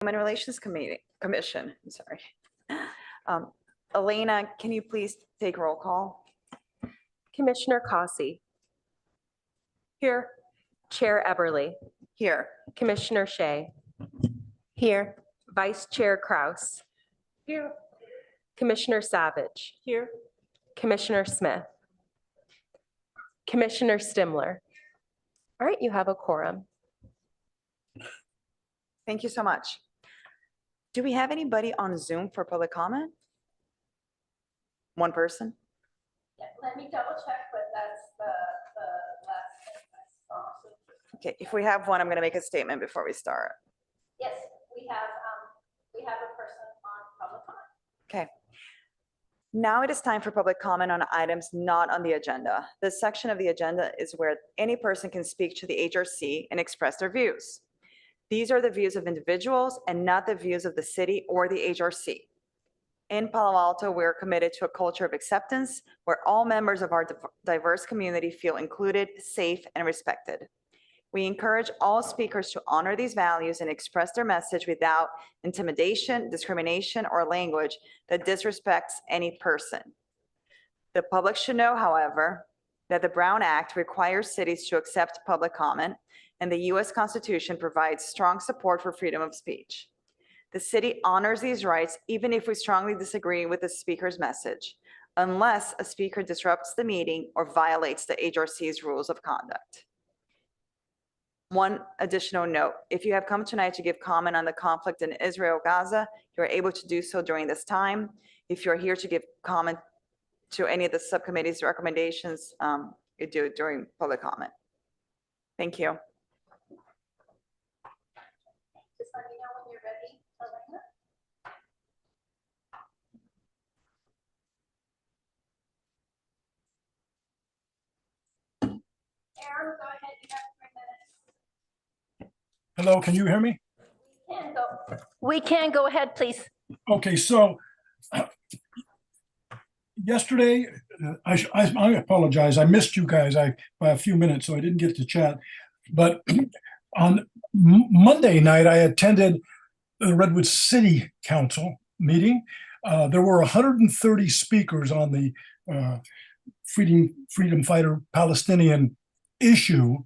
Human Relations Commission, I'm sorry. Elena, can you please take roll call? Commissioner Cossey. Here. Chair Eberly. Here. Commissioner Shea. Here. Vice Chair Kraus. Here. Commissioner Savage. Here. Commissioner Smith. Commissioner Stimler. All right, you have a quorum. Thank you so much. Do we have anybody on Zoom for public comment? One person? Yeah, let me double check, but that's the last thing I saw. Okay, if we have one, I'm going to make a statement before we start. Yes, we have a person on public comment. Okay. Now it is time for public comment on items not on the agenda. This section of the agenda is where any person can speak to the HRC and express their views. These are the views of individuals and not the views of the city or the HRC. In Palo Alto, we're committed to a culture of acceptance where all members of our diverse community feel included, safe, and respected. We encourage all speakers to honor these values and express their message without intimidation, discrimination, or language that disrespects any person. The public should know, however, that the Brown Act requires cities to accept public comment, and the U.S. Constitution provides strong support for freedom of speech. The city honors these rights even if we strongly disagree with the speaker's message, unless a speaker disrupts the meeting or violates the HRC's rules of conduct. One additional note, if you have come tonight to give comment on the conflict in Israel-Gaza, you're able to do so during this time. If you're here to give comment to any of the subcommittee's recommendations, you do it during public comment. Thank you. Just let me know when you're ready, Elena. Aaron, go ahead, you have 3 minutes. Hello, can you hear me? We can go ahead, please. Okay, so yesterday, I apologize. I missed you guys by a few minutes, so I didn't get to chat. But on Monday night, I attended the Redwood City Council meeting. There were 130 speakers on the freedom fighter Palestinian issue.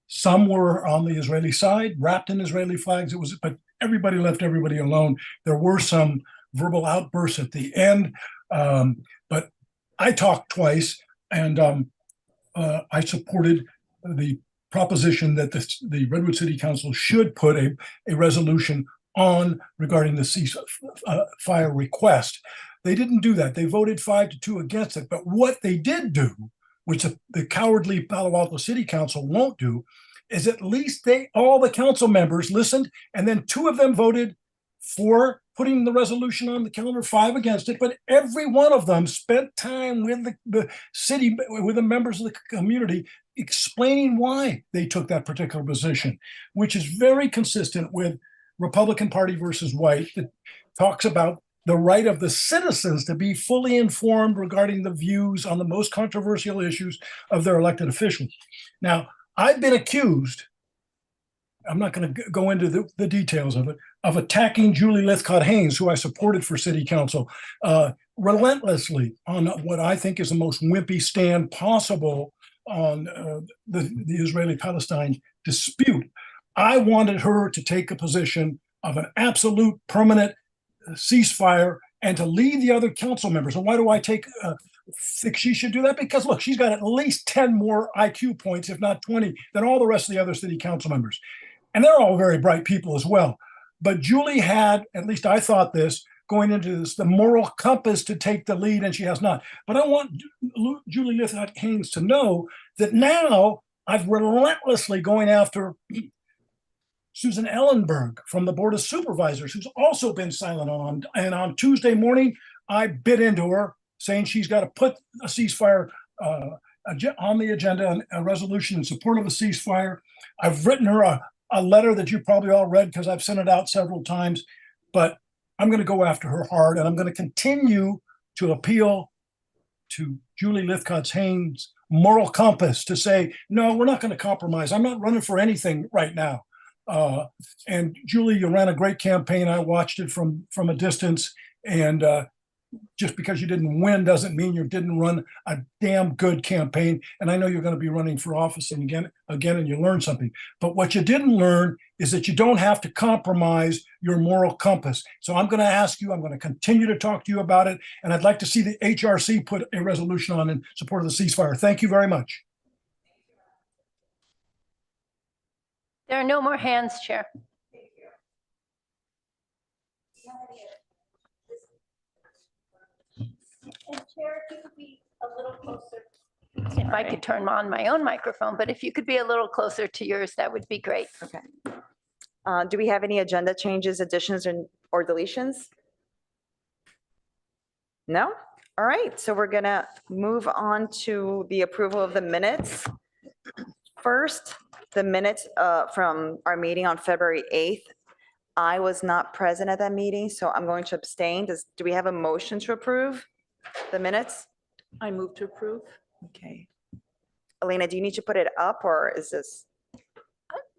Some were on the Israeli side, wrapped in Israeli flags. But everybody left everybody alone. There were some verbal outbursts at the end, but I talked twice, and I supported the proposition that the Redwood City Council should put a resolution on regarding the ceasefire request. They didn't do that. They voted 5-2 against it. But what they did do, which the cowardly Palo Alto City Council won't do, is at least all the council members listened, and then 2 of them voted for putting the resolution on the calendar, 5 against it. But every one of them spent time with the city, with the members of the community, explaining why they took that particular position, which is very consistent with Republican Party versus White, that talks about the right of the citizens to be fully informed regarding the views on the most controversial issues of their elected officials. Now, I've been accused, I'm not going to go into the details of it, of attacking Julie Lithcott-Haynes, who I supported for city council, relentlessly on what I think is the most wimpy stand possible on the Israeli-Palestine dispute. I wanted her to take a position of an absolute permanent ceasefire and to lead the other council members. And why do I think she should do that? Because look, she's got at least 10 more IQ points, if not 20, than all the rest of the other city council members. And they're all very bright people as well. But Julie had, at least I thought this, going into this, the moral compass to take the lead, and she has not. But I want Julie Lithcott-Haynes to know that now I've relentlessly going after Susan Ellenberg from the Board of Supervisors, who's also been silent on. And on Tuesday morning, I bit into her, saying she's got to put a ceasefire on the agenda, and a resolution in support of a ceasefire. I've written her a letter that you probably all read because I've sent it out several times, but I'm going to go after her hard, and I'm going to continue to appeal to Julie Lithcott-Haynes' moral compass to say, no, we're not going to compromise. I'm not running for anything right now. And Julie, you ran a great campaign. I watched it from a distance, and just because you didn't win doesn't mean you didn't run a damn good campaign. And I know you're going to be running for office and again, and you learned something. But what you didn't learn is that you don't have to compromise your moral compass. So I'm going to ask you, I'm going to continue to talk to you about it. And I'd like to see the HRC put a resolution on in support of the ceasefire. Thank you very much. There are no more hands, Chair. And Chair, if you could be a little closer. If I could turn on my own microphone, but if you could be a little closer to yours, that would be great. Okay. Do we have any agenda changes, additions, or deletions? No? All right, so we're gonna move on to the approval of the minutes. First, the minutes from our meeting on February 8th. I was not present at that meeting, so I'm going to abstain. Do we have a motion to approve the minutes? I move to approve. Okay. Elena, do you need to put it up, or is this?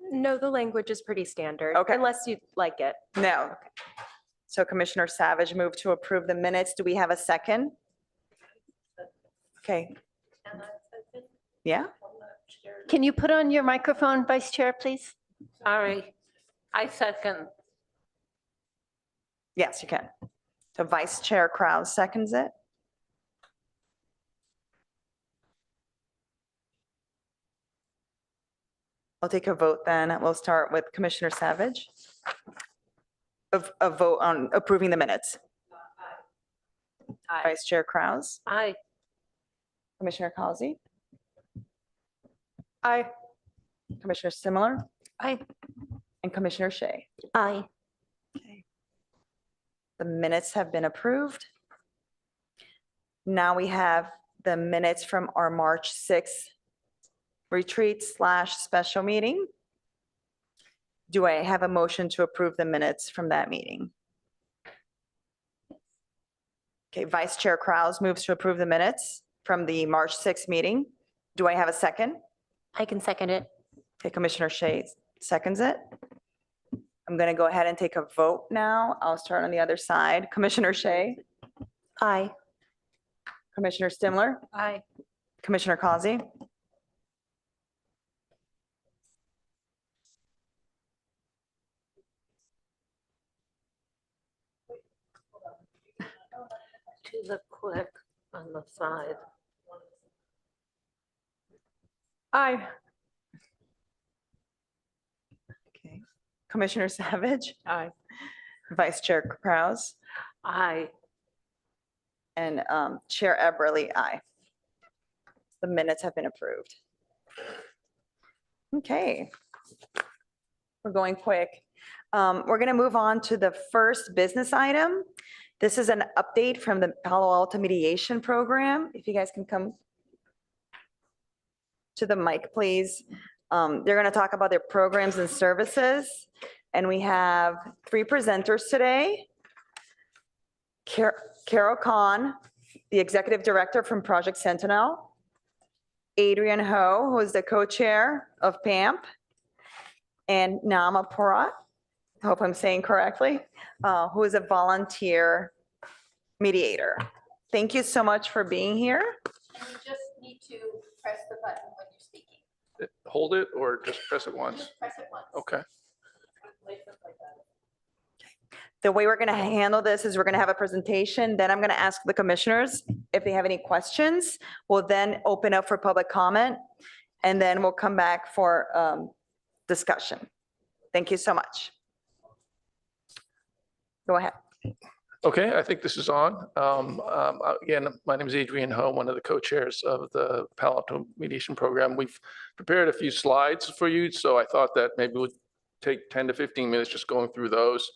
No, the language is pretty standard. Okay. Unless you like it. No. So Commissioner Savage moved to approve the minutes. Do we have a second? Okay, yeah? Can you put on your microphone, Vice Chair, please? Sorry, I second. Yes, you can. So Vice Chair Krause seconds it. I'll take a vote then. We'll start with Commissioner Savage. A vote on approving the minutes. Aye. Vice Chair Krause, Aye. Commissioner Causey, Aye. Commissioner Simler, Aye. and Commissioner Shea. Aye. The minutes have been approved. Now we have the minutes from our March 6th retreat/special meeting. Do I have a motion to approve the minutes from that meeting? Okay, Vice Chair Krause moves to approve the minutes from the March 6th meeting. Do I have a second? I can second it. Okay, Commissioner Shea seconds it. I'm going to go ahead and take a vote now. I'll start on the other side. Commissioner Shea, Aye. Commissioner Stimler, Aye. Commissioner Causey, To the clerk on the side. Aye. okay, Commissioner Savage, Aye. Vice Chair Krause, Aye. and Chair Eberly, aye. The minutes have been approved. Okay. We're going quick. We're going to move on to the first business item. This is an update from the Palo Alto Mediation Program. If you guys can come to the mic, please. They're going to talk about their programs and services. And we have 3 presenters today. Carol Kahn, the Executive Director from Project Sentinel. Adrian Ho, who is the co-chair of PAMP. And Nama Porat, I hope I'm saying correctly, who is a volunteer mediator. Thank you so much for being here. And you just need to press the button when you're speaking. Hold it or just press it once? Just press it once. Okay. The way we're going to handle this is we're going to have a presentation, then I'm going to ask the commissioners if they have any questions. We'll then open up for public comment, and then we'll come back for discussion. Thank you so much. Go ahead. Okay, I think this is on. Again, my name is Adrian Ho, one of the co-chairs of the Palo Alto Mediation Program. We've prepared a few slides for you, so I thought that maybe we'd take 10 to 15 minutes just going through those.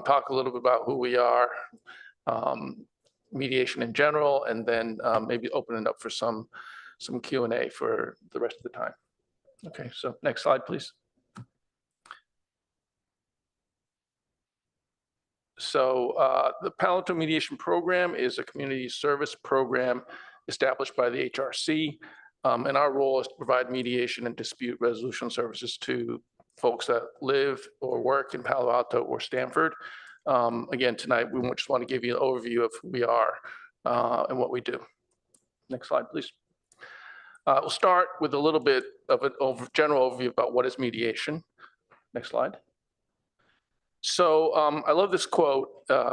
Talk a little bit about who we are, mediation in general, and then maybe open it up for some Q&A for the rest of the time. Okay, so next slide, please. So the Palo Alto Mediation Program is a community service program established by the HRC. And our role is to provide mediation and dispute resolution services to folks that live or work in Palo Alto or Stanford. Again, tonight, we just want to give you an overview of who we are and what we do. Next slide, please. We'll start with a little bit of a general overview about what is mediation. Next slide. So I love this quote,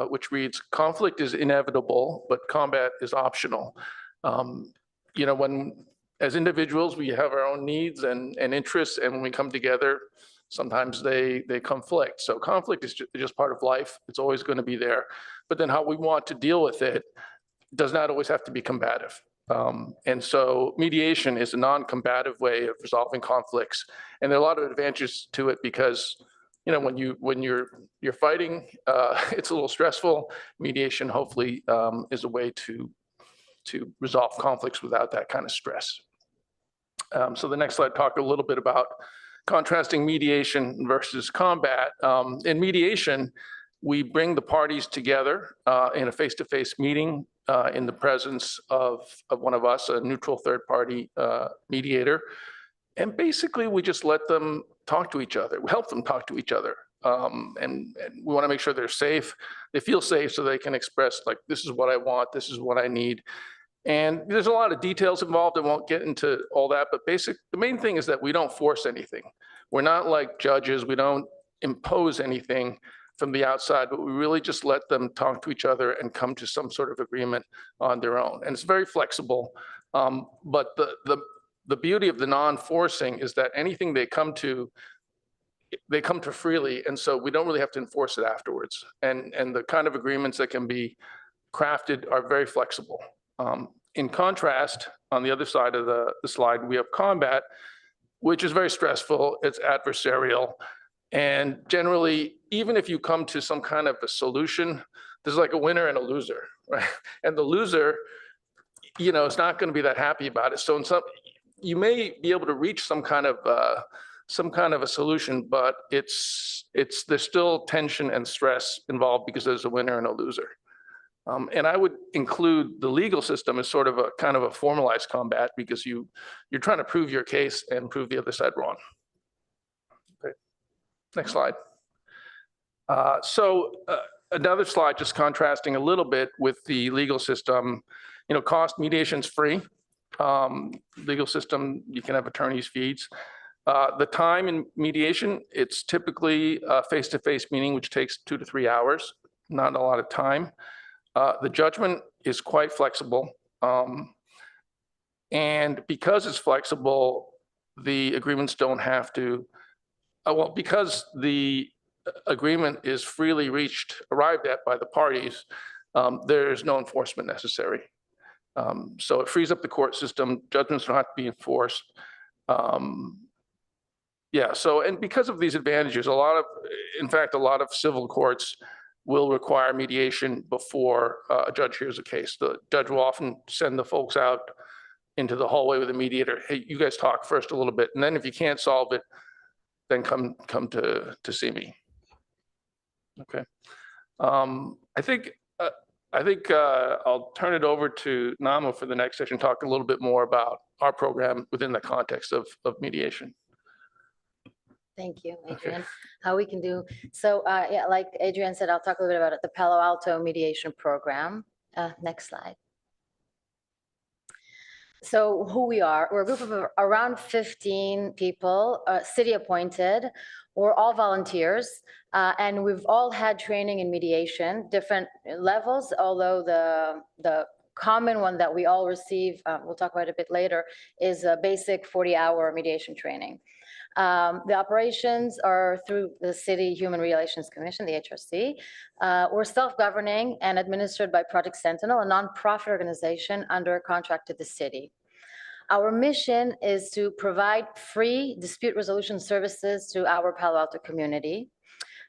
which reads, "Conflict is inevitable, but combat is optional." You know, when as individuals, we have our own needs and interests, and when we come together, sometimes they conflict. So conflict is just part of life. It's always going to be there. But then how we want to deal with it does not always have to be combative. And so mediation is a non-combative way of resolving conflicts. And there are a lot of advantages to it because, you know, when you're fighting, it's a little stressful. Mediation hopefully is a way to resolve conflicts without that kind of stress. So the next slide, talk a little bit about contrasting mediation versus combat. In mediation, we bring the parties together in a face-to-face meeting in the presence of one of us, a neutral third-party mediator. And basically, we just let them talk to each other. We help them talk to each other. And we want to make sure they're safe. They feel safe so they can express, like, this is what I want, this is what I need. And there's a lot of details involved. I won't get into all that, but the main thing is that we don't force anything. We're not like judges. We don't impose anything from the outside, but we really just let them talk to each other and come to some sort of agreement on their own. And it's very flexible. But the beauty of the non-forcing is that anything they come to freely. And so we don't really have to enforce it afterwards. And the kind of agreements that can be crafted are very flexible. In contrast, on the other side of the slide, we have combat, which is very stressful. It's adversarial. And generally, even if you come to some kind of a solution, there's like a winner and a loser, right? And the loser, you know, is not going to be that happy about it. So you may be able to reach some kind of a solution, but there's still tension and stress involved because there's a winner and a loser. And I would include the legal system as sort of a kind of a formalized combat because you're trying to prove your case and prove the other side wrong. Okay. Next slide. So another slide just contrasting a little bit with the legal system. You know, cost mediation's free. Legal system, you can have attorney's fees. The time in mediation, it's typically a face-to-face meeting, which takes 2 to 3 hours, not a lot of time. The judgment is quite flexible. And because it's flexible, the agreements don't have to, because the agreement is freely arrived at by the parties, there's no enforcement necessary. So it frees up the court system. Judgments don't have to be enforced. Yeah, so, and because of these advantages, in fact, a lot of civil courts will require mediation before a judge hears a case. The judge will often send the folks out into the hallway with a mediator. Hey, you guys talk first a little bit, and then if you can't solve it, then come to see me. Okay. I think I'll turn it over to Nama for the next session, talk a little bit more about our program within the context of mediation. Thank you, Adrian. How we can do, so yeah, like Adrian said, I'll talk a little bit about it, the Palo Alto mediation program. Next slide. So who we are, we're a group of around 15 people, city appointed. We're all volunteers, and we've all had training in mediation, different levels, although the common one that we all receive, we'll talk about it a bit later, is a basic 40-hour mediation training. The operations are through the City Human Relations Commission, the HRC. We're self-governing and administered by Project Sentinel, a nonprofit organization under contract to the city. Our mission is to provide free dispute resolution services to our Palo Alto community.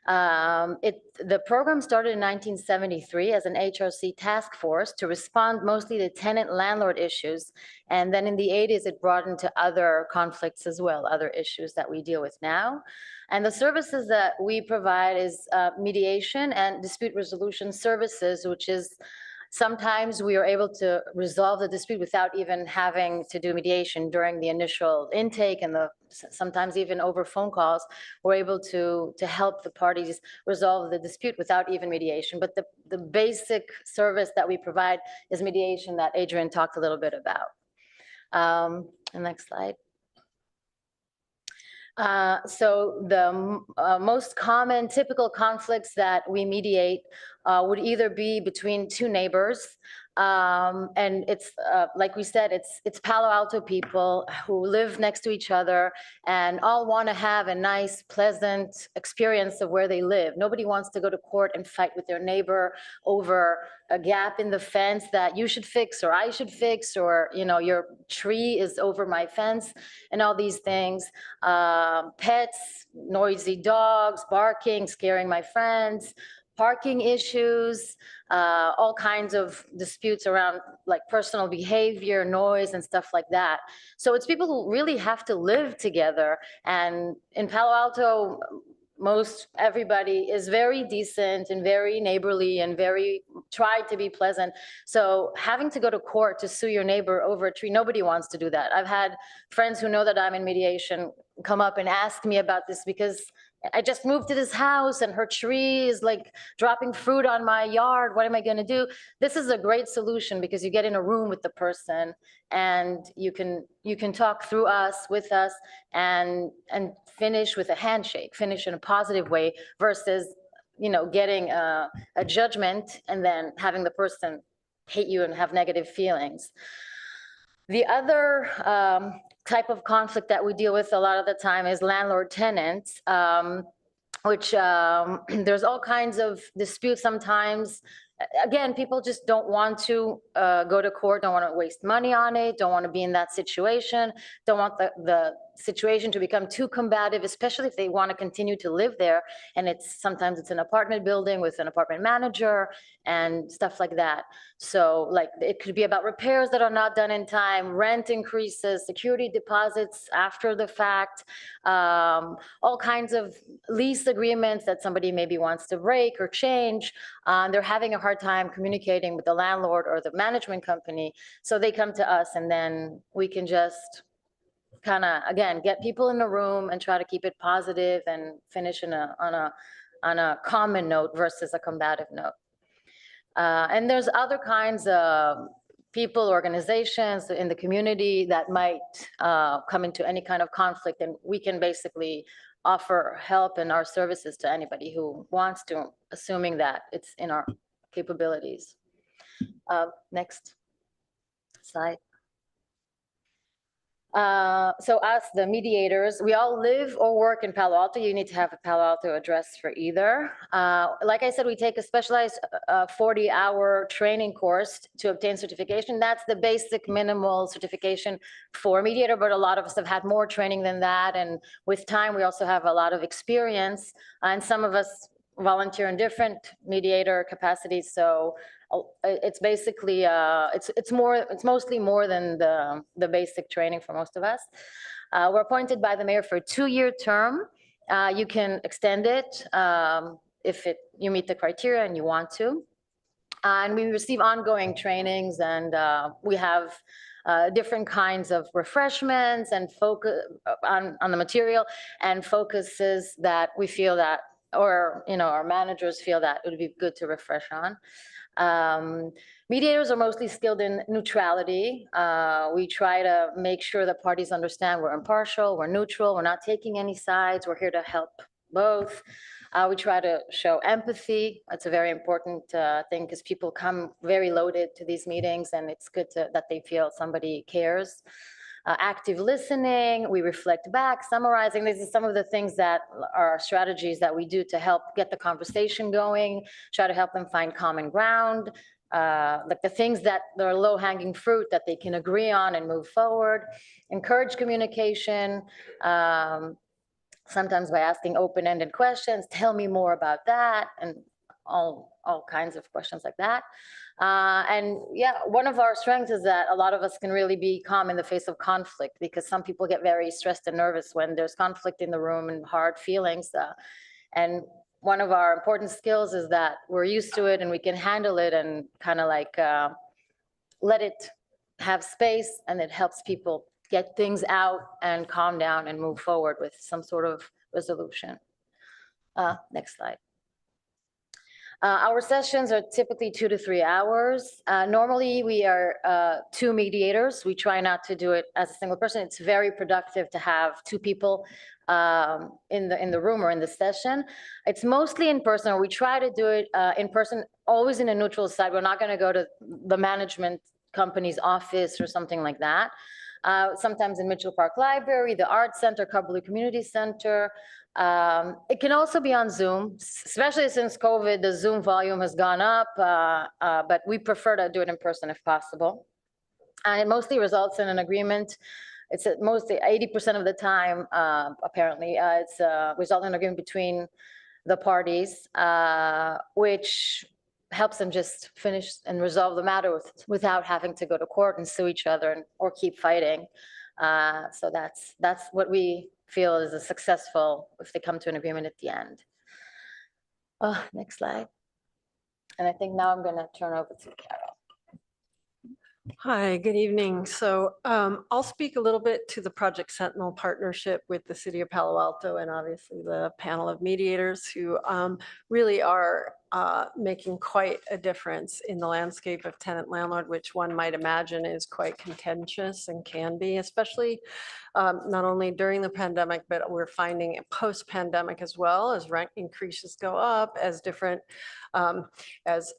The program started in 1973 as an HRC task force to respond mostly to tenant-landlord issues. And then in the 80s, it broadened to other conflicts as well, other issues that we deal with now. And the services that we provide is mediation and dispute resolution services, which is Sometimes we are able to resolve the dispute without even having to do mediation during the initial intake and sometimes even over phone calls. We're able to help the parties resolve the dispute without even mediation. But the basic service that we provide is mediation that Adrian talked a little bit about. The next slide. So the most common typical conflicts that we mediate would either be between two neighbors. And it's like we said, it's Palo Alto people who live next to each other and all want to have a nice, pleasant experience of where they live. Nobody wants to go to court and fight with their neighbor over a gap in the fence that you should fix or I should fix, or your tree is over my fence, and all these things. Pets, noisy dogs, barking, scaring my friends, parking issues, all kinds of disputes around like personal behavior, noise, and stuff like that. So it's people who really have to live together. And in Palo Alto, most everybody is very decent and very neighborly and very tried to be pleasant. So having to go to court to sue your neighbor over a tree, nobody wants to do that. I've had friends who know that I'm in mediation come up and ask me about this because I just moved to this house and her tree is like dropping fruit on my yard. What am I going to do? This is a great solution because you get in a room with the person and you can talk through us, with us, and finish with a handshake, finish in a positive way versus, getting a judgment and then having the person hate you and have negative feelings. The other type of conflict that we deal with a lot of the time is landlord-tenant, which there's all kinds of disputes sometimes. Again, people just don't want to go to court, don't want to waste money on it, don't want to be in that situation, don't want the situation to become too combative, especially if they want to continue to live there. And sometimes it's an apartment building with an apartment manager and stuff like that. So like it could be about repairs that are not done in time, rent increases, security deposits after the fact, all kinds of lease agreements that somebody maybe wants to break or change. They're having a hard time communicating with the landlord or the management company. So they come to us and then we can just kind of, again, get people in the room and try to keep it positive and finish on a common note versus a combative note. And there's other kinds of people, organizations in the community that might come into any kind of conflict, and we can basically offer help and our services to anybody who wants to, assuming that it's in our capabilities. Next slide. So us, the mediators, we all live or work in Palo Alto. You need to have a Palo Alto address for either. Like I said, we take a specialized 40-hour training course to obtain certification. That's the basic minimal certification for mediator, but a lot of us have had more training than that. And with time, we also have a lot of experience. And some of us volunteer in different mediator capacities. So it's basically it's mostly more than the basic training for most of us. We're appointed by the mayor for a 2-year term. You can extend it if you meet the criteria and you want to. And we receive ongoing trainings, and we have different kinds of refreshments and focus on the material and focuses that we feel that, or our managers feel that it would be good to refresh on. Mediators are mostly skilled in neutrality. We try to make sure that parties understand we're impartial, we're neutral, we're not taking any sides, we're here to help both. We try to show empathy. It's a very important thing because people come very loaded to these meetings, and it's good that they feel somebody cares. Active listening, we reflect back, summarizing. These are some of the things that are strategies that we do to help get the conversation going, try to help them find common ground, like the things that are low-hanging fruit that they can agree on and move forward. Encourage communication, sometimes by asking open-ended questions, tell me more about that, and all kinds of questions like that. And yeah, one of our strengths is that a lot of us can really be calm in the face of conflict, because some people get very stressed and nervous when there's conflict in the room and hard feelings. And one of our important skills is that we're used to it and we can handle it and kind of like let it have space, and it helps people get things out and calm down and move forward with some sort of resolution. Next slide. Our sessions are typically 2 to 3 hours. Normally, we are 2 mediators. We try not to do it as a single person. It's very productive to have 2 people in the room or in the session. It's mostly in person. We try to do it in person, always in a neutral site. We're not going to go to the management company's office or something like that. Sometimes in Mitchell Park Library, the Art Center, Carbaloo Community Center. It can also be on Zoom, especially since COVID, the Zoom volume has gone up, but we prefer to do it in person if possible. And it mostly results in an agreement. It's mostly 80% of the time, apparently, it's resulting in an agreement between the parties, which helps them just finish and resolve the matter without having to go to court and sue each other or keep fighting. So that's what we feel is a successful if they come to an agreement at the end. Next slide. And I think now I'm going to turn over to Carol. Hi, good evening. So I'll speak a little bit to the Project Sentinel partnership with the City of Palo Alto and obviously the panel of mediators who really are making quite a difference in the landscape of tenant-landlord, which one might imagine is quite contentious and can be, especially not only during the pandemic, but we're finding post-pandemic as well, as rent increases go up, as different, as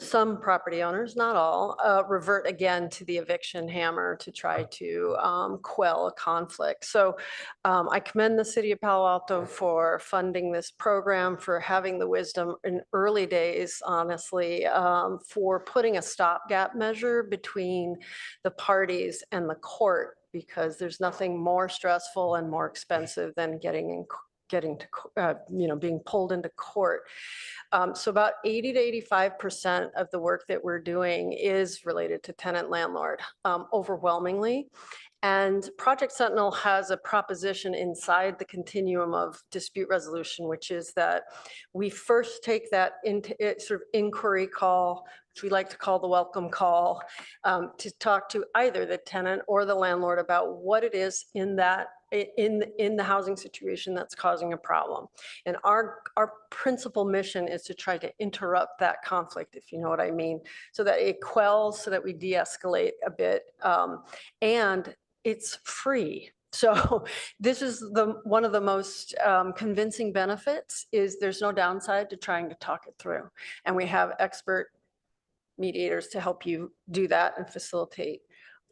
some property owners, not all, revert again to the eviction hammer to try to quell a conflict. So I commend the City of Palo Alto for funding this program, for having the wisdom in early days, honestly, for putting a stopgap measure between the parties and the court, because there's nothing more stressful and more expensive than getting to, being pulled into court. So about 80 to 85% of the work that we're doing is related to tenant landlord, overwhelmingly. And Project Sentinel has a proposition inside the continuum of dispute resolution, which is that we first take that into sort of inquiry call, which we like to call the welcome call, to talk to either the tenant or the landlord about what it is in that in the housing situation that's causing a problem. And our principal mission is to try to interrupt that conflict, if you know what I mean, so that it quells, so that we de-escalate a bit, and it's free. So this is one of the most convincing benefits is there's no downside to trying to talk it through. And we have expert mediators to help you do that and facilitate.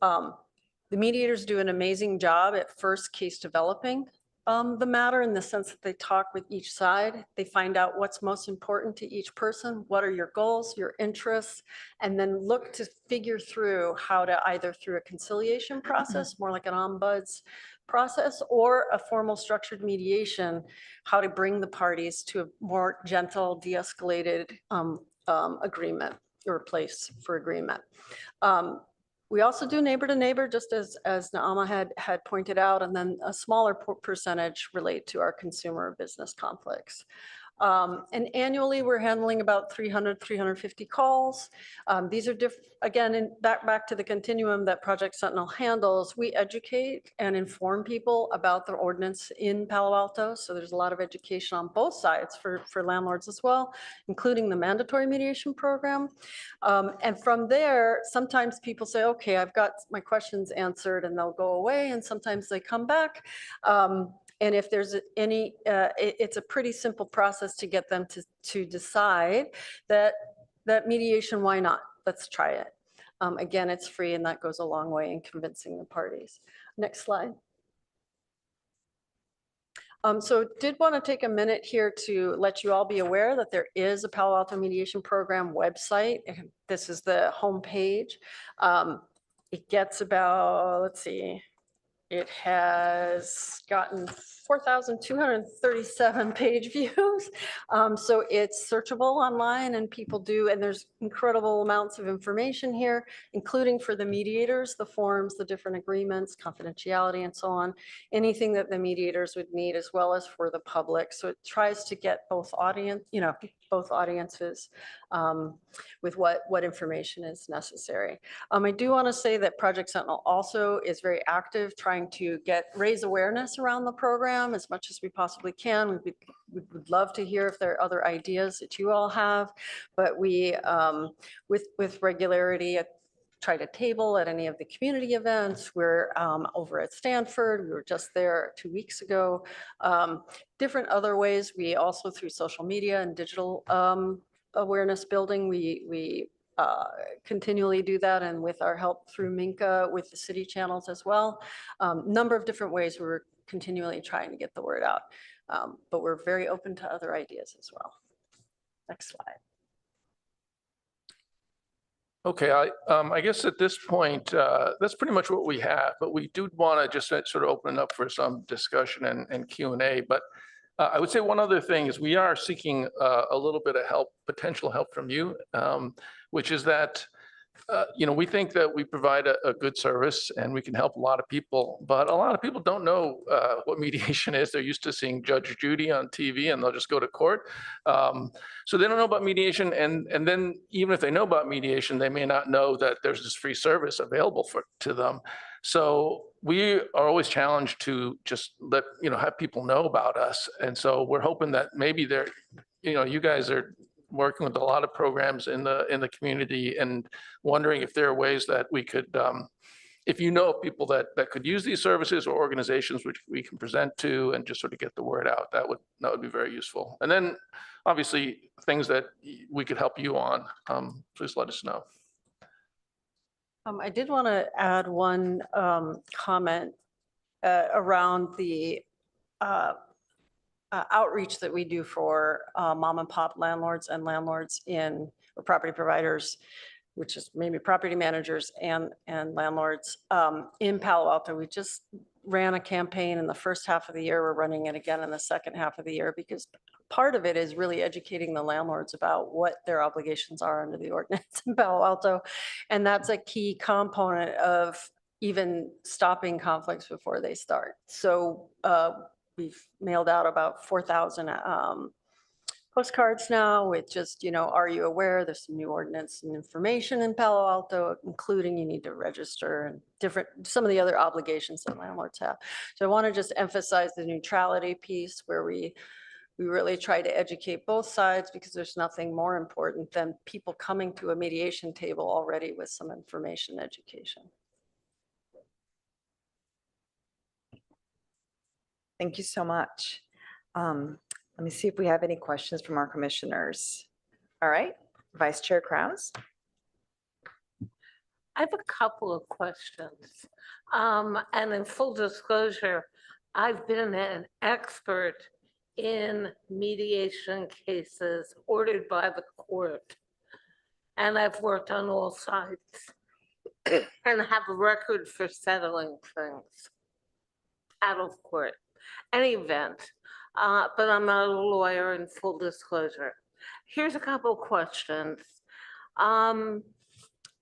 The mediators do an amazing job at first case developing the matter, in the sense that they talk with each side. They find out what's most important to each person. What are your goals, your interests, and then look to figure through how to either through a conciliation process, more like an ombuds process, or a formal structured mediation, how to bring the parties to a more gentle, de-escalated agreement or place for agreement. We also do neighbor to neighbor, just as Naama had pointed out, and then a smaller percentage relate to our consumer or business conflicts. And annually, we're handling about 300, 350 calls. These are again, back to the continuum that Project Sentinel handles. We educate and inform people about the ordinance in Palo Alto. So there's a lot of education on both sides for landlords as well, including the mandatory mediation program. And from there, sometimes people say, okay, I've got my questions answered, and they'll go away. And sometimes they come back. And if there's any, it's a pretty simple process to get them to decide that mediation, why not? Let's try it. Again, it's free, and that goes a long way in convincing the parties. Next slide. So did want to take a minute here to let you all be aware that there is a Palo Alto Mediation Program website. This is the homepage. It gets about, let's see, It has gotten 4,237 page views. So it's searchable online and people do, and there's incredible amounts of information here, including for the mediators, the forms, the different agreements, confidentiality and so on, anything that the mediators would need as well as for the public. So it tries to get both audience, both audiences with what information is necessary. I do want to say that Project Sentinel also is very active trying to raise awareness around the program as much as we possibly can. We would love to hear if there are other ideas that you all have, but we, with regularity, try to table at any of the community events. We're over at Stanford. We were just there 2 weeks ago. Different other ways. We also, through social media and digital awareness building, we continually do that, and with our help through Minka with the city channels as well. Number of different ways we're continually trying to get the word out, but we're very open to other ideas as well. Next slide. Okay, I guess at this point, that's pretty much what we have, but we do want to just sort of open it up for some discussion and Q&A. But I would say one other thing is we are seeking a little bit of help, potential help from you, which is that, we think that we provide a good service and we can help a lot of people, but a lot of people don't know what mediation is. They're used to seeing Judge Judy on TV and they'll just go to court. So they don't know about mediation. And then even if they know about mediation, they may not know that there's this free service available to them. So we are always challenged to just have people know about us. And so we're hoping that maybe you guys are working with a lot of programs in the community and wondering if there are ways that we could, if you know of people that could use these services or organizations which we can present to and just sort of get the word out, that would be very useful. And then obviously things that we could help you on, please let us know. I did want to add one comment around the outreach that we do for mom and pop landlords and landlords or property providers, which is maybe property managers and landlords in Palo Alto. We just ran a campaign in the first half of the year. We're running it again in the second half of the year because part of it is really educating the landlords about what their obligations are under the ordinance in Palo Alto. And that's a key component of even stopping conflicts before they start. So we've mailed out about 4,000 postcards now with just, are you aware there's some new ordinance and information in Palo Alto, including you need to register and some of the other obligations that landlords have. So I want to just emphasize the neutrality piece where we really try to educate both sides, because there's nothing more important than people coming to a mediation table already with some information education. Thank you so much. Let me see if we have any questions from our commissioners. All right, Vice Chair Krause. I have a couple of questions. And in full disclosure, I've been an expert in mediation cases ordered by the court. And I've worked on all sides and have a record for settling things out of court. Any event, but I'm not a lawyer, in full disclosure. Here's a couple questions.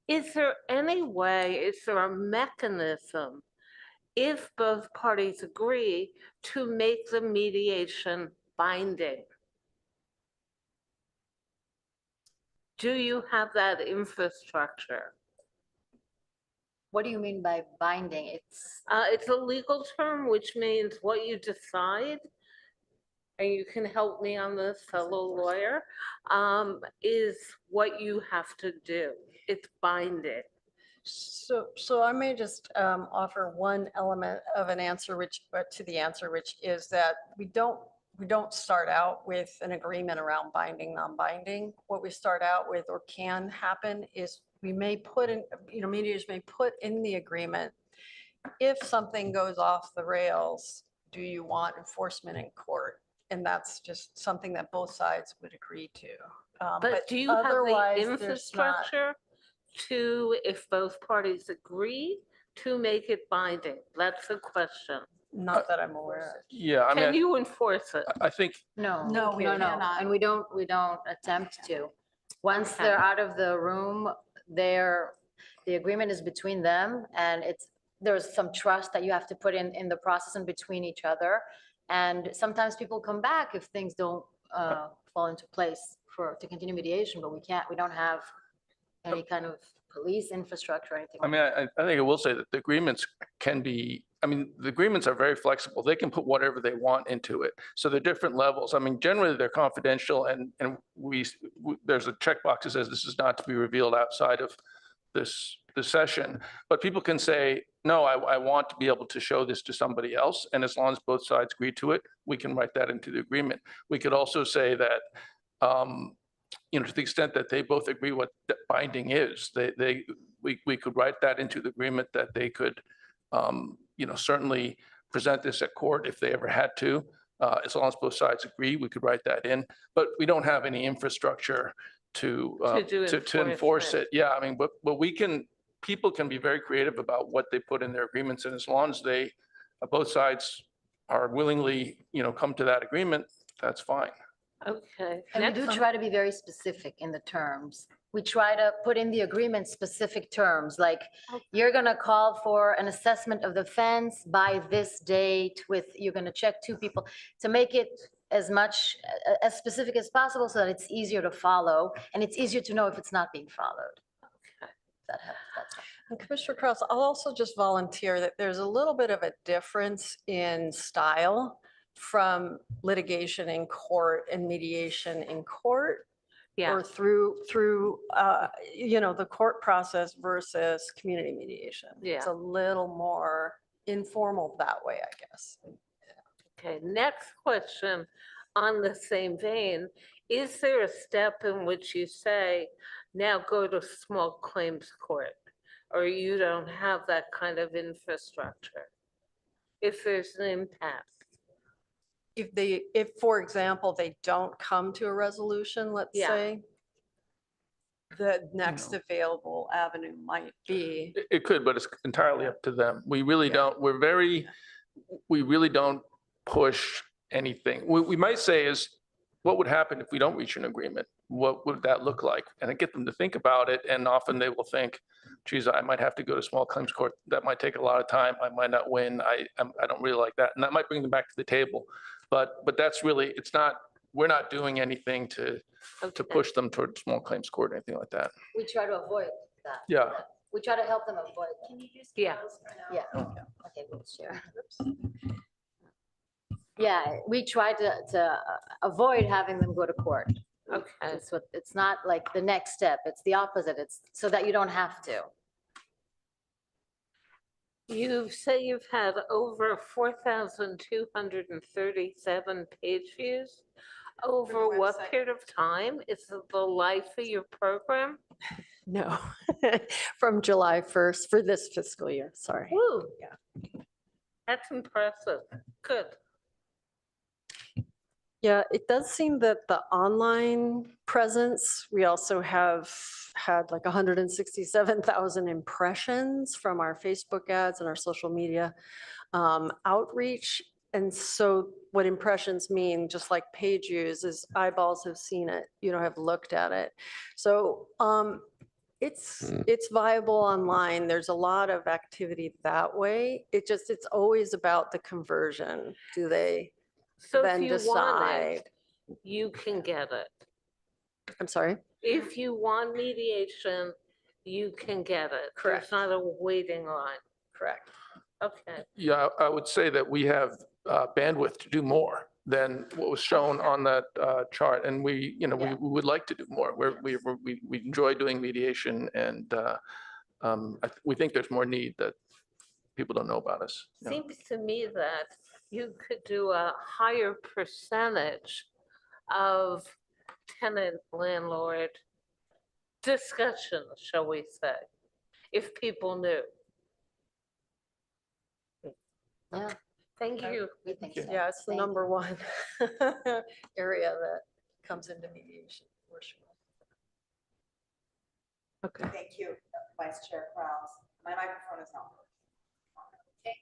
Is there any way, is there a mechanism, if both parties agree, to make the mediation binding? Do you have that infrastructure? What do you mean by binding? It's a legal term, which means what you decide, and you can help me on this, fellow lawyer, is what you have to do. It's binding. So I may just offer one element of an answer, which is that we don't start out with an agreement around binding, non-binding. What we start out with, or can happen, is we may put in, mediators may put in the agreement, if something goes off the rails, do you want enforcement in court? And that's just something that both sides would agree to. But do you have the otherwise, there's not. infrastructure to, if both parties agree, to make it binding? That's the question. Not that I'm aware Yeah, I Can mean, you enforce it? I think, No. No, we cannot. And we don't attempt to. Once Okay. they're out of the room, the agreement is between them and there's some trust that you have to put in the process and between each other. And sometimes people come back if things don't fall into place to continue mediation, but we don't have any kind of police infrastructure or anything. I mean, I think I will say that the agreements can be, I mean, the agreements are very flexible. They can put whatever they want into it. So they're different levels. I mean, generally they're confidential and there's a checkbox that says this is not to be revealed outside of this session. But people can say, no, I want to be able to show this to somebody else. And as long as both sides agree to it, we can write that into the agreement. We could also say that, to the extent that they both agree what binding is, we could write that into the agreement that they could, certainly present this at court if they ever had to. As long as both sides agree, we could write that in, but we don't have any infrastructure to enforce it. Yeah, I mean, but people can be very creative about what they put in their agreements, and as long as both sides are willingly, come to that agreement, that's fine. Okay. And we Next do one. try to be very specific in the terms. We try to put in the agreement specific terms, like you're gonna call for an assessment of the fence by this date you're gonna check 2 people to make it as specific as possible so that it's easier to follow and it's easier to know if it's not being followed. That helps. That's helpful. And Commissioner Kraus, I'll also just volunteer that there's a little bit of a difference in style from litigation in court and mediation in court. Yeah. Or through the court process versus community mediation. It's Yeah. a little more informal that way, I guess. Okay, next question on the same vein. Is there a step in which you say, now go to small claims court? Or you don't have that kind of infrastructure? If there's an impasse? If, for example, they don't come to a resolution, let's Yeah. say, the next available avenue might be. It could, but it's entirely up to them. We really Yeah. don't, we really don't push anything. What we might say is, what would happen if we don't reach an agreement? What would that look like? And I get them to think about it. And often they will think, geez, I might have to go to small claims court. That might take a lot of time. I might not win. I don't really like that. And that might bring them back to the table. But that's really, we're not doing anything to push them toward small claims court or anything like that. We try to avoid that. Yeah. We try to help them avoid that. Can you just? Yeah. Yeah. Okay, we'll share. Yeah, we try to avoid having them go to court. Okay. It's not like the next step, it's the opposite. It's so that you don't have to. You say you've had over 4,237 page views. Over what website. period of time? Is it the life of your program? No, from July 1st for this fiscal year, sorry. Woo. Yeah. That's impressive. Good. Yeah, it does seem that the online presence, we also have had like 167,000 impressions from our Facebook ads and our social media outreach. And so what impressions mean, just like page views, is eyeballs have seen it, have looked at it. So it's viable online. There's a lot of activity that way. It's always about the conversion. Do they So if then you want decide? it, you can get it. I'm sorry? If you want mediation, you can get it. Correct. There's not a waiting line. Correct. Okay. Yeah, I would say that we have bandwidth to do more than what was shown on that chart. And we would like to do more. We enjoy doing mediation, and we think there's more need that people don't know about us. Seems to me that you could do a higher percentage of tenant landlord discussions, shall we say, if people knew. Yeah. Thank you. We think so. Yeah, it's the Thank you. number one area that comes into mediation, for sure. Okay. Thank you, Vice Chair Kraus. My microphone is not. Okay,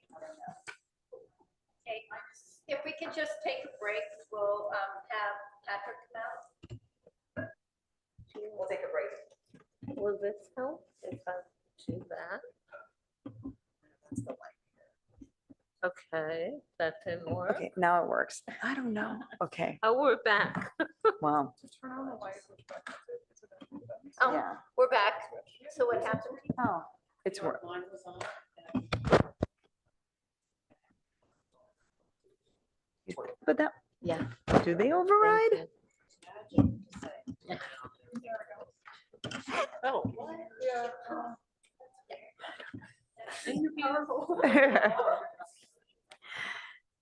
if we could just take a break, we'll have Patrick come out. We'll take a break. Will this help if I do that? Okay, that didn't work. Okay, now it works. I don't know. Okay, Oh, we're back. wow. Oh, Yeah. we're back. So what happened? Oh, it's work. But that, Yeah. do they override? Oh.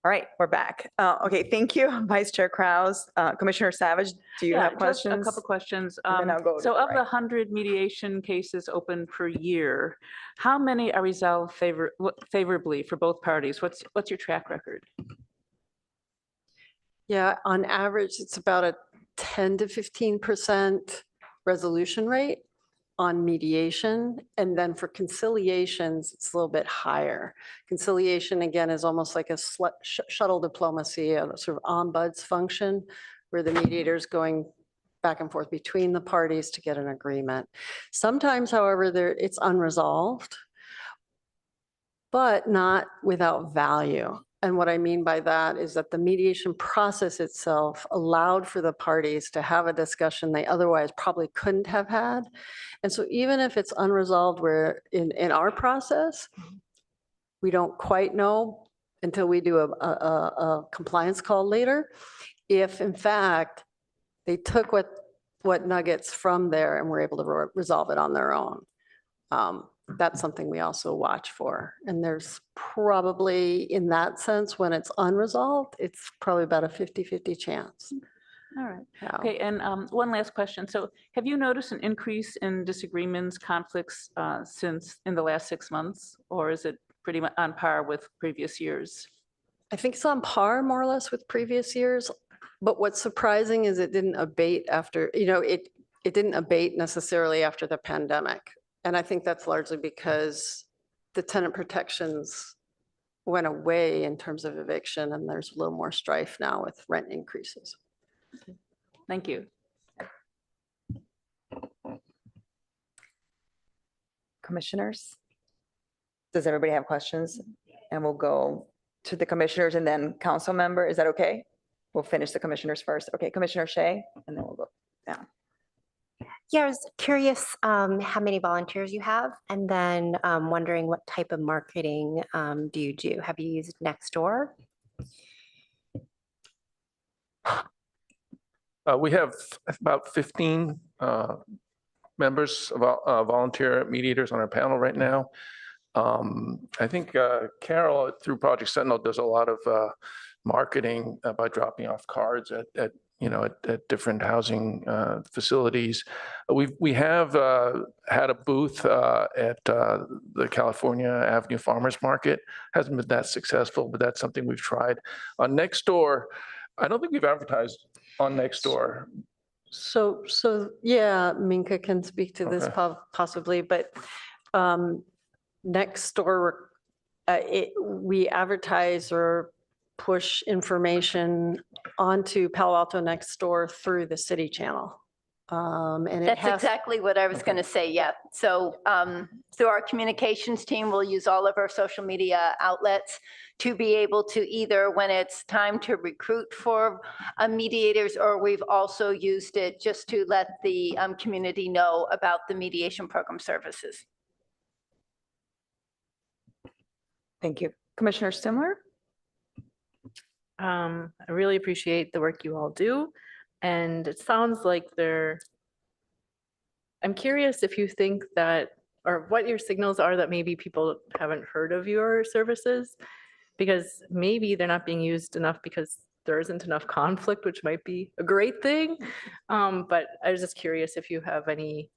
All right, we're back. Okay, thank you, Vice Chair Kraus. Commissioner Savage, do you Yeah, have just questions? a couple questions. And then I'll go to So the of the right. 100 mediation cases open per year, how many are resolved favorably for both parties? What's your track record? Yeah, on average, it's about a 10 to 15% resolution rate on mediation. And then for conciliations, it's a little bit higher. Conciliation, again, is almost like a shuttle diplomacy, a sort of ombuds function, where the mediator's going back and forth between the parties to get an agreement. Sometimes, however, it's unresolved, but not without value. And what I mean by that is that the mediation process itself allowed for the parties to have a discussion they otherwise probably couldn't have had. And so even if it's unresolved, where in our process, we don't quite know until we do a compliance call later, if in fact they took what nuggets from there and were able to resolve it on their own. That's something we also watch for. And there's probably, in that sense, when it's unresolved, it's probably about a 50-50 chance. All right. Yeah. Okay, and one last question. So have you noticed an increase in disagreements, conflicts since in the last 6 months? Or is it pretty much on par with previous years? I think it's on par more or less with previous years. But what's surprising is it didn't abate after, it didn't abate necessarily after the pandemic. And I think that's largely because the tenant protections went away in terms of eviction, and there's a little more strife now with rent increases. Thank you. Commissioners? Does everybody have questions? And we'll go to the commissioners and then council member. Is that okay? We'll finish the commissioners first. Okay, Commissioner Shea, and then we'll go down. Yeah, I was curious how many volunteers you have, and then wondering what type of marketing do you do? Have you used Nextdoor? We have about 15 members of volunteer mediators on our panel right now. I think Carol through Project Sentinel does a lot of marketing by dropping off cards at different housing facilities. We have had a booth at the California Avenue Farmers Market. Hasn't been that successful, but that's something we've tried. On Nextdoor, I don't think we've advertised on Nextdoor. So yeah, Minka can speak to this Okay. possibly, but Nextdoor, we advertise or push information onto Palo Alto Nextdoor through the city channel. And it That's has, exactly what I was going to say, yeah. So through our communications team, we'll use all of our social media outlets to be able to either, when it's time to recruit for mediators, or we've also used it just to let the community know about the mediation program services. Thank you. Commissioner Stimler? I really appreciate the work you all do. And it sounds like I'm curious if you think that, or what your signals are that maybe people haven't heard of your services, because maybe they're not being used enough because there isn't enough conflict, which might be a great thing. But I was just curious if you have any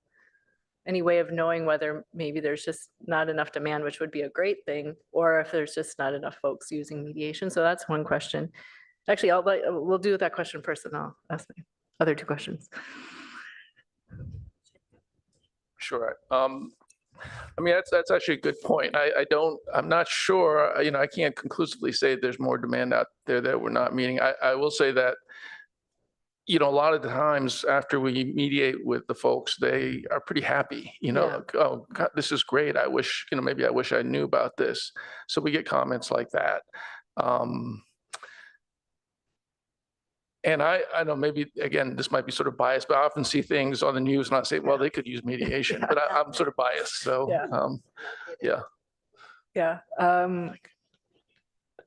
way of knowing whether maybe there's just not enough demand, which would be a great thing, or if there's just not enough folks using mediation. So that's one question. Actually, we'll do that question first, and I'll ask my other two questions. Sure. I mean, that's actually a good point. I'm not sure, I can't conclusively say there's more demand out there that we're not meeting. I will say that, a lot of the times after we mediate with the folks, they are pretty happy, like, oh, God, this is great. I wish, maybe I wish I knew about this. So we get comments like that. And I know maybe, again, this might be sort of biased, but I often see things on the news and I say, well, they could use mediation, but I'm sort of biased. So, Yeah.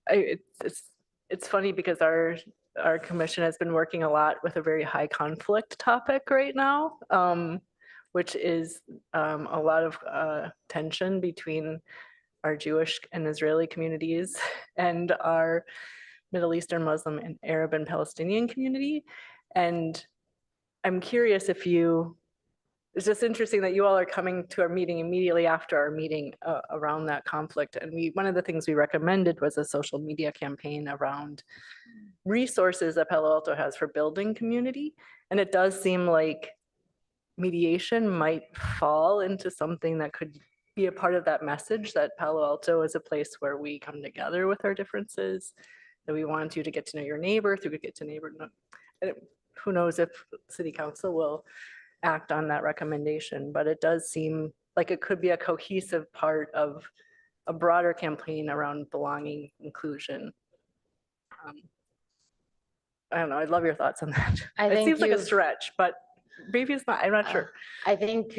It's funny because our commission has been working a lot with a very high conflict topic right now, which is a lot of tension between our Jewish and Israeli communities and our Middle Eastern, Muslim, and Arab and Palestinian community. And I'm curious if it's just interesting that you all are coming to our meeting immediately after our meeting around that conflict. And one of the things we recommended was a social media campaign around resources that Palo Alto has for building community. And it does seem like mediation might fall into something that could be a part of that message, that Palo Alto is a place where we come together with our differences, that we want you to get to know your neighbor through get to neighbor. And who knows if city council will act on that recommendation, but it does seem like it could be a cohesive part of a broader campaign around belonging, inclusion. I don't know, I'd love your thoughts on that. It seems like a stretch, but maybe it's not, I'm not sure. I think,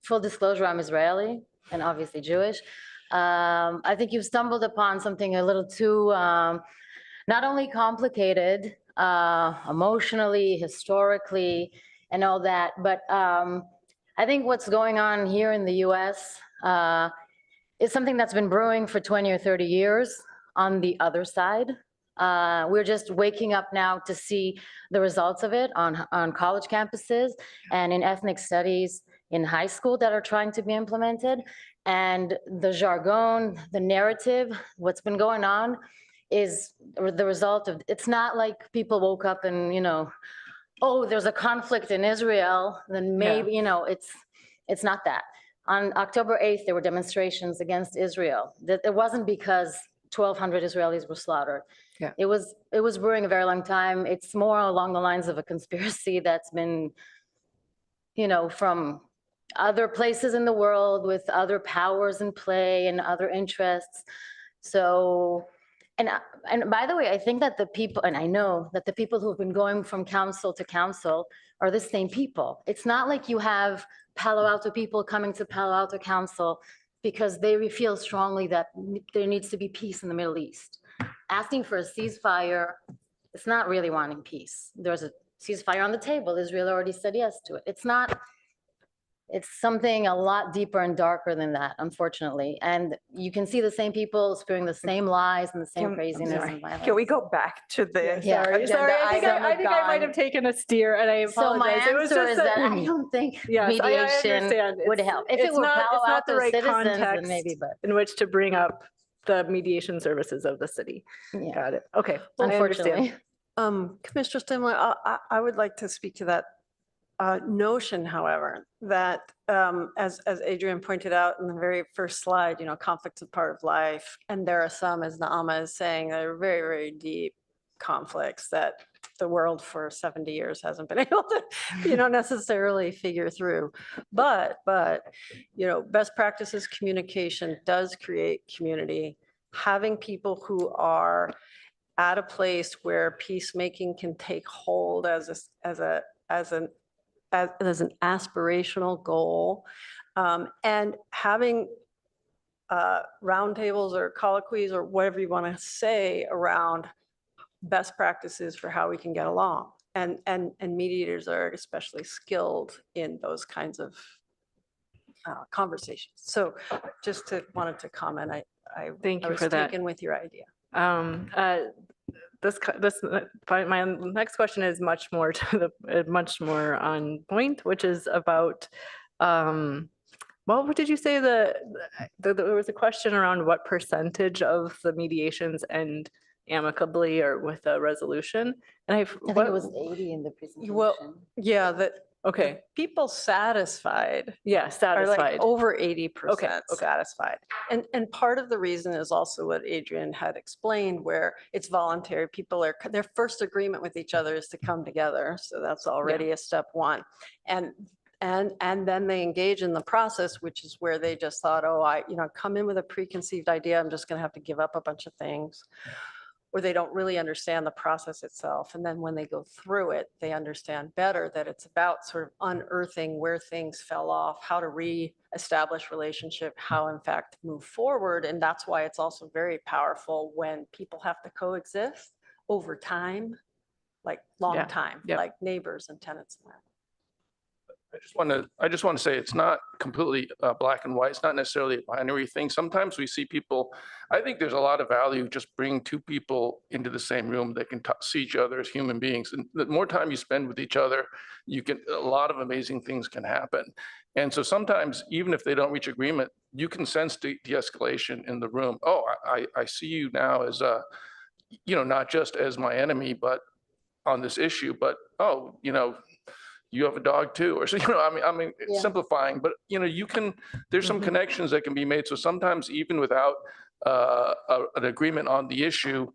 full disclosure, I'm Israeli and obviously Jewish. I think you've stumbled upon something a little too, not only complicated, emotionally, historically, and all that, but I think what's going on here in the US is something that's been brewing for 20 or 30 years on the other side. We're just waking up now to see the results of it on college campuses and in ethnic studies in high school that are trying to be implemented. And the jargon, the narrative, what's been going on is the result of, it's not like people woke up and, oh, there's a conflict in Israel, then maybe, it's not that. On October 8th, there were demonstrations against Israel. It wasn't because 1,200 Israelis were slaughtered. Yeah. It was brewing a very long time. It's more along the lines of a conspiracy that's been, from other places in the world with other powers in play and other interests. So, and by the way, I think that the people, and I know that the people who've been going from council to council are the same people. It's not like you have Palo Alto people coming to Palo Alto Council because they feel strongly that there needs to be peace in the Middle East. Asking for a ceasefire, it's not really wanting peace. There's a ceasefire on the table. Israel already said yes to it. It's something a lot deeper and darker than that, unfortunately. And you can see the same people spewing the same lies and the same craziness and violence. Can we go back to the Yeah. agenda item? I think I might have taken a steer and I apologize. So my It was answer just is that I don't think Yes, I mediation understand. would help. If it were Palo it's not the Alto right citizens, then context maybe, but in which to bring up the mediation services of the city. yeah, Got it. Okay. I understand. unfortunately. Commissioner Stimler, I would like to speak to that notion, however, that as Adrian pointed out in the very first slide, conflict's a part of life. And there are some, as Naama is saying, that are very, very deep conflicts that the world for 70 years hasn't been able to, necessarily figure through. But, best practices communication does create community. Having people who are at a place where peacemaking can take hold as an aspirational goal, and having roundtables or colloquies or whatever you want to say around best practices for how we can get along. And mediators are especially skilled in those kinds of conversations. So just wanted to comment. I Thank you was for that. taken with your idea. My next question is much more on point, which is about, what did you say? There was a question around what percentage of the mediations end amicably or with a resolution. And I think it was 80 in the presentation. Well, yeah, that Okay, People satisfied yeah, are like satisfied. over 80% okay. satisfied. And part of the reason is also what Adrian had explained, where it's voluntary. People are, their first agreement with each other is to come together. So that's already a step one. And then they engage in the process, which is where they just thought, oh, come in with a preconceived idea. I'm just going to have to give up a bunch of things. Or they don't really understand the process itself. And then when they go through it, they understand better that it's about sort of unearthing where things fell off, how to reestablish relationship, how in fact move forward. And that's why it's also very powerful when people have to coexist over time, like long Yeah, time, yep. like neighbors and tenants. And that. I just want to say it's not completely black and white. It's not necessarily a binary thing. Sometimes we see people, I think there's a lot of value just bringing two people into the same room that can see each other as human beings. And the more time you spend with each other, a lot of amazing things can happen. And so sometimes, even if they don't reach agreement, you can sense de-escalation in the room. Oh, I see you now as not just as my enemy, but on this issue, but oh, you have a dog too, or so, I mean, Yeah. simplifying, but there's some connections that can be made. So sometimes even without an agreement on the issue,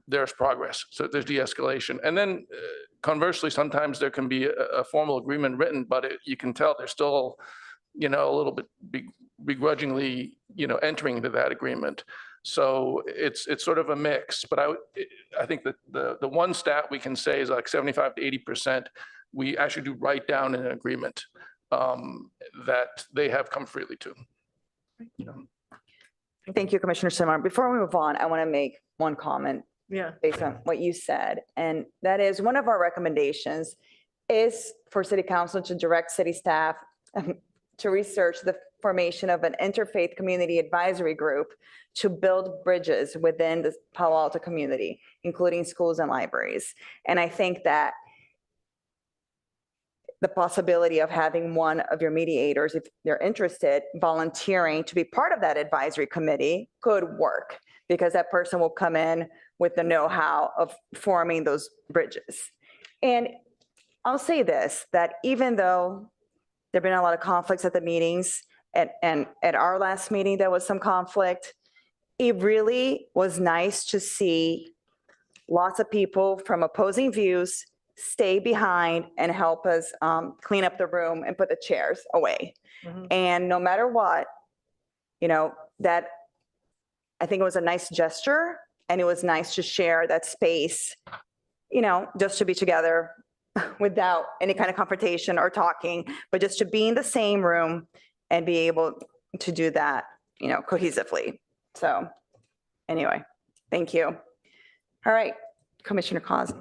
there's progress. So there's de-escalation. And then conversely, sometimes there can be a formal agreement written, but you can tell there's still, a little bit begrudgingly, entering into that agreement. So it's sort of a mix, but I think that the one stat we can say is like 75 to 80%, we actually do write down in an agreement that they have come freely to. Thank you, Commissioner Simard. Before we move on, I want to make one comment Yeah. based on what you said. And that is one of our recommendations is for City Council to direct city staff to research the formation of an interfaith community advisory group to build bridges within the Palo Alto community, including schools and libraries. And I think that the possibility of having one of your mediators, if they're interested, volunteering to be part of that advisory committee could work, because that person will come in with the know-how of forming those bridges. And I'll say this, that even though there've been a lot of conflicts at the meetings, and at our last meeting, there was some conflict, it really was nice to see lots of people from opposing views stay behind and help us clean up the room and put the chairs away. And no matter what, that I think it was a nice gesture, and it was nice to share that space, just to be together without any kind of confrontation or talking, but just to be in the same room and be able to do that, cohesively. So anyway, thank you. All right, Commissioner Cos.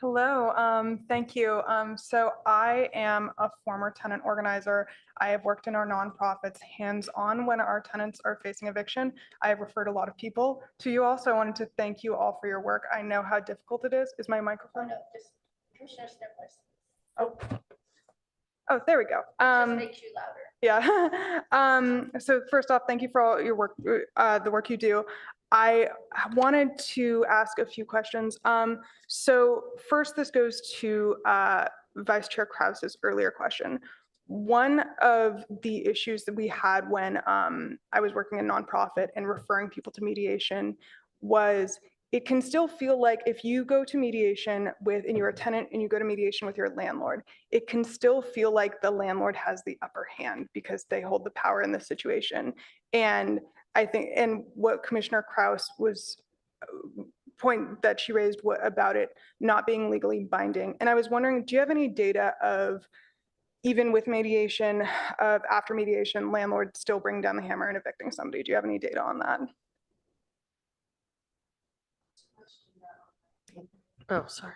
Hello, thank you. So I am a former tenant organizer. I have worked in our nonprofits hands-on when our tenants are facing eviction. I have referred a lot of people to you all, so I wanted to thank you all for your work. I know how difficult it is. Is my microphone? No, just Commissioner Stippler's. Oh, there we go. Just makes you louder. Yeah. So first off, thank you for all your work, the work you do. I wanted to ask a few questions. So first, this goes to Vice Chair Krause's earlier question. One of the issues that we had when I was working in nonprofit and referring people to mediation was it can still feel like if you go to mediation and you're a tenant and you go to mediation with your landlord, it can still feel like the landlord has the upper hand because they hold the power in this situation. And I think, and what Commissioner Krause was point that she raised about it not being legally binding. And I was wondering, do you have any data of, even with mediation, of after mediation, landlords still bring down the hammer and evicting somebody? Do you have any data on that? Oh, sorry.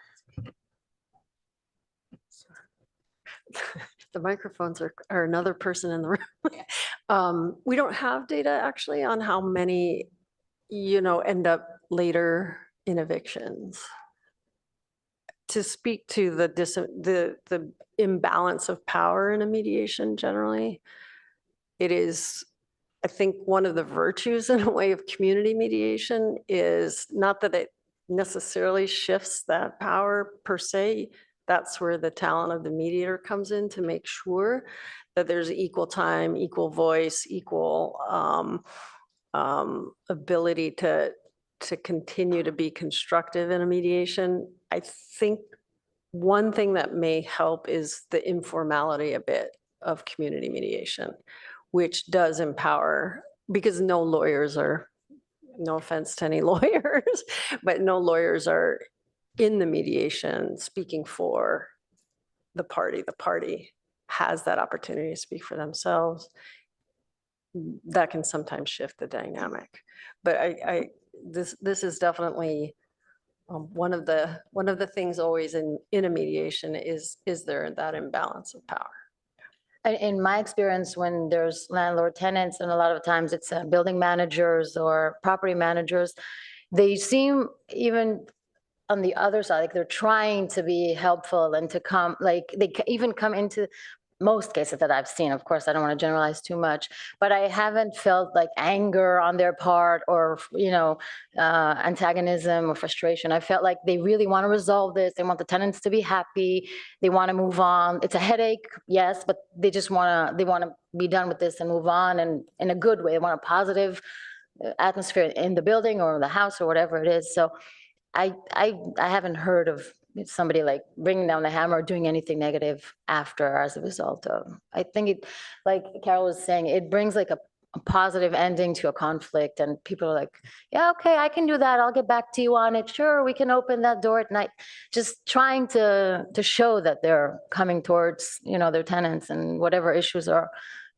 The microphones are another person in the room. We don't have data actually on how many, end up later in evictions. To speak to the imbalance of power in a mediation generally, it is, I think, one of the virtues in a way of community mediation is not that it necessarily shifts that power per se, that's where the talent of the mediator comes in to make sure that there's equal time, equal voice, equal ability to continue to be constructive in a mediation. I think one thing that may help is the informality a bit of community mediation, which does empower, because no lawyers are, no offense to any lawyers, but no lawyers are in the mediation speaking for the party. The party has that opportunity to speak for themselves. That can sometimes shift the dynamic. But this is definitely one of the things always in a mediation is there that imbalance of power? In my experience, when there's landlord tenants, and a lot of times it's building managers or property managers, they seem even on the other side, like they're trying to be helpful and to come, like they even come into most cases that I've seen. Of course, I don't want to generalize too much, but I haven't felt like anger on their part or, antagonism or frustration. I felt like they really want to resolve this. They want the tenants to be happy. They want to move on. It's a headache, yes, but they just want to be done with this and move on, and in a good way. They want a positive atmosphere in the building or the house or whatever it is. So I haven't heard of somebody like bringing down the hammer or doing anything negative after as a result of. I think it, like Carol was saying, it brings like a positive ending to a conflict, and people are like, yeah, okay, I can do that. I'll get back to you on it. Sure, we can open that door at night. Just trying to show that they're coming towards, their tenants and whatever issues are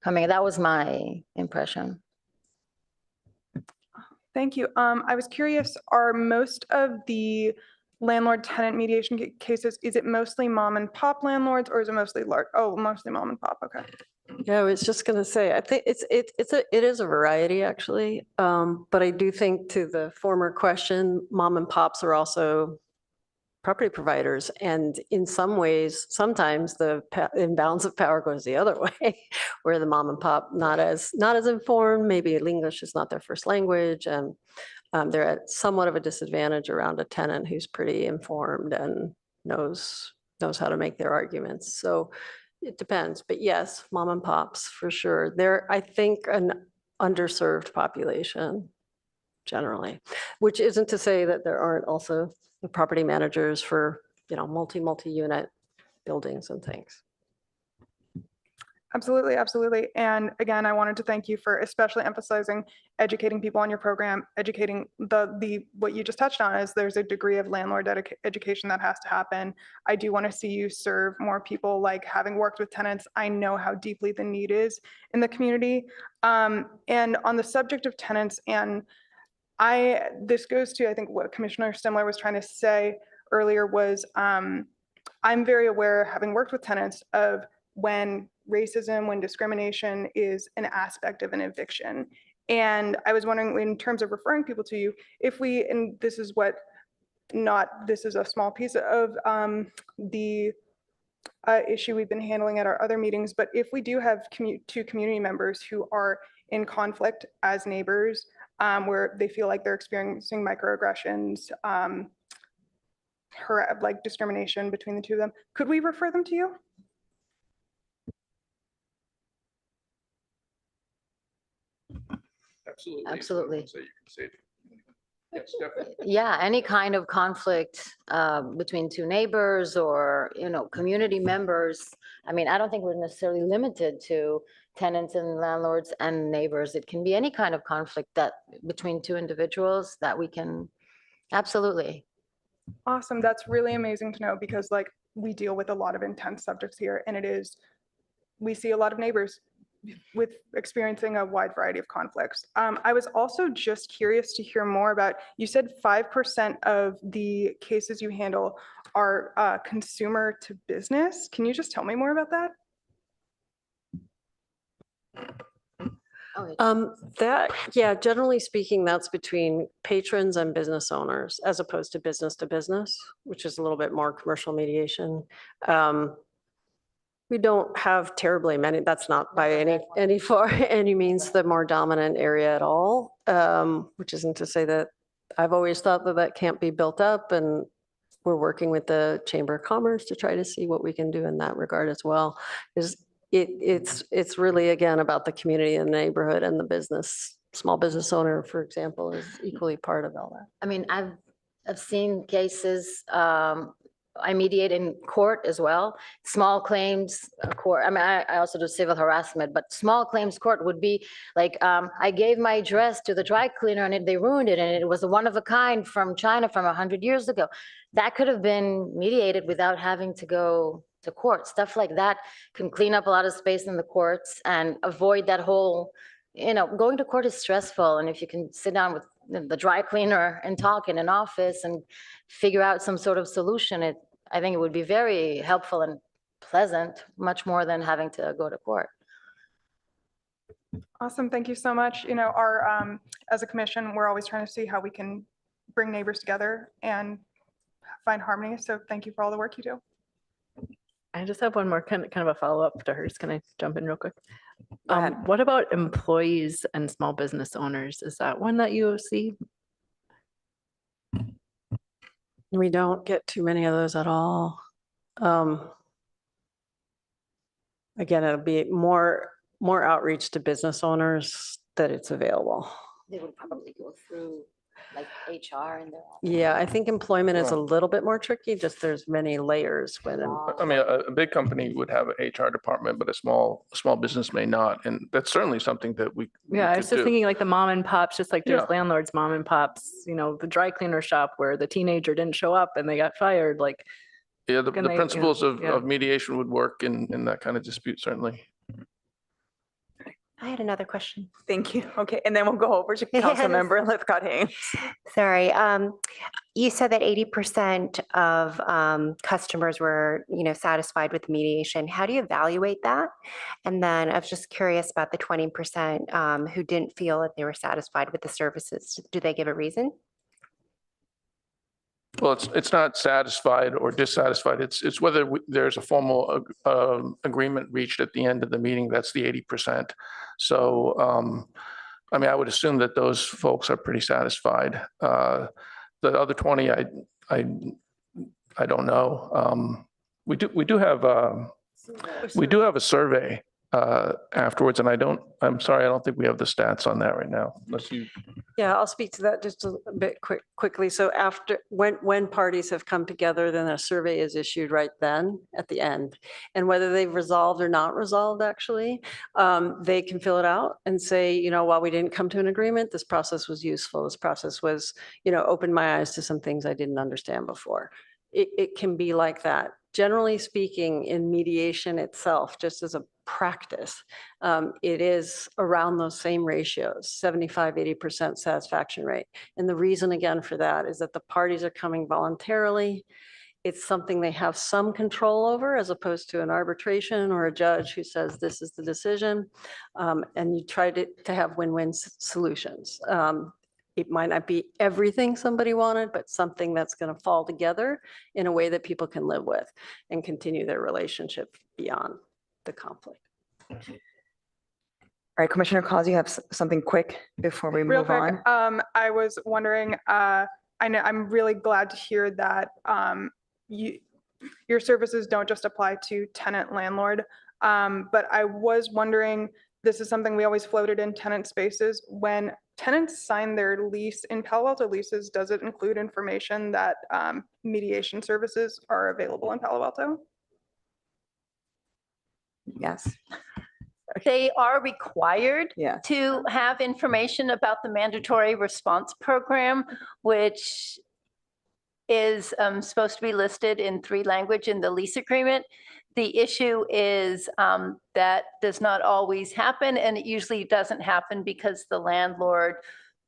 coming. That was my impression. Thank you. I was curious, are most of the landlord tenant mediation cases, is it mostly mom and pop landlords, or is it mostly large? Oh, mostly mom and pop. Okay. Yeah, I was just gonna say, I think it is a variety actually. But I do think, to the former question, mom and pops are also property providers. And in some ways, sometimes the imbalance of power goes the other way, where the mom and pop not as informed, maybe English is not their first language, and they're at somewhat of a disadvantage around a tenant who's pretty informed and knows how to make their arguments. So it depends, but yes, mom and pops for sure. They're, I think, an underserved population generally, which isn't to say that there aren't also the property managers for, multi-unit buildings and things. Absolutely, absolutely. And again, I wanted to thank you for especially emphasizing educating people on your program, educating what you just touched on is there's a degree of landlord education that has to happen. I do want to see you serve more people. Like, having worked with tenants, I know how deeply the need is in the community. And on the subject of tenants, and this goes to, I think, what Commissioner Stimler was trying to say earlier was, I'm very aware, having worked with tenants, of when racism, when discrimination is an aspect of an eviction. And I was wondering, in terms of referring people to you, if we, and this is a small piece of the issue we've been handling at our other meetings, but if we do have two community members who are in conflict as neighbors, where they feel like they're experiencing microaggressions, like discrimination between the two of them, could we refer them to you? Absolutely. So you can say, yes, definitely. Yeah, any kind of conflict between two neighbors or, community members. I mean, I don't think we're necessarily limited to tenants and landlords and neighbors. It can be any kind of conflict that between two individuals that we can, absolutely. Awesome. That's really amazing to know, because we deal with a lot of intense subjects here, and we see a lot of neighbors with experiencing a wide variety of conflicts. I was also just curious to hear more about, you said 5% of the cases you handle are consumer to business. Can you just tell me more about that? Generally speaking, that's between patrons and business owners, as opposed to business, which is a little bit more commercial mediation. We don't have terribly many. That's not by any means the more dominant area at all, which isn't to say that I've always thought that can't be built up, and we're working with the Chamber of Commerce to try to see what we can do in that regard as well. It's really, again, about the community and the neighborhood and the business, small business owner, for example, is equally part of all that. I mean, I've seen cases, I mediate in court as well, small claims court. I mean, I also do civil harassment, but small claims court would be like, I gave my dress to the dry cleaner and they ruined it, and it was a one of a kind from China from 100 years ago. That could have been mediated without having to go to court. Stuff like that can clean up a lot of space in the courts and avoid that whole, going to court is stressful. And if you can sit down with the dry cleaner and talk in an office and figure out some sort of solution, I think it would be very helpful and pleasant, much more than having to go to court. Awesome, thank you so much. As a commission, we're always trying to see how we can bring neighbors together and find harmony. So thank you for all the work you do. I just have one more kind of a follow-up to hers. Can I jump in real quick? Go ahead. What about employees and small business owners? Is that one that you see? We don't get too many of those at all. Again, it'll be more outreach to business owners that it's available. They would probably go through like HR and their. Yeah, I think employment is a little bit more tricky, just there's many layers within. I mean, a big company would have an HR department, but a small business may not. And that's certainly something that we Yeah, I was could just do. thinking like the mom and pops, just like there's Yeah. landlords, mom and pops, the dry cleaner shop where the teenager didn't show up and they got fired, like. Yeah, the Can they- principles yeah. of mediation would work in that kind of dispute, certainly. I had another question. Thank you. Okay, and then we'll go over to Yes. Councilmember Lithcott Haynes. Sorry, you said that 80% of customers were, satisfied with mediation. How do you evaluate that? And then I was just curious about the 20% who didn't feel that they were satisfied with the services. Do they give a reason? Well, it's not satisfied or dissatisfied. It's whether there's a formal agreement reached at the end of the meeting. That's the 80%. So, I mean, I would assume that those folks are pretty satisfied. The other 20, I don't know. We do have a survey afterwards, and I'm sorry, I don't think we have the stats on that right now, unless you. Yeah, I'll speak to that just a bit quickly. So after, when parties have come together, then a survey is issued right then at the end. And whether they've resolved or not resolved, actually, they can fill it out and say, while we didn't come to an agreement, this process was useful. This process was, opened my eyes to some things I didn't understand before. It can be like that. Generally speaking, in mediation itself, just as a practice, it is around those same ratios, 75, 80% satisfaction rate. And the reason again for that is that the parties are coming voluntarily. It's something they have some control over as opposed to an arbitration or a judge who says this is the decision. And you try to have win-win solutions. It might not be everything somebody wanted, but something that's going to fall together in a way that people can live with and continue their relationship beyond the conflict. All right, Commissioner Cos, you have something quick before we Real move quick, on? I was wondering, I know, I'm really glad to hear that your services don't just apply to tenant landlord, but I was wondering, this is something we always floated in tenant spaces. When tenants sign their lease in Palo Alto leases, does it include information that mediation services are available in Palo Alto? Yes. They are required Yeah. to have information about the mandatory response program, which is supposed to be listed in 3 languages in the lease agreement. The issue is that does not always happen, and it usually doesn't happen because the landlord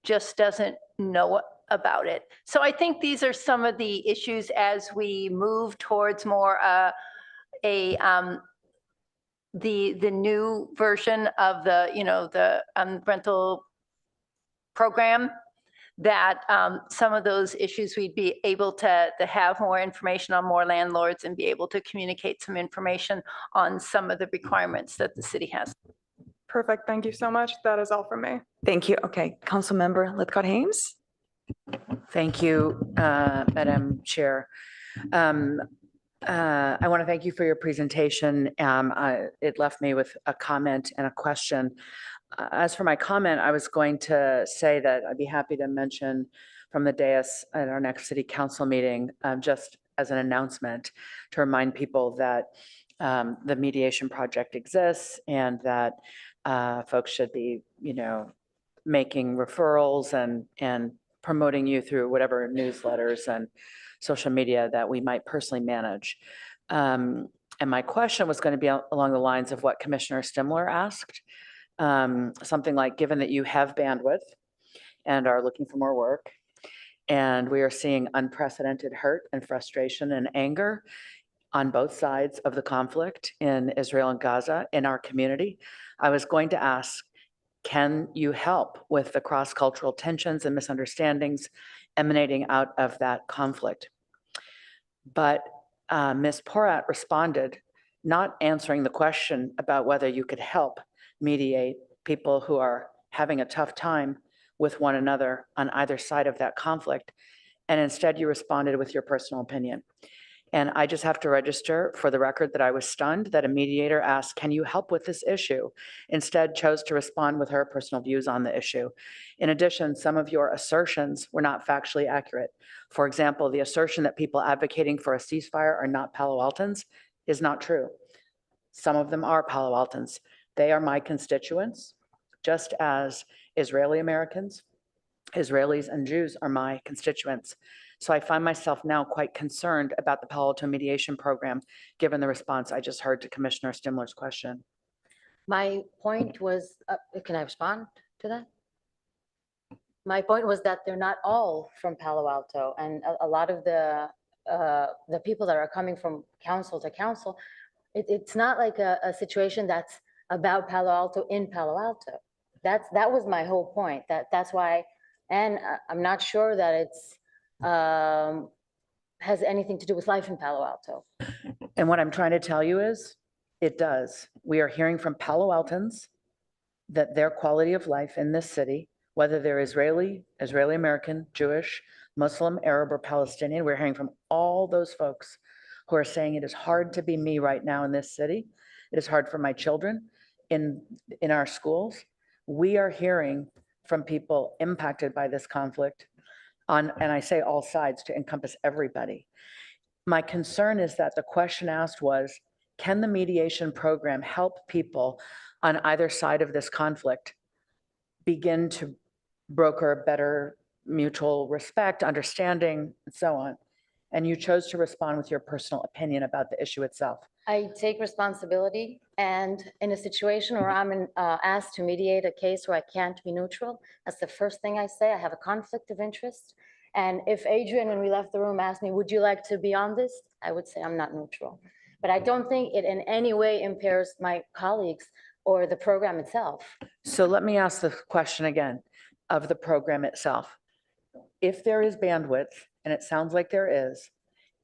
just doesn't know about it. So I think these are some of the issues as we move towards more the new version of the rental program, that some of those issues we'd be able to have more information on more landlords and be able to communicate some information on some of the requirements that the city has. Perfect, thank you so much. That is all from me. Thank you. Okay, Councilmember Lithcott Haynes. Thank you, Madam Chair. I want to thank you for your presentation. It left me with a comment and a question. As for my comment, I was going to say that I'd be happy to mention from the dais at our next city council meeting, just as an announcement, to remind people that the mediation project exists and that folks should be, making referrals and promoting you through whatever newsletters and social media that we might personally manage. And my question was going to be along the lines of what Commissioner Stimler asked. Something like, given that you have bandwidth and are looking for more work, and we are seeing unprecedented hurt and frustration and anger on both sides of the conflict in Israel and Gaza in our community, I was going to ask, can you help with the cross-cultural tensions and misunderstandings emanating out of that conflict? But Ms. Porat responded, not answering the question about whether you could help mediate people who are having a tough time with one another on either side of that conflict. And instead you responded with your personal opinion. And I just have to register for the record that I was stunned that a mediator asked, can you help with this issue? Instead chose to respond with her personal views on the issue. In addition, some of your assertions were not factually accurate. For example, the assertion that people advocating for a ceasefire are not Palo Altans is not true. Some of them are Palo Altans. They are my constituents, just as Israeli Americans, Israelis and Jews are my constituents. So I find myself now quite concerned about the Palo Alto mediation program, given the response I just heard to Commissioner Stimler's question. My point was, can I respond to that? My point was that they're not all from Palo Alto, and a lot of the people that are coming from council to council, it's not like a situation that's about Palo Alto in Palo Alto. That was my whole point. That's why, and I'm not sure that it's has anything to do with life in Palo Alto. And what I'm trying to tell you is, it does. We are hearing from Palo Altans that their quality of life in this city, whether they're Israeli, Israeli American, Jewish, Muslim, Arab, or Palestinian, we're hearing from all those folks who are saying it is hard to be me right now in this city. It is hard for my children in our schools. We are hearing from people impacted by this conflict and I say all sides to encompass everybody. My concern is that the question asked was, can the mediation program help people on either side of this conflict begin to broker better mutual respect, understanding, and so on? And you chose to respond with your personal opinion about the issue itself. I take responsibility, and in a situation where I'm asked to mediate a case where I can't be neutral, that's the first thing I say. I have a conflict of interest. And if Adrian, when we left the room, asked me, would you like to be on this? I would say I'm not neutral. But I don't think it in any way impairs my colleagues or the program itself. So let me ask the question again of the program itself. If there is bandwidth, and it sounds like there is,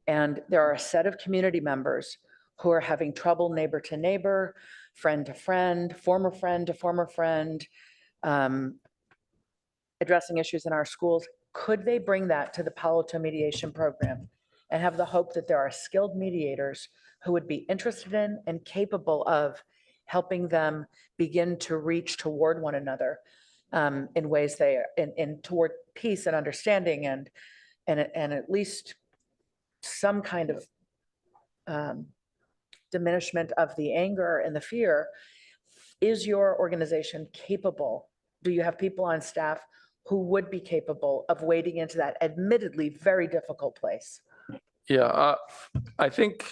and there are a set of community members who are having trouble neighbor to neighbor, friend to friend, former friend to former friend, addressing issues in our schools, could they bring that to the Palo Alto mediation program and have the hope that there are skilled mediators who would be interested in and capable of helping them begin to reach toward one another in ways they are in toward peace and understanding and at least some kind of diminishment of the anger and the fear? Is your organization capable? Do you have people on staff who would be capable of wading into that admittedly very difficult place? Yeah, I think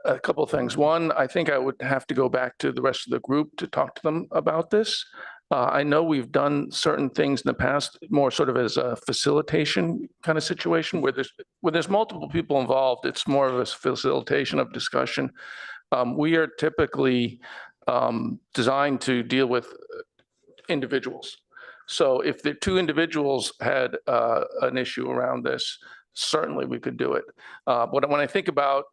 a couple of things. One, I think I would have to go back to the rest of the group to talk to them about this. I know we've done certain things in the past, more sort of as a facilitation kind of situation where there's multiple people involved. It's more of a facilitation of discussion. We are typically designed to deal with individuals. So if the two individuals had an issue around this, certainly we could do it. But when I think about,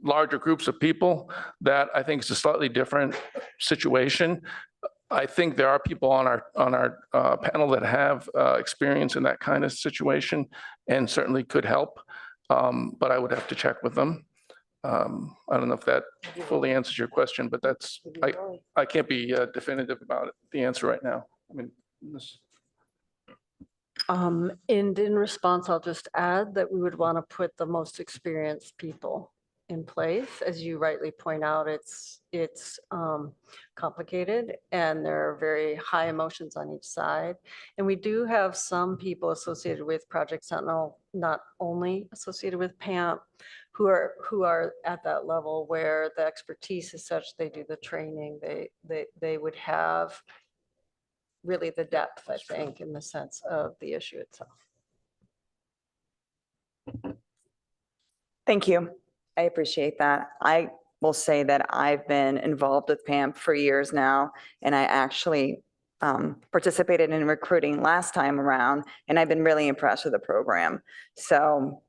larger groups of people, that I think is a slightly different situation. I think there are people on our panel that have experience in that kind of situation and certainly could help. but I would have to check with them. I don't know if that fully answers your question, but that's, I can't be definitive about it, the answer right now. I mean, this. And in response, I'll just add that we would want to put the most experienced people in place. As you rightly point out, it's complicated and there are very high emotions on each side. And we do have some people associated with Project Sentinel, not only associated with PAMP, who are at that level where the expertise is such, they do the training, they would have really the depth, I think, in the sense of the issue itself. Thank you. I appreciate that. I will say that I've been involved with PAMP for years now, and I actually participated in recruiting last time around, and I've been really impressed with the program. So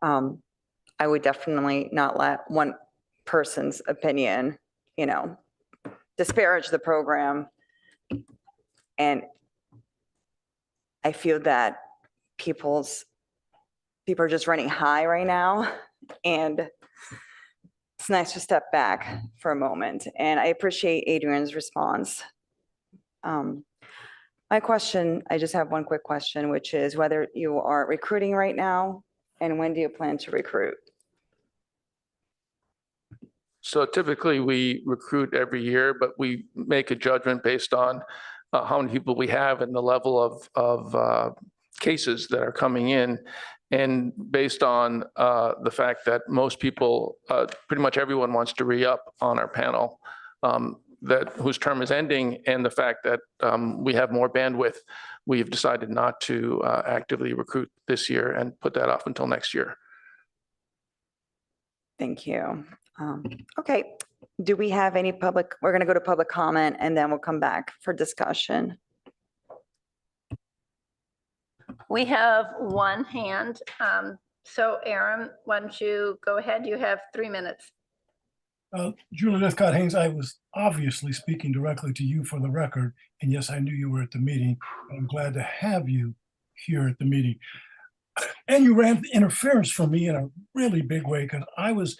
I would definitely not let one person's opinion, disparage the program. And I feel that people are just running high right now, and it's nice to step back for a moment. And I appreciate Adrian's response. My question, I just have one quick question, which is whether you are recruiting right now, and when do you plan to recruit? So typically we recruit every year, but we make a judgment based on how many people we have and the level of cases that are coming in. And based on the fact that most people, pretty much everyone wants to re-up on our panel, whose term is ending, and the fact that we have more bandwidth, we've decided not to actively recruit this year and put that off until next year. Thank you. Okay, do we have any public, we're going to go to public comment and then we'll come back for discussion. We have one hand. So Aaron, why don't you go ahead? You have 3 minutes. Julie Lithcott-Haynes, I was obviously speaking directly to you for the record. And yes, I knew you were at the meeting. I'm glad to have you here at the meeting. And you ran interference for me in a really big way, because I was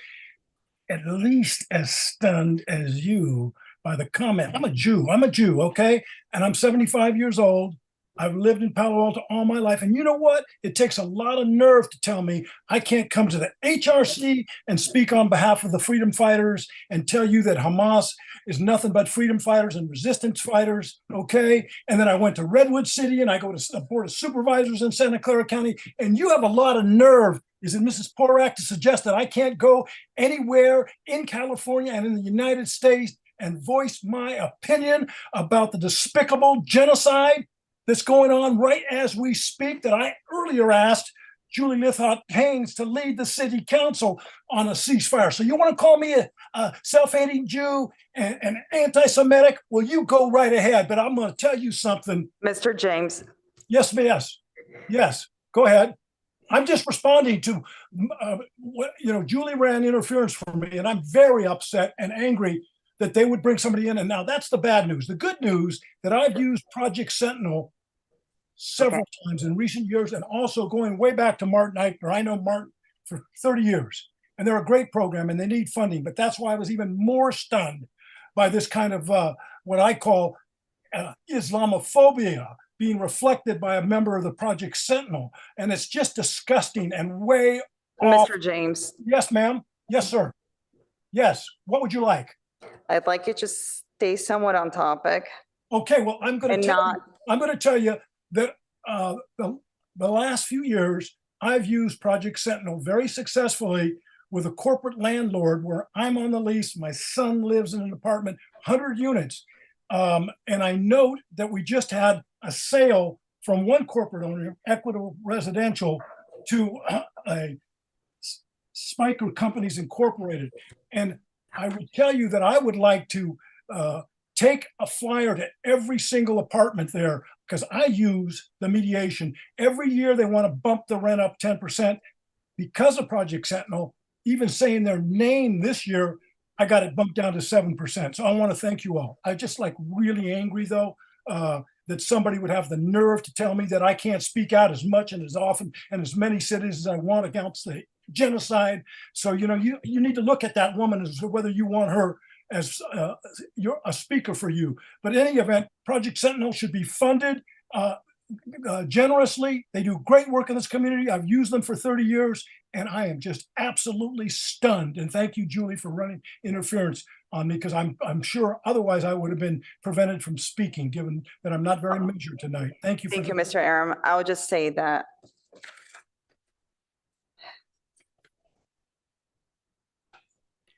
at least as stunned as you by the comment. I'm a Jew, okay? And I'm 75 years old. I've lived in Palo Alto all my life. And you know what? It takes a lot of nerve to tell me I can't come to the HRC and speak on behalf of the freedom fighters and tell you that Hamas is nothing but freedom fighters and resistance fighters, okay? And then I went to Redwood City and I go to the Board of Supervisors in Santa Clara County, and you have a lot of nerve, is it Mrs. Porak, to suggest that I can't go anywhere in California and in the United States and voice my opinion about the despicable genocide that's going on right as we speak, that I earlier asked Julie Lithcott-Haynes to lead the city council on a ceasefire. So you want to call me a self-hating Jew and anti-Semitic? Well, you go right ahead, but I'm going to tell you something. Mr. James. Yes, go ahead. I'm just responding to what, Julie ran interference for me, and I'm very upset and angry that they would bring somebody in. And now that's the bad news. The good news, that I've used Project Sentinel several times in recent years, and also going way back to Martin Eichner. I know Martin for 30 years, and they're a great program and they need funding. But that's why I was even more stunned by this kind of what I call Islamophobia being reflected by a member of the Project Sentinel. And it's just disgusting and way off. Mr. James. Yes, ma'am. Yes, sir. Yes. What would you like? I'd like you to stay somewhat on topic. Okay, well, I'm going to tell you that the last few years, I've used Project Sentinel very successfully with a corporate landlord where I'm on the lease. My son lives in an apartment, 100 units. And I note that we just had a sale from one corporate owner, Equitable Residential, to a Spiker Companies Incorporated. And I would tell you that I would like to take a flyer to every single apartment there, because I use the mediation. Every year they want to bump the rent up 10% because of Project Sentinel. Even saying their name this year, I got it bumped down to 7%. So I want to thank you all. I'm just really angry though, that somebody would have the nerve to tell me that I can't speak out as much and as often and as many cities as I want against the genocide. So, you need to look at that woman as to whether you want her as a speaker for you. But in any event, Project Sentinel should be funded generously. They do great work in this community. I've used them for 30 years, and I am just absolutely stunned. And thank you, Julie, for running interference on me, because I'm sure otherwise I would have been prevented from speaking, given that I'm not very measured tonight. Thank you. Thank you, Mr. Aram. I will just say that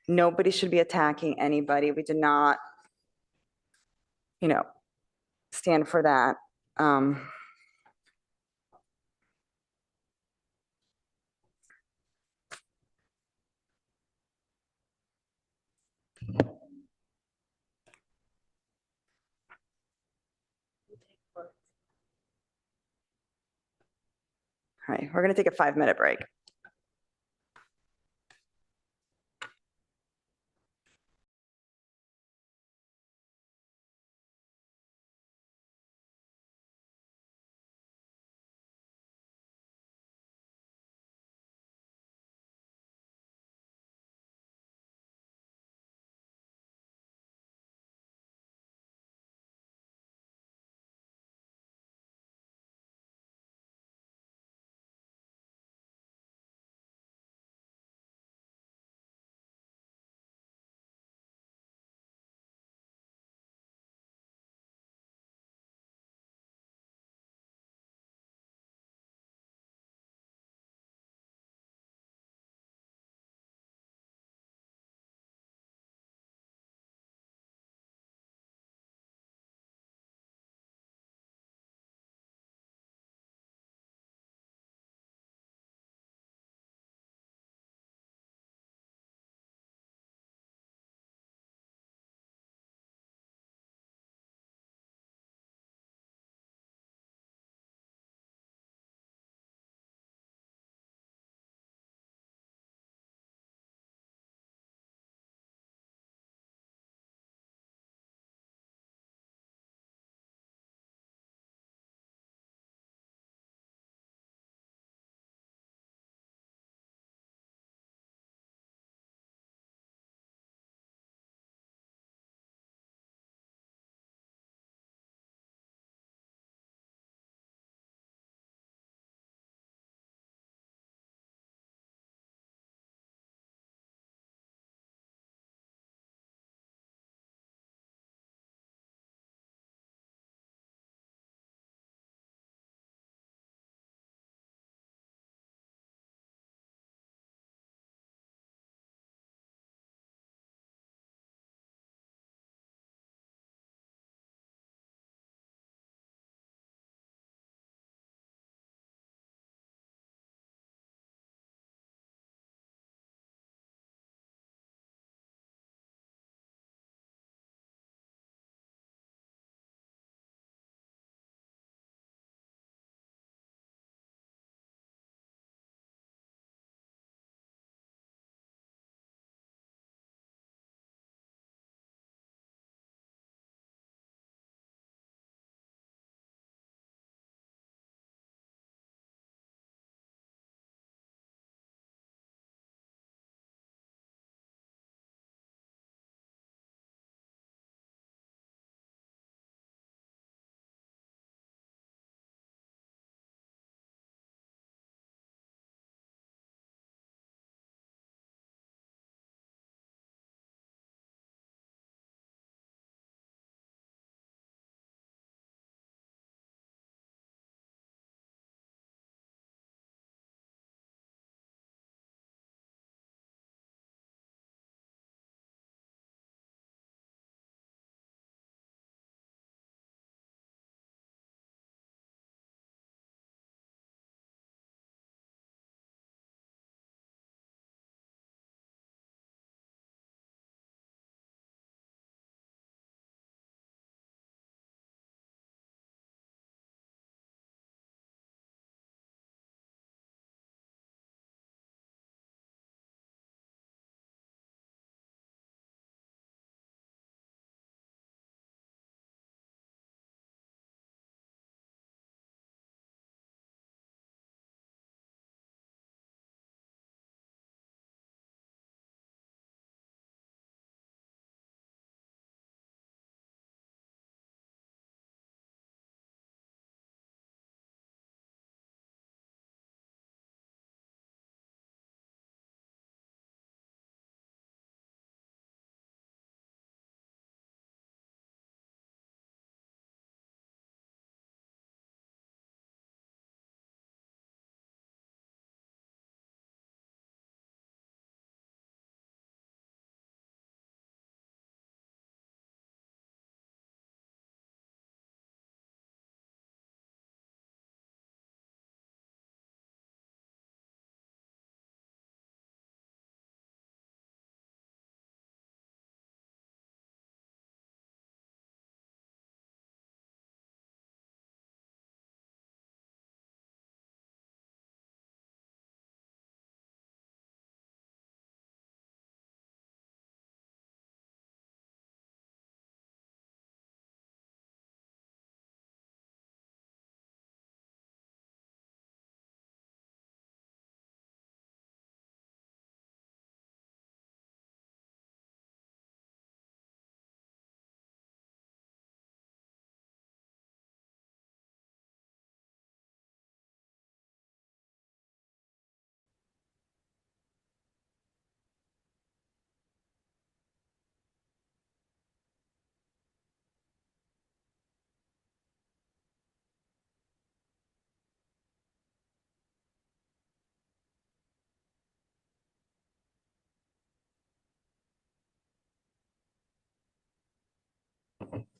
nobody should be attacking anybody. We did not, stand for that. All right, we're going to take a 5-minute break.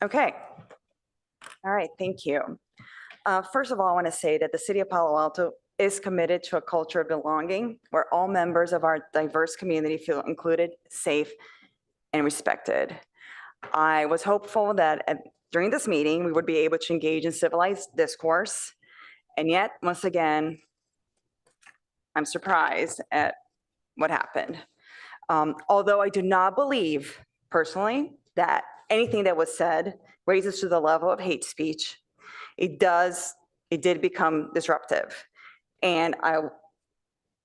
Okay. All right, thank you. First of all, I want to say that the city of Palo Alto is committed to a culture of belonging where all members of our diverse community feel included, safe, and respected. I was hopeful that during this meeting, we would be able to engage in civilized discourse. And yet, once again, I'm surprised at what happened. Although I do not believe personally that anything that was said raises to the level of hate speech, it did become disruptive. And I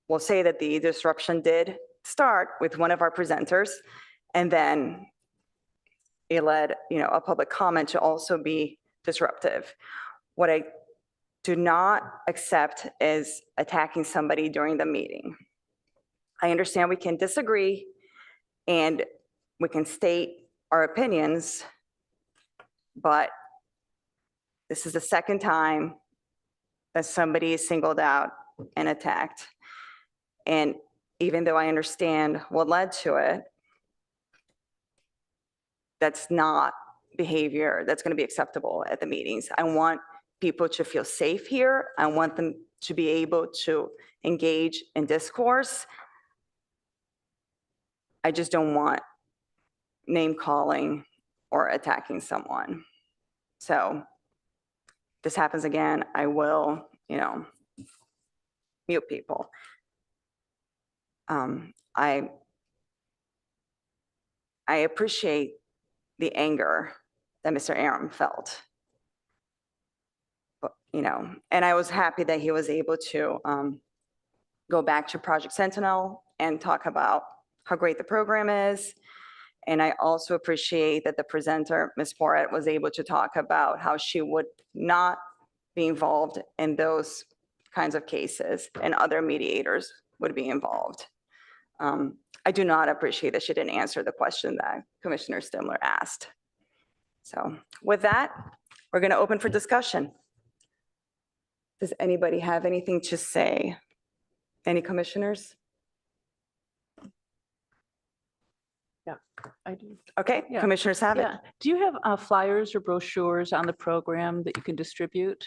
will say that the disruption did start with one of our presenters, and then it led, a public comment to also be disruptive. What I do not accept is attacking somebody during the meeting. I understand we can disagree and we can state our opinions, but this is the second time that somebody is singled out and attacked. And even though I understand what led to it, that's not behavior that's going to be acceptable at the meetings. I want people to feel safe here. I want them to be able to engage in discourse. I just don't want name calling or attacking someone. So if this happens again, I will, mute people. I appreciate the anger that Mr. Aram felt. But, and I was happy that he was able to go back to Project Sentinel and talk about how great the program is. And I also appreciate that the presenter, Ms. Porat, was able to talk about how she would not be involved in those kinds of cases and other mediators would be involved. I do not appreciate that she didn't answer the question that Commissioner Stimler asked. So with that, we're going to open for discussion. Does anybody have anything to say? Any commissioners? I do. Okay, Yeah. commissioners have it. Yeah. Do you have flyers or brochures on the program that you can distribute?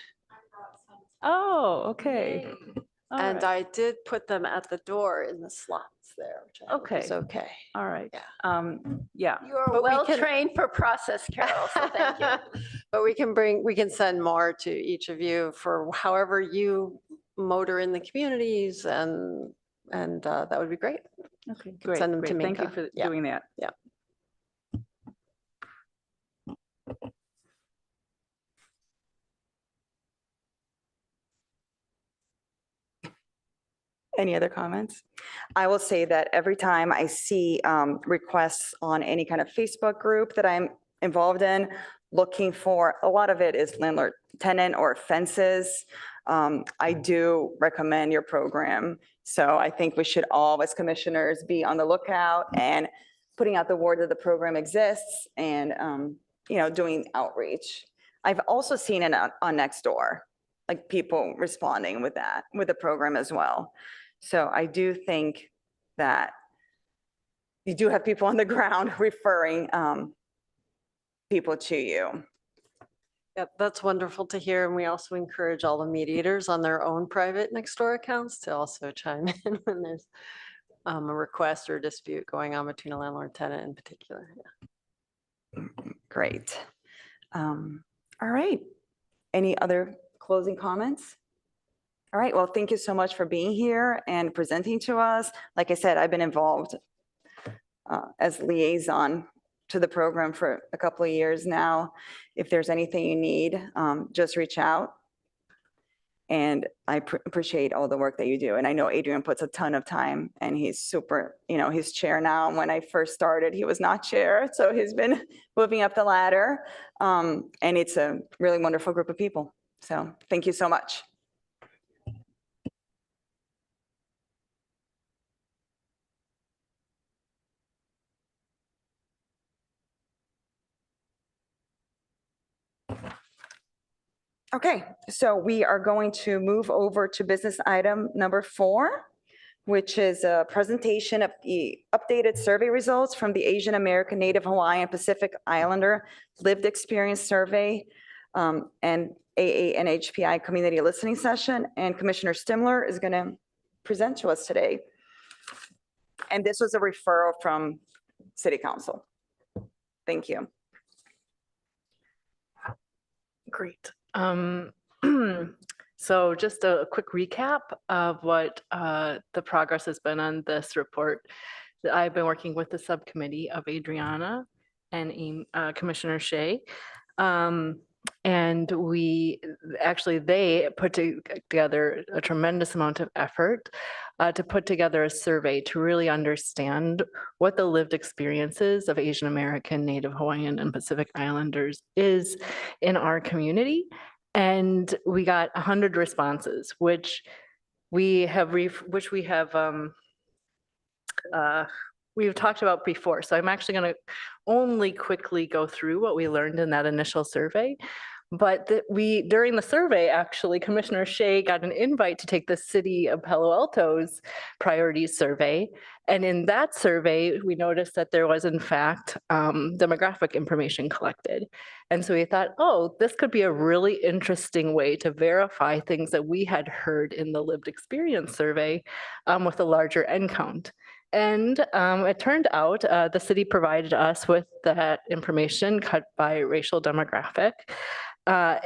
Oh, okay. All And right. I did put them at the door in the slots there, which I hope is okay. All right. Yeah. Yeah. You are But we well can- trained for process, Carol, so thank you. But we can send more to each of you for however you motor in the communities and that would be great. Okay, Could send them to great. Thank you Mika. for Yeah. doing that. Yeah. Any other comments? I will say that every time I see requests on any kind of Facebook group that I'm involved in, looking for, a lot of it is landlord tenant or fences. I do recommend your program. So I think we should all, as commissioners, be on the lookout and putting out the word that the program exists and, doing outreach. I've also seen it on Nextdoor, like people responding with that, with the program as well. So I do think that you do have people on the ground referring people to you. Yep, that's wonderful to hear. And we also encourage all the mediators on their own private Nextdoor accounts to also chime in when there's a request or dispute going on between a landlord and tenant in particular. Yeah. Great. All right. Any other closing comments? All right. Well, thank you so much for being here and presenting to us. Like I said, I've been involved as liaison to the program for a couple of years now. If there's anything you need, just reach out. And I appreciate all the work that you do. And I know Adrian puts a ton of time and he's super, he's chair now. When I first started, he was not chair. So he's been moving up the ladder. And it's a really wonderful group of people. So thank you so much. Okay, so we are going to move over to business item number 4, which is a presentation of the updated survey results from the Asian American, Native Hawaiian, Pacific Islander Lived Experience Survey and AA and HPI Community Listening Session. And Commissioner Stimler is going to present to us today. And this was a referral from City Council. Thank you. Great. So just a quick recap of what the progress has been on this report. I've been working with the subcommittee of Adriana and Commissioner Shea. And they put together a tremendous amount of effort to put together a survey to really understand what the lived experiences of Asian American, Native Hawaiian, and Pacific Islanders is in our community. And we got 100 responses, which we've talked about before. So I'm actually going to only quickly go through what we learned in that initial survey. But during the survey, actually, Commissioner Shea got an invite to take the City of Palo Alto's priorities survey. And in that survey, we noticed that there was, in fact, demographic information collected. And so we thought, oh, this could be a really interesting way to verify things that we had heard in the lived experience survey with a larger N count. And it turned out the city provided us with that information cut by racial demographic. I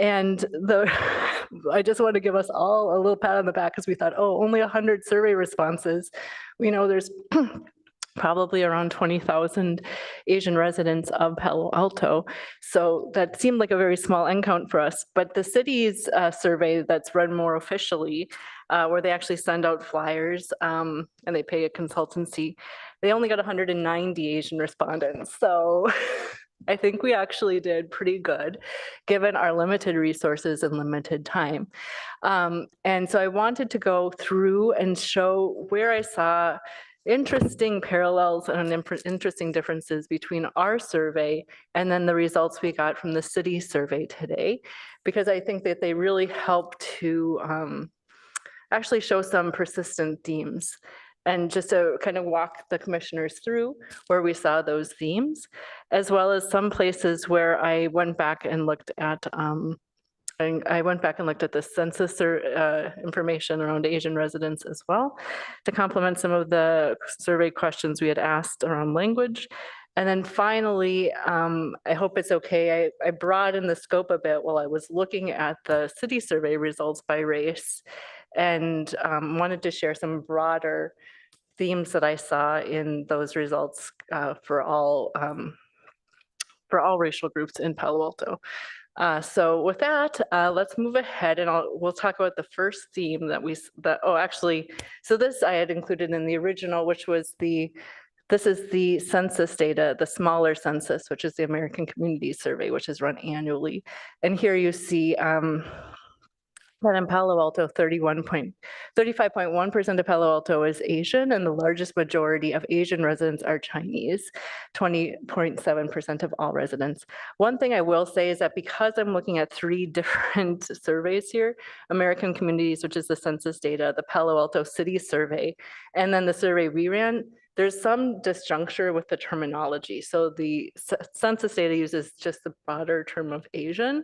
just want to give us all a little pat on the back because we thought, oh, only 100 survey responses. We know there's probably around 20,000 Asian residents of Palo Alto. So that seemed like a very small N count for us. But the city's survey that's run more officially, where they actually send out flyers and they pay a consultancy, they only got 190 Asian respondents. So I think we actually did pretty good given our limited resources and limited time. And so I wanted to go through and show where I saw interesting parallels and interesting differences between our survey and then the results we got from the city survey today, because I think that they really help to actually show some persistent themes. And just to kind of walk the commissioners through where we saw those themes, as well as some places where I went back and looked at the census information around Asian residents as well, to complement some of the survey questions we had asked around language. And then finally, I hope it's okay, I broadened the scope a bit while I was looking at the city survey results by race, and wanted to share some broader themes that I saw in those results for all racial groups in Palo Alto. So with that, let's move ahead and we'll talk about the first theme so this I had included in the original, which was this is the census data, the smaller census, which is the American Community Survey, which is run annually. And here you see that in Palo Alto, 35.1% of Palo Alto is Asian, and the largest majority of Asian residents are Chinese, 20.7% of all residents. One thing I will say is that because I'm looking at 3 different surveys here, American Communities, which is the census data, the Palo Alto City Survey, and then the survey we ran, there's some disjuncture with the terminology. So the census data uses just the broader term of Asian,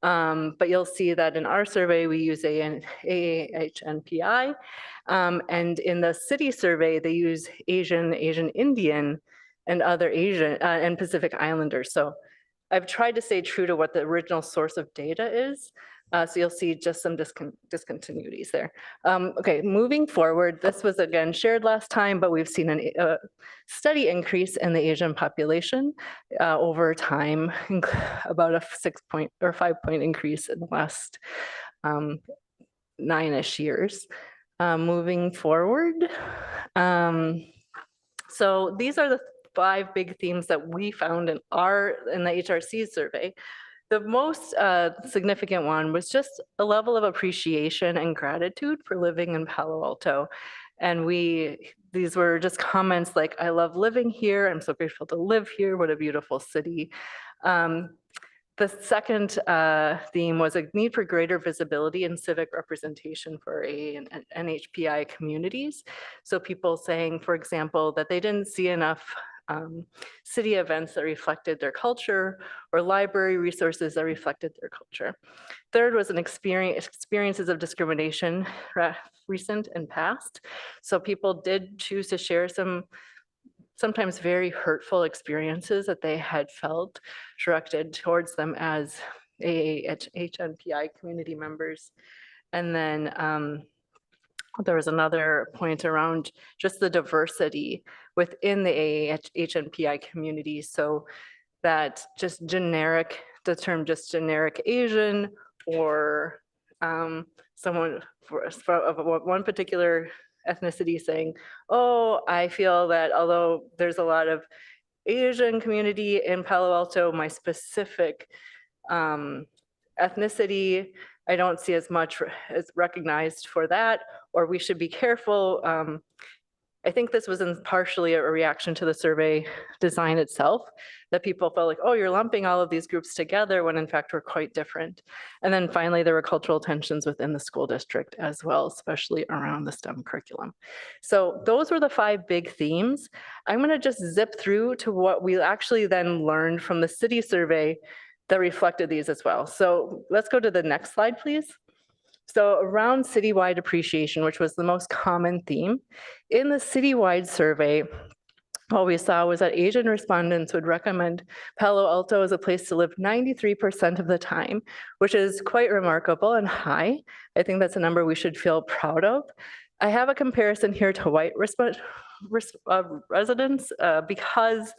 but you'll see that in our survey, we use AAHNPI, and in the city survey, they use Asian, Asian Indian, and other Asian and Pacific Islanders. So I've tried to stay true to what the original source of data is. So you'll see just some discontinuities there. Okay, moving forward, this was again shared last time, but we've seen a steady increase in the Asian population over time, about a 5-point increase in the last 9-ish years. Moving forward, so these are the 5 big themes that we found in the HRC survey. The most significant one was just a level of appreciation and gratitude for living in Palo Alto. And these were just comments like, I love living here. I'm so grateful to live here. What a beautiful city. The second theme was a need for greater visibility and civic representation for AA and NHPI communities. So people saying, for example, that they didn't see enough city events that reflected their culture or library resources that reflected their culture. Third was experiences of discrimination, recent and past. So people did choose to share some sometimes very hurtful experiences that they had felt directed towards them as HNPI community members. And then there was another point around just the diversity within the HNPI community. So that just generic, the term just generic Asian or someone of one particular ethnicity saying, oh, I feel that although there's a lot of Asian community in Palo Alto, my specific ethnicity, I don't see as much as recognized for that, or we should be careful. I think this was partially a reaction to the survey design itself, that people felt like, oh, you're lumping all of these groups together when in fact we're quite different. And then finally, there were cultural tensions within the school district as well, especially around the STEM curriculum. So those were the 5 big themes. I'm gonna just zip through to what we actually then learned from the city survey that reflected these as well. So let's go to the next slide, please. So around citywide appreciation, which was the most common theme, in the citywide survey, what we saw was that Asian respondents would recommend Palo Alto as a place to live 93% of the time, which is quite remarkable and high. I think that's a number we should feel proud of. I have a comparison here to white residents because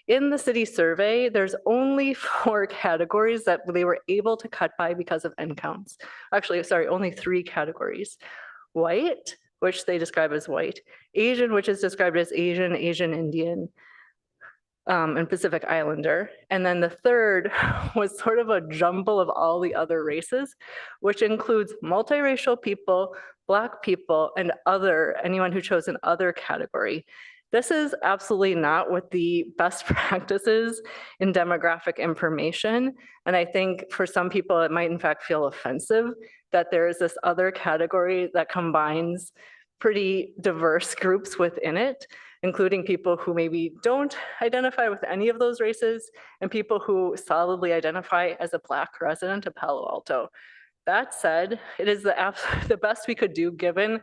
in the city survey, there's only 4 categories that they were able to cut by because of end counts. Actually, sorry, only 3 categories. White, which they describe as white, Asian, which is described as Asian, Asian Indian, and Pacific Islander. And then the third was sort of a jumble of all the other races, which includes multiracial people, Black people, and anyone who chose an other category. This is absolutely not what the best practices in demographic information. And I think for some people, it might in fact feel offensive that there is this other category that combines pretty diverse groups within it, including people who maybe don't identify with any of those races and people who solidly identify as a Black resident of Palo Alto. That said, it is the best we could do given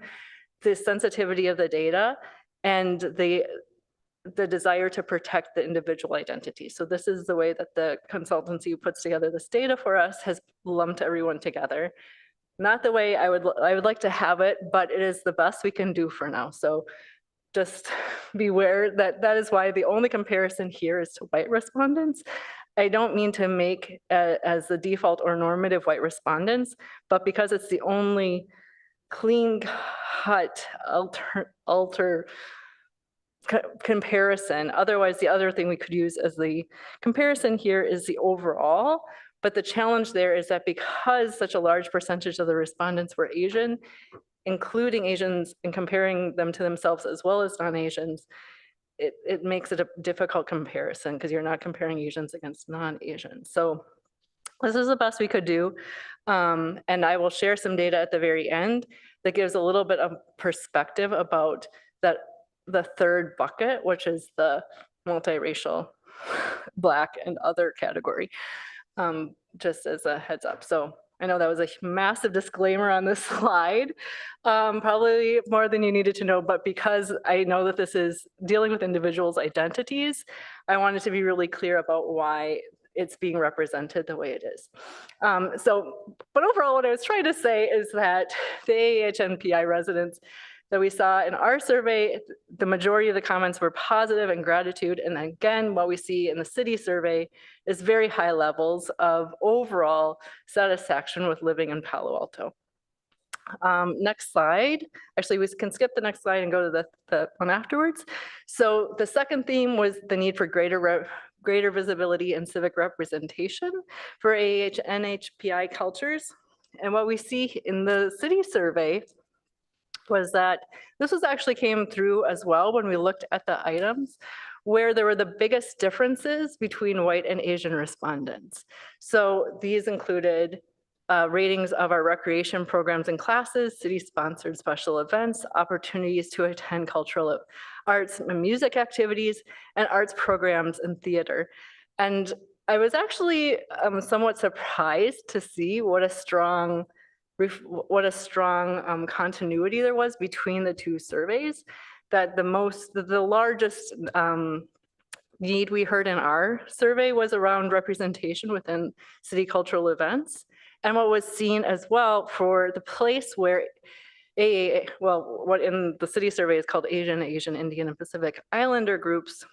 the sensitivity of the data and the desire to protect the individual identity. So this is the way that the consultancy who puts together this data for us has lumped everyone together. Not the way I would like to have it, but it is the best we can do for now. So just beware that is why the only comparison here is to white respondents. I don't mean to make as the default or normative white respondents, but because it's the only clean cut comparison. Otherwise, the other thing we could use as the comparison here is the overall. But the challenge there is that because such a large percentage of the respondents were Asian, including Asians and comparing them to themselves as well as non-Asians, it makes it a difficult comparison because you're not comparing Asians against non-Asians. So this is the best we could do. And I will share some data at the very end that gives a little bit of perspective about the third bucket, which is the multiracial, Black, and other category, just as a heads up. So I know that was a massive disclaimer on this slide, probably more than you needed to know, but because I know that this is dealing with individuals' identities, I wanted to be really clear about why it's being represented the way it is. But overall, what I was trying to say is that the AHNPI residents that we saw in our survey, the majority of the comments were positive and gratitude. And again, what we see in the city survey is very high levels of overall satisfaction with living in Palo Alto. Next slide. Actually, we can skip the next slide and go to the one afterwards. So the second theme was the need for greater visibility and civic representation for NHPI cultures. And what we see in the city survey was that this actually came through as well when we looked at the items, where there were the biggest differences between white and Asian respondents. So these included ratings of our recreation programs and classes, city-sponsored special events, opportunities to attend cultural arts and music activities, and arts programs and theater. And I was actually somewhat surprised to see what a strong continuity there was between the two surveys. That the largest need we heard in our survey was around representation within city cultural events. And what was seen as well for the place where what in the city survey is called Asian, Indian, and Pacific Islander groups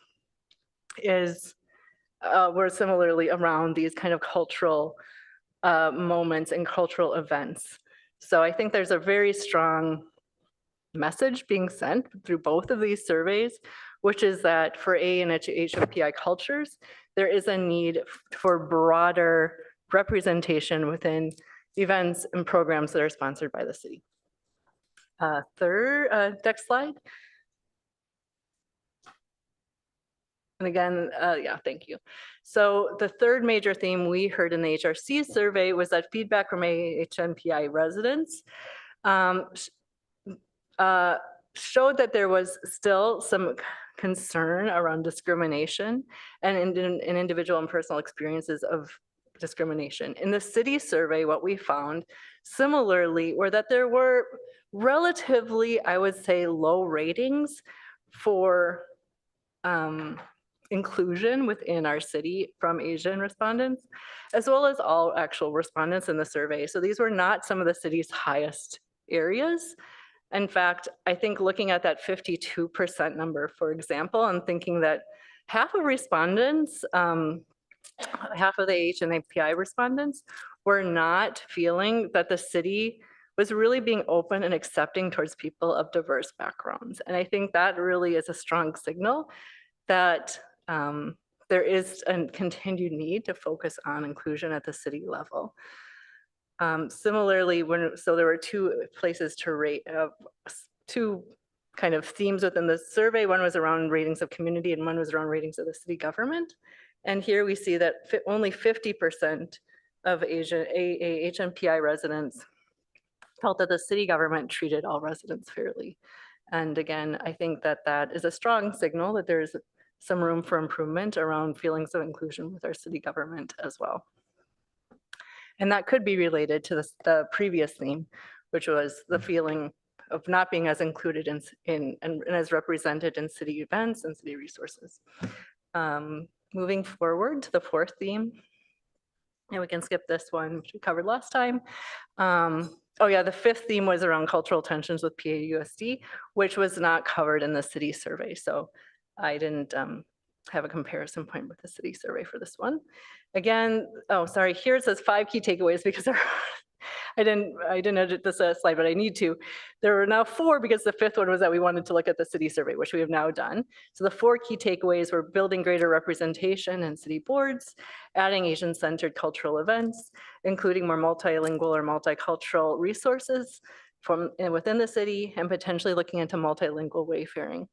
were similarly around these kind of cultural moments and cultural events. So I think there's a very strong message being sent through both of these surveys, which is that for A and HMPI cultures, there is a need for broader representation within events and programs that are sponsored by the city. Next slide. And again, yeah, thank you. So the third major theme we heard in the HRC survey was that feedback from HMPI residents showed that there was still some concern around discrimination and in individual and personal experiences of discrimination. In the city survey, what we found similarly were that there were relatively, I would say, low ratings for inclusion within our city from Asian respondents, as well as all actual respondents in the survey. So these were not some of the city's highest areas. In fact, I think looking at that 52% number, for example, and thinking that half of respondents, half of the HNAPI respondents were not feeling that the city was really being open and accepting towards people of diverse backgrounds. And I think that really is a strong signal that there is a continued need to focus on inclusion at the city level. Similarly, so there were two places to rate, two kind of themes within the survey. One was around ratings of community and one was around ratings of the city government. And here we see that only 50% of HMPI residents felt that the city government treated all residents fairly. And again, I think that that is a strong signal that there's some room for improvement around feelings of inclusion with our city government as well. And that could be related to the previous theme, which was the feeling of not being as included and as represented in city events and city resources. Moving forward to the fourth theme, and we can skip this one, which we covered last time. Oh yeah, the fifth theme was around cultural tensions with PAUSD, which was not covered in the city survey. So I didn't have a comparison point with the city survey for this one. Again, oh, sorry, here it says 5 key takeaways because I didn't edit this slide, but I need to. There are now 4 because the 5th one was that we wanted to look at the city survey, which we have now done. So the 4 key takeaways were building greater representation in city boards, adding Asian-centered cultural events, including more multilingual or multicultural resources from within the city, and potentially looking into multilingual wayfaring.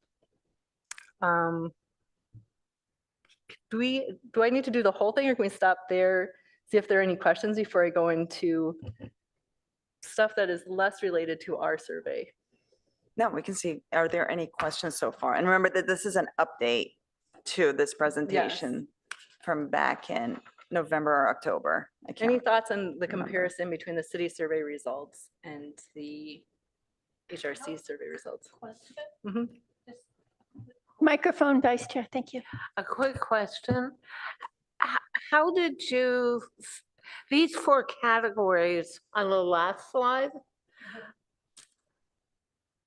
Do I need to do the whole thing or can we stop there, see if there are any questions before I go into stuff that is less related to our survey? No, we can see, are there any questions so far? And remember that this is an update to this presentation from back in November or October. I can't Any thoughts on the remember. comparison between the city survey results and the HRC survey results? Mhm. Microphone, Vice Chair, thank you. A quick question. How did you, these 4 categories on the last slide,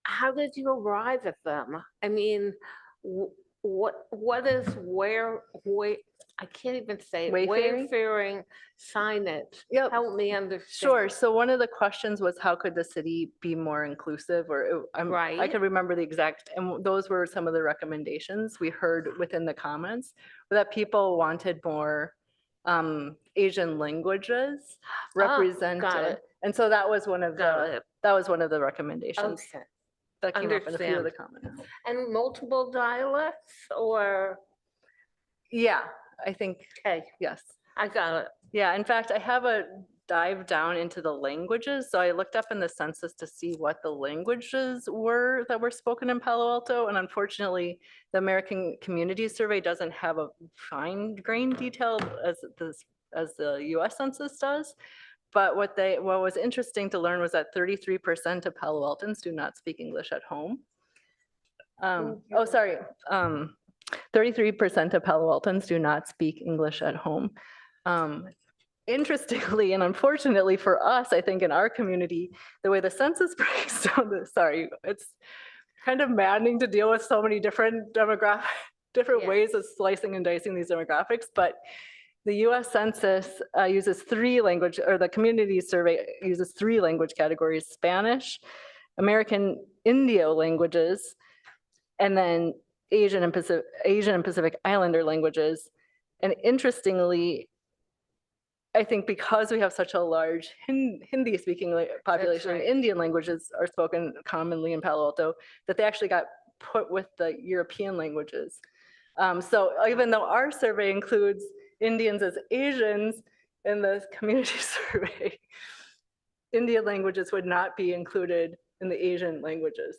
how did you arrive at them? I mean, what is I can't even say it. Wayfaring? Wayfaring signage. Yep. Help me understand. Sure. So one of the questions was how could the city be more inclusive or I Right. can remember the exact, and those were some of the recommendations we heard within the comments that people wanted more Asian languages represented. got it. And so that was one of Got the, it. that was one of the recommendations. Okay. That came up in a few of the Understand. comments. And multiple dialects or, Yeah, I think, okay, yes. I got it. Yeah, in fact, I have a dive down into the languages. So I looked up in the census to see what the languages were that were spoken in Palo Alto. And unfortunately, the American Communities Survey doesn't have a fine grained detail as the US Census does. But what was interesting to learn was that 33% of Palo Altans do not speak English at home. 33% of Palo Altans do not speak English at home. Interestingly and unfortunately for us, I think in our community, the way the census breaks down, it's kind of maddening to deal with so many different different ways of slicing and dicing these demographics, but the US Census uses the Community Survey uses 3 language categories: Spanish, American Indio languages, and then Asian and Pacific Islander languages. And interestingly, I think because we have such a large Hindi-speaking population, right. Indian languages are spoken commonly in Palo Alto, that they actually got put with the European languages. So even though our survey includes Indians as Asians in the community survey, Indian languages would not be included in the Asian languages.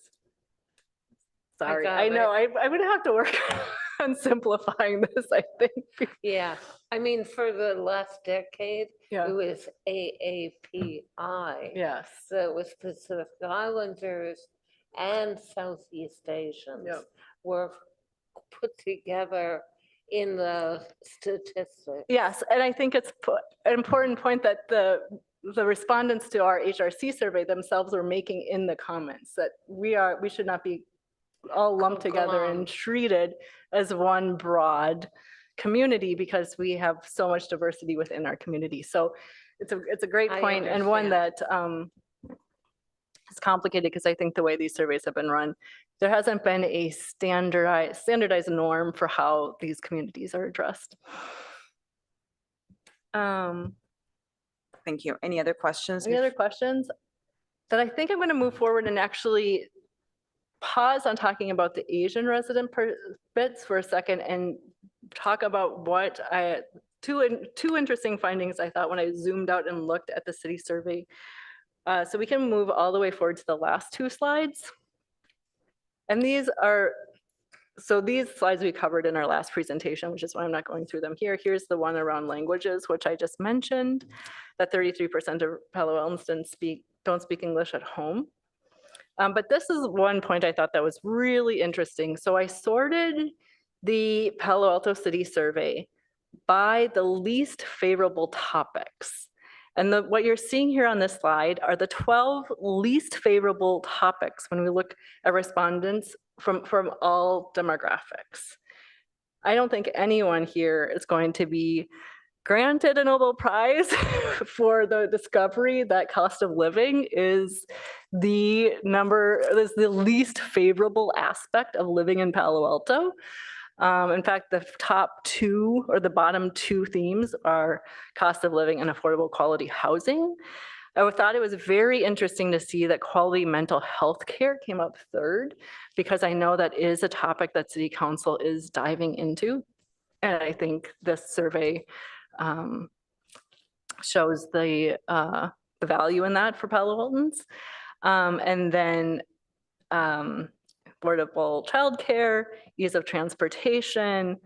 Sorry, got I know, it. I would have to work on simplifying this, I think. Yeah, I mean, for the last decade, Yeah. it was AAPI. Yes. So it was Pacific Islanders and Southeast Asians Yep. were put together in the statistics. Yes, and I think it's an important point that the respondents to our HRC survey themselves were making in the comments, that we should not be all lumped together and treated as one broad community because we have so much diversity within our community. So it's a great I point, and one that is complicated because I think the way these surveys have been run, there hasn't been a standardized norm for how these communities are addressed. Thank you. Any other questions? Any other questions? Then I think I'm going to move forward and actually pause on talking about the Asian resident bits for a second and talk about what two interesting findings I thought when I zoomed out and looked at the city survey. So we can move all the way forward to the last 2 slides. And these slides we covered in our last presentation, which is why I'm not going through them here. Here's the one around languages, which I just mentioned, that 33% of Palo Altans don't speak English at home. But this is one point I thought that was really interesting. So I sorted the Palo Alto City Survey by the least favorable topics. And what you're seeing here on this slide are the 12 least favorable topics when we look at respondents from all demographics. I don't think anyone here is going to be granted a Nobel Prize for the discovery that cost of living is the least favorable aspect of living in Palo Alto. In fact, the top 2 or the bottom 2 themes are cost of living and affordable quality housing. I thought it was very interesting to see that quality mental health care came up 3rd, because I know that is a topic that City Council is diving into. And I think this survey shows the value in that for Palo Altans. And then affordable childcare, ease of transportation,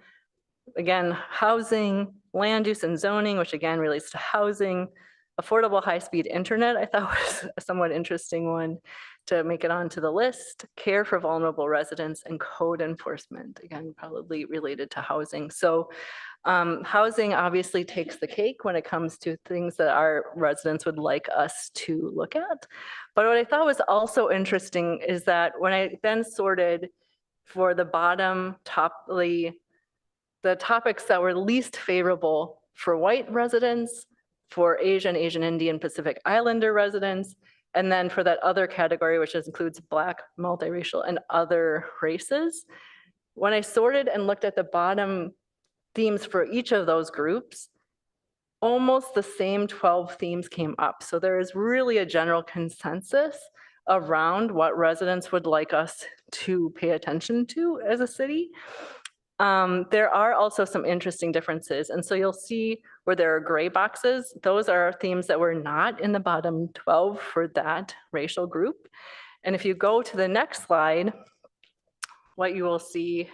again, housing, land use and zoning, which again relates to housing, affordable high-speed internet, I thought was a somewhat interesting one to make it onto the list, care for vulnerable residents, and code enforcement, again, probably related to housing. So housing obviously takes the cake when it comes to things that our residents would like us to look at. But what I thought was also interesting is that when I then sorted for the bottom the topics that were least favorable for white residents, for Asian Indian, Pacific Islander residents, and then for that other category, which includes Black, multiracial, and other races. When I sorted and looked at the bottom themes for each of those groups, almost the same 12 themes came up. So there is really a general consensus around what residents would like us to pay attention to as a city. There are also some interesting differences. And so you'll see where there are gray boxes, those are themes that were not in the bottom 12 for that racial group. And if you go to the next slide, what you will see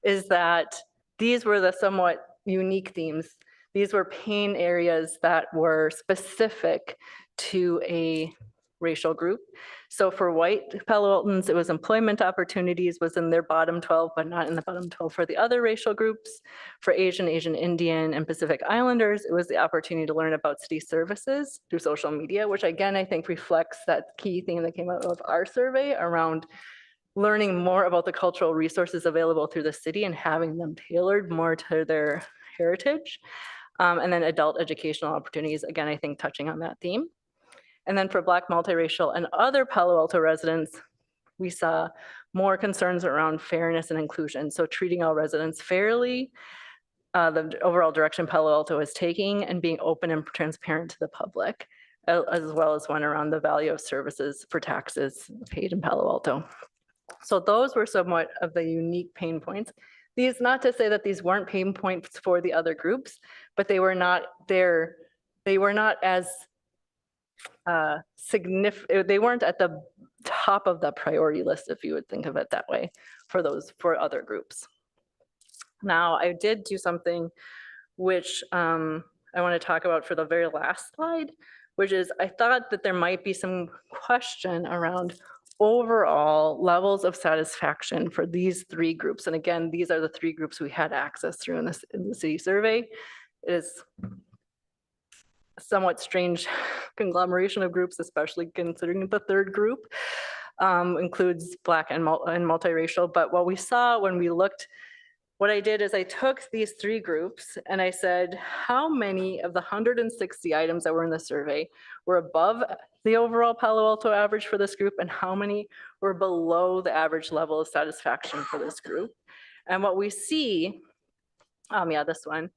is that these were the somewhat unique themes. These were pain areas that were specific to a racial group. So for white Palo Altans, it was employment opportunities was in their bottom 12, but not in the bottom 12 for the other racial groups. For Asian, Asian Indian, and Pacific Islanders, it was the opportunity to learn about city services through social media, which again, I think reflects that key theme that came out of our survey around learning more about the cultural resources available through the city and having them tailored more to their heritage. And then adult educational opportunities, again, I think touching on that theme. And then for Black, multiracial, and other Palo Alto residents, we saw more concerns around fairness and inclusion. So treating all residents fairly, the overall direction Palo Alto is taking, and being open and transparent to the public, as well as one around the value of services for taxes paid in Palo Alto. So those were somewhat of the unique pain points. These, not to say that these weren't pain points for the other groups, but they were not there. They were not as significant. They weren't at the top of the priority list, if you would think of it that way, for other groups. Now, I did do something which I want to talk about for the very last slide, which is I thought that there might be some question around overall levels of satisfaction for these three groups. And again, these are the three groups we had access through in the city survey. It is a somewhat strange conglomeration of groups, especially considering the third group includes Black and multiracial. But what we saw when we looked, what I did is I took these three groups and I said, how many of the 160 items that were in the survey were above the overall Palo Alto average for this group, and how many were below the average level of satisfaction for this group? And what we see, this one,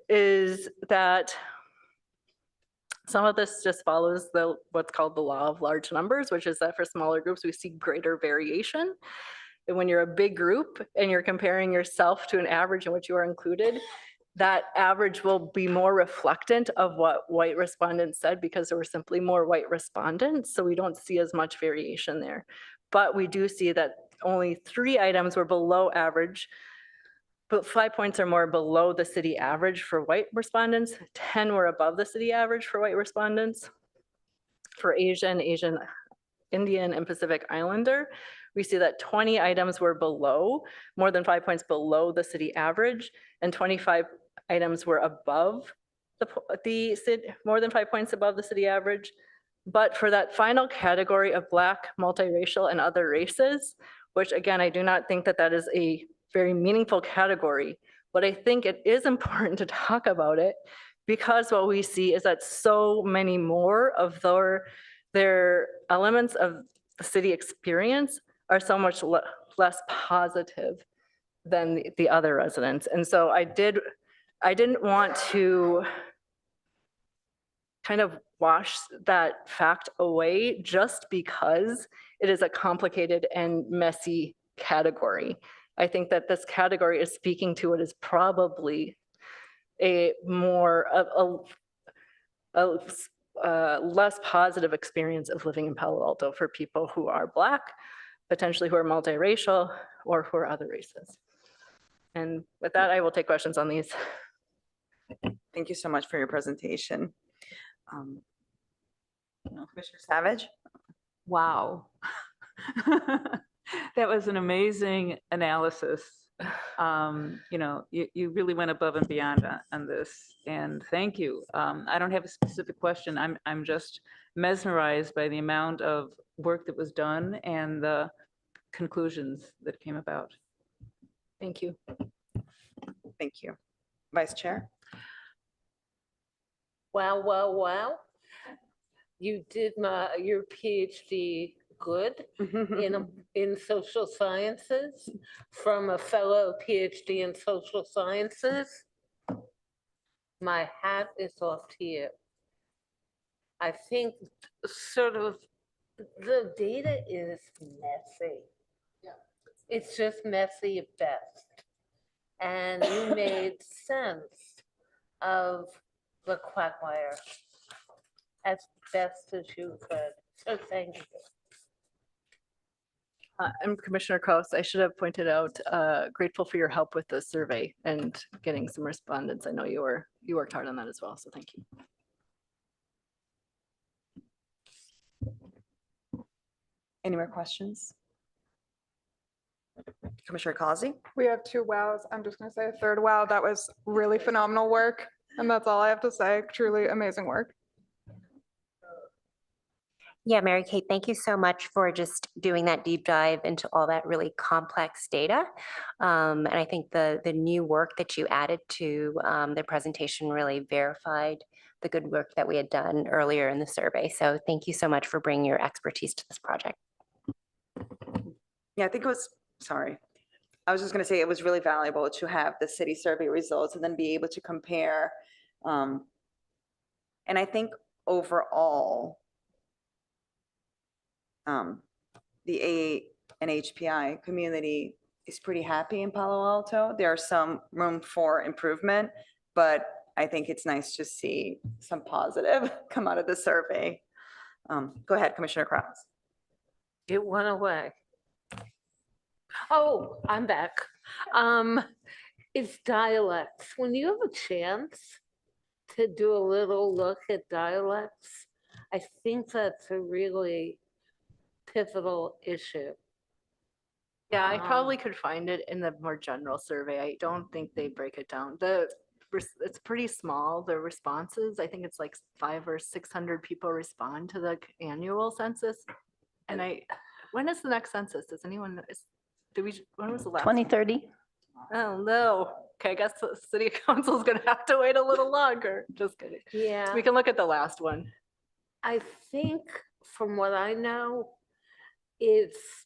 is that some of this just follows what's called the law of large numbers, which is that for smaller groups, we see greater variation. And when you're a big group and you're comparing yourself to an average in which you are included, that average will be more reflectant of what white respondents said, because there were simply more white respondents. So we don't see as much variation there. But we do see that only 3 items were below average, but 5 points or more below the city average for white respondents. 10 were above the city average for white respondents. For Asian, Asian Indian, and Pacific Islander, we see that 20 items were below, more than 5 points below the city average, and 25 items were above the city, more than 5 points above the city average. But for that final category of Black, multiracial, and other races, which again, I do not think that that is a very meaningful category, but I think it is important to talk about it, because what we see is that so many more of their elements of the city experience are so much less positive than the other residents. And so I didn't want to kind of wash that fact away just because it is a complicated and messy category. I think that this category is speaking to what is probably a more less positive experience of living in Palo Alto for people who are Black, potentially who are multiracial, or who are other races. And with that, I will take questions on these. Thank you so much for your presentation. Commissioner Savage? Wow. That was an amazing analysis. You really went above and beyond on this, and thank you. I don't have a specific question. I'm just mesmerized by the amount of work that was done and the conclusions that came about. Thank you. Thank you. Vice Chair? Wow, wow, wow. You did your PhD good in social sciences from a fellow PhD in social sciences. My hat is off to you. I think sort of the data is messy. Yeah. It's just messy at best. And you made sense of the quagmire as best as you could. So thank you. I'm Commissioner Kraus. I should have pointed out, grateful for your help with the survey and getting some respondents. I know you worked hard on that as well, so thank you. Any more questions? Commissioner Causey? We have 2 wows. I'm just going to say a third wow. That was really phenomenal work. And that's all I have to say. Truly amazing work. Yeah, Mary Kate, thank you so much for just doing that deep dive into all that really complex data. And I think the new work that you added to the presentation really verified the good work that we had done earlier in the survey. So thank you so much for bringing your expertise to this project. Yeah, I think it was, sorry. I was just going to say it was really valuable to have the city survey results and then be able to compare. And I think overall, the AA and HPI community is pretty happy in Palo Alto. There are some room for improvement, but I think it's nice to see some positive come out of the survey. Go ahead, Commissioner Kraus. It went away. Oh, I'm back. It's dialects. When you have a chance to do a little look at dialects, I think that's a really pivotal issue. Yeah, I probably could find it in the more general survey. I don't think they break it down. It's pretty small, the responses. I think it's like 500 or 600 people respond to the annual census. And when is the next census? Does anyone know? When was the last? 2030? Oh, no. Okay, I guess the city council is gonna have to wait a little longer. Just kidding. Yeah, We can look at the last one. I think from what I know, it's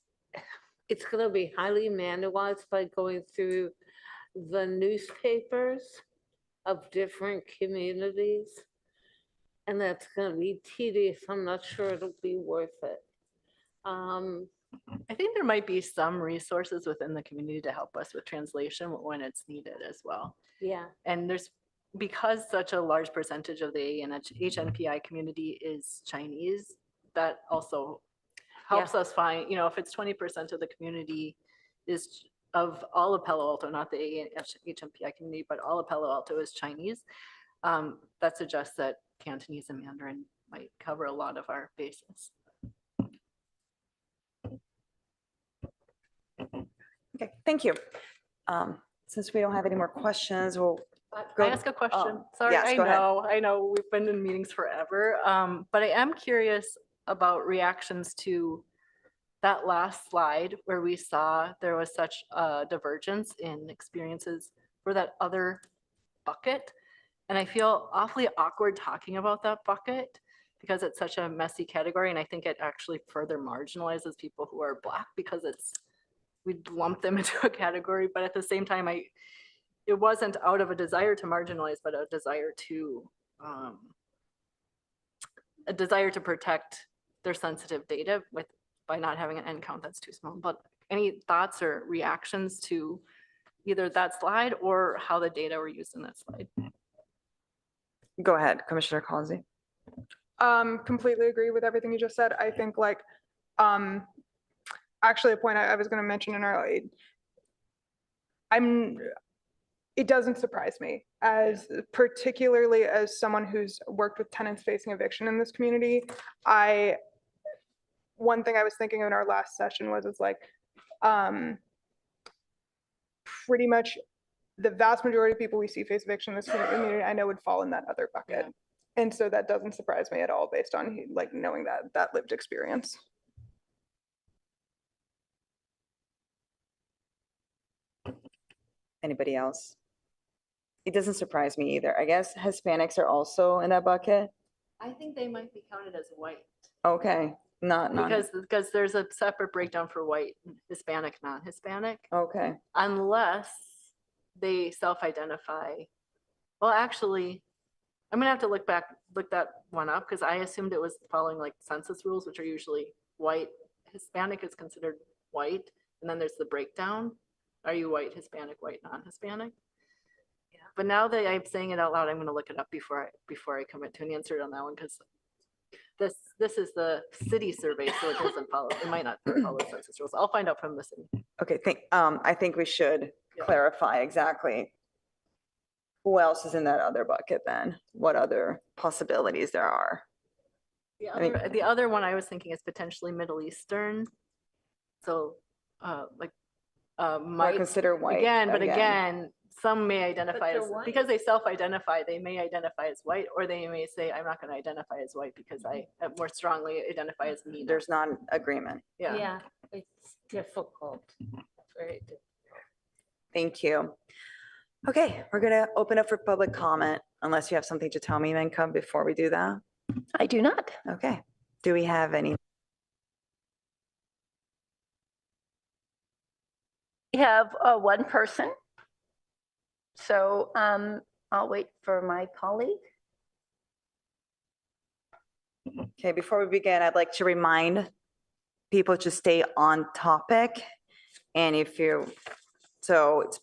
going to be highly manualized by going through the newspapers of different communities. And that's going to be tedious. I'm not sure it'll be worth it. I think there might be some resources within the community to help us with translation when it's needed as well. Yeah. And because such a large percentage of the HNPI community is Chinese, that also helps us find, if it's 20% of the community is of all of Palo Alto, not the HNPI community, but all of Palo Alto is Chinese, that suggests that Cantonese and Mandarin might cover a lot of our bases. Okay, thank you. Since we don't have any more questions, we'll Can I ask a question? Sorry, yes, go ahead. I know we've been in meetings forever, but I am curious about reactions to that last slide where we saw there was such a divergence in experiences for that other bucket. And I feel awfully awkward talking about that bucket because it's such a messy category. And I think it actually further marginalizes people who are Black because we lump them into a category. But at the same time, it wasn't out of a desire to marginalize, but a desire to protect their sensitive data by not having an end count that's too small. But any thoughts or reactions to either that slide or how the data were used in that slide? Go ahead, Commissioner Causey. Completely agree with everything you just said. I think actually a point I was going to mention in our, it doesn't surprise me particularly as someone who's worked with tenants facing eviction in this community. One thing I was thinking of in our last session was pretty much the vast majority of people we see face eviction in this community, I know would fall in that other bucket. Yeah. And so that doesn't surprise me at all based on knowing that lived experience. Anybody else? It doesn't surprise me either. I guess Hispanics are also in that bucket. I think they might be counted as white. Okay, not because there's a separate breakdown for white, Hispanic, non-Hispanic. Okay. Unless they self-identify. Well, actually, I'm gonna have to look back look that one up because I assumed it was following like census rules, which are usually white. Hispanic is considered white, and then there's the breakdown. Are you white, Hispanic, white, non-Hispanic? Yeah. But now that I'm saying it out loud, I'm going to look it up before I commit to an answer on that one because this is the city survey, so it doesn't follow. It might not follow census rules. I'll find out from the city. Okay, I think we should clarify exactly who else is in that other bucket then, what other possibilities there are. The other one I was thinking is potentially Middle Eastern. So like Or might consider white. again, but again, some may identify they're as, white. because they self-identify, they may identify as white, or they may say, I'm not going to identify as white because I more strongly identify as me. There's not an agreement. Yeah. Yeah, it's difficult. Very difficult. Thank you. Okay, we're gonna open up for public comment unless you have something to tell me, Menka, before we do that. I do not. Okay, do we have any? We have one person. So I'll wait for my colleague. Okay, before we begin, I'd like to remind people to stay on topic. And if you, so it's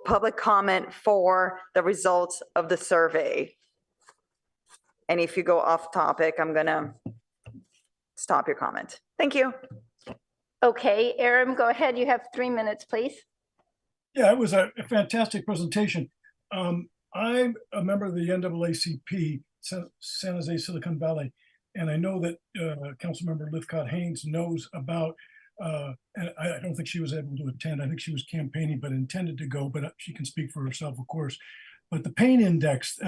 public comment for the results of the survey. And if you go off topic, I'm gonna stop your comment. Thank you. Okay, Aram, go ahead. You have 3 minutes, please. Yeah, it was a fantastic presentation. I'm a member of the NAACP, San Jose Silicon Valley, and I know that Councilmember Lithcott Haynes knows about, and I don't think she was able to attend. I think she was campaigning, but intended to go, but she can speak for herself, of course. But the pain index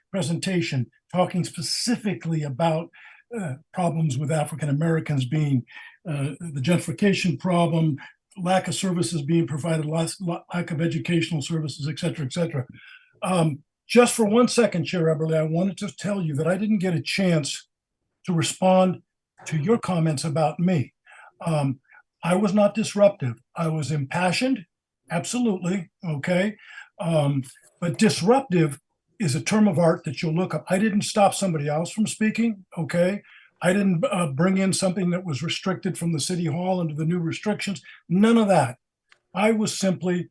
presentation, talking specifically about problems with African Americans being the gentrification problem, lack of services being provided, lack of educational services, et cetera, et cetera. Just for 1 second, Chair Eberly, I wanted to tell you that I didn't get a chance to respond to your comments about me. I was not disruptive. I was impassioned, absolutely, okay? But disruptive is a term of art that you'll look up. I didn't stop somebody else from speaking, okay? I didn't bring in something that was restricted from the city hall into the new restrictions. None of that. I was simply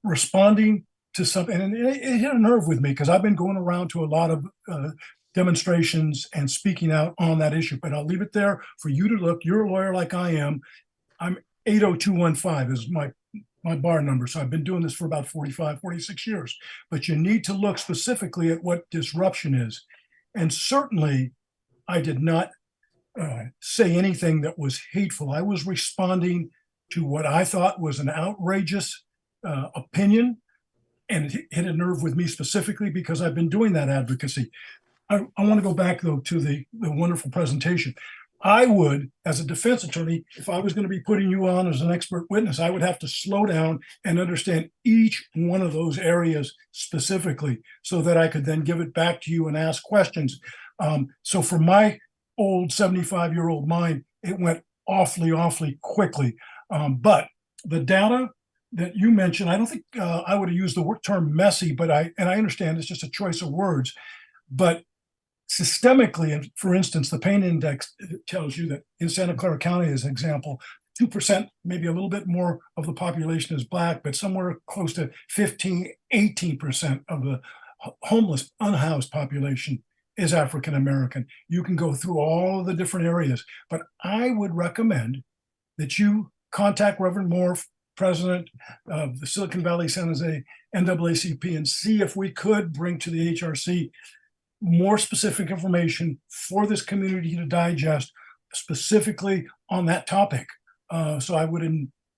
responding to something, and it hit a nerve with me because I've been going around to a lot of demonstrations and speaking out on that issue. But I'll leave it there for you to look. You're a lawyer like I am. I'm 80215 is my bar number. So I've been doing this for about 45, 46 years. But you need to look specifically at what disruption is. And certainly, I did not say anything that was hateful. I was responding to what I thought was an outrageous opinion, and it hit a nerve with me specifically because I've been doing that advocacy. I want to go back, though, to the wonderful presentation. I would, as a defense attorney, if I was going to be putting you on as an expert witness, I would have to slow down and understand each one of those areas specifically so that I could then give it back to you and ask questions. So for my old 75-year-old mind, it went awfully, awfully quickly. But the data that you mentioned, I don't think I would have used the term messy, but I understand it's just a choice of words. But systemically, and for instance, the pain index tells you that in Santa Clara County, as an example, 2%, maybe a little bit more of the population is Black, but somewhere close to 15, 18% of the homeless, unhoused population is African American. You can go through all of the different areas, but I would recommend that you contact Reverend Moore, president of the Silicon Valley San Jose NAACP, and see if we could bring to the HRC more specific information for this community to digest, specifically on that topic. So I would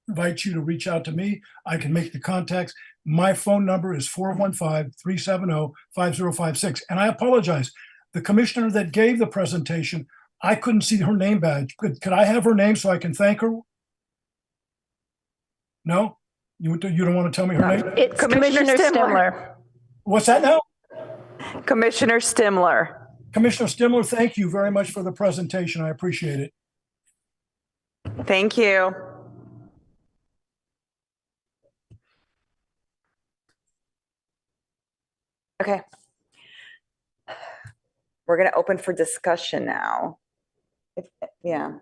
invite you to reach out to me. I can make the contacts. My phone number is 415-370-5056. And I apologize. The commissioner that gave the presentation, I couldn't see her name badge. Could I have her name so I can thank her? No? You don't want to tell me her name? It's Commissioner Stimler. What's that now? Commissioner Stimler. Commissioner Stimler, thank you very much for the presentation. I appreciate it. Thank you. Okay. we're going to open for discussion now. Yeah.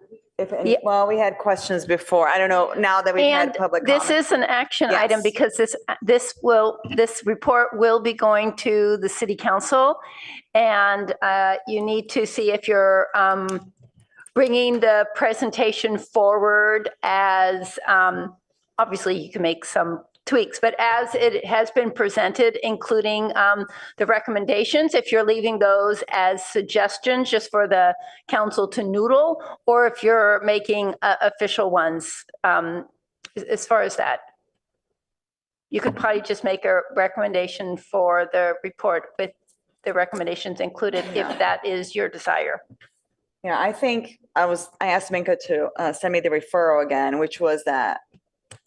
Yeah. Well, we had questions before. I don't know, now that we've had And public this comment. is an action item Yes. because this report will be going to the city council. And you need to see if you're bringing the presentation forward as, obviously you can make some tweaks, but as it has been presented, including the recommendations, if you're leaving those as suggestions just for the council to noodle, or if you're making official ones, as far as that. You could probably just make a recommendation for the report with the recommendations included, if that is your desire. Yeah, I think I asked Minka to send me the referral again, which was that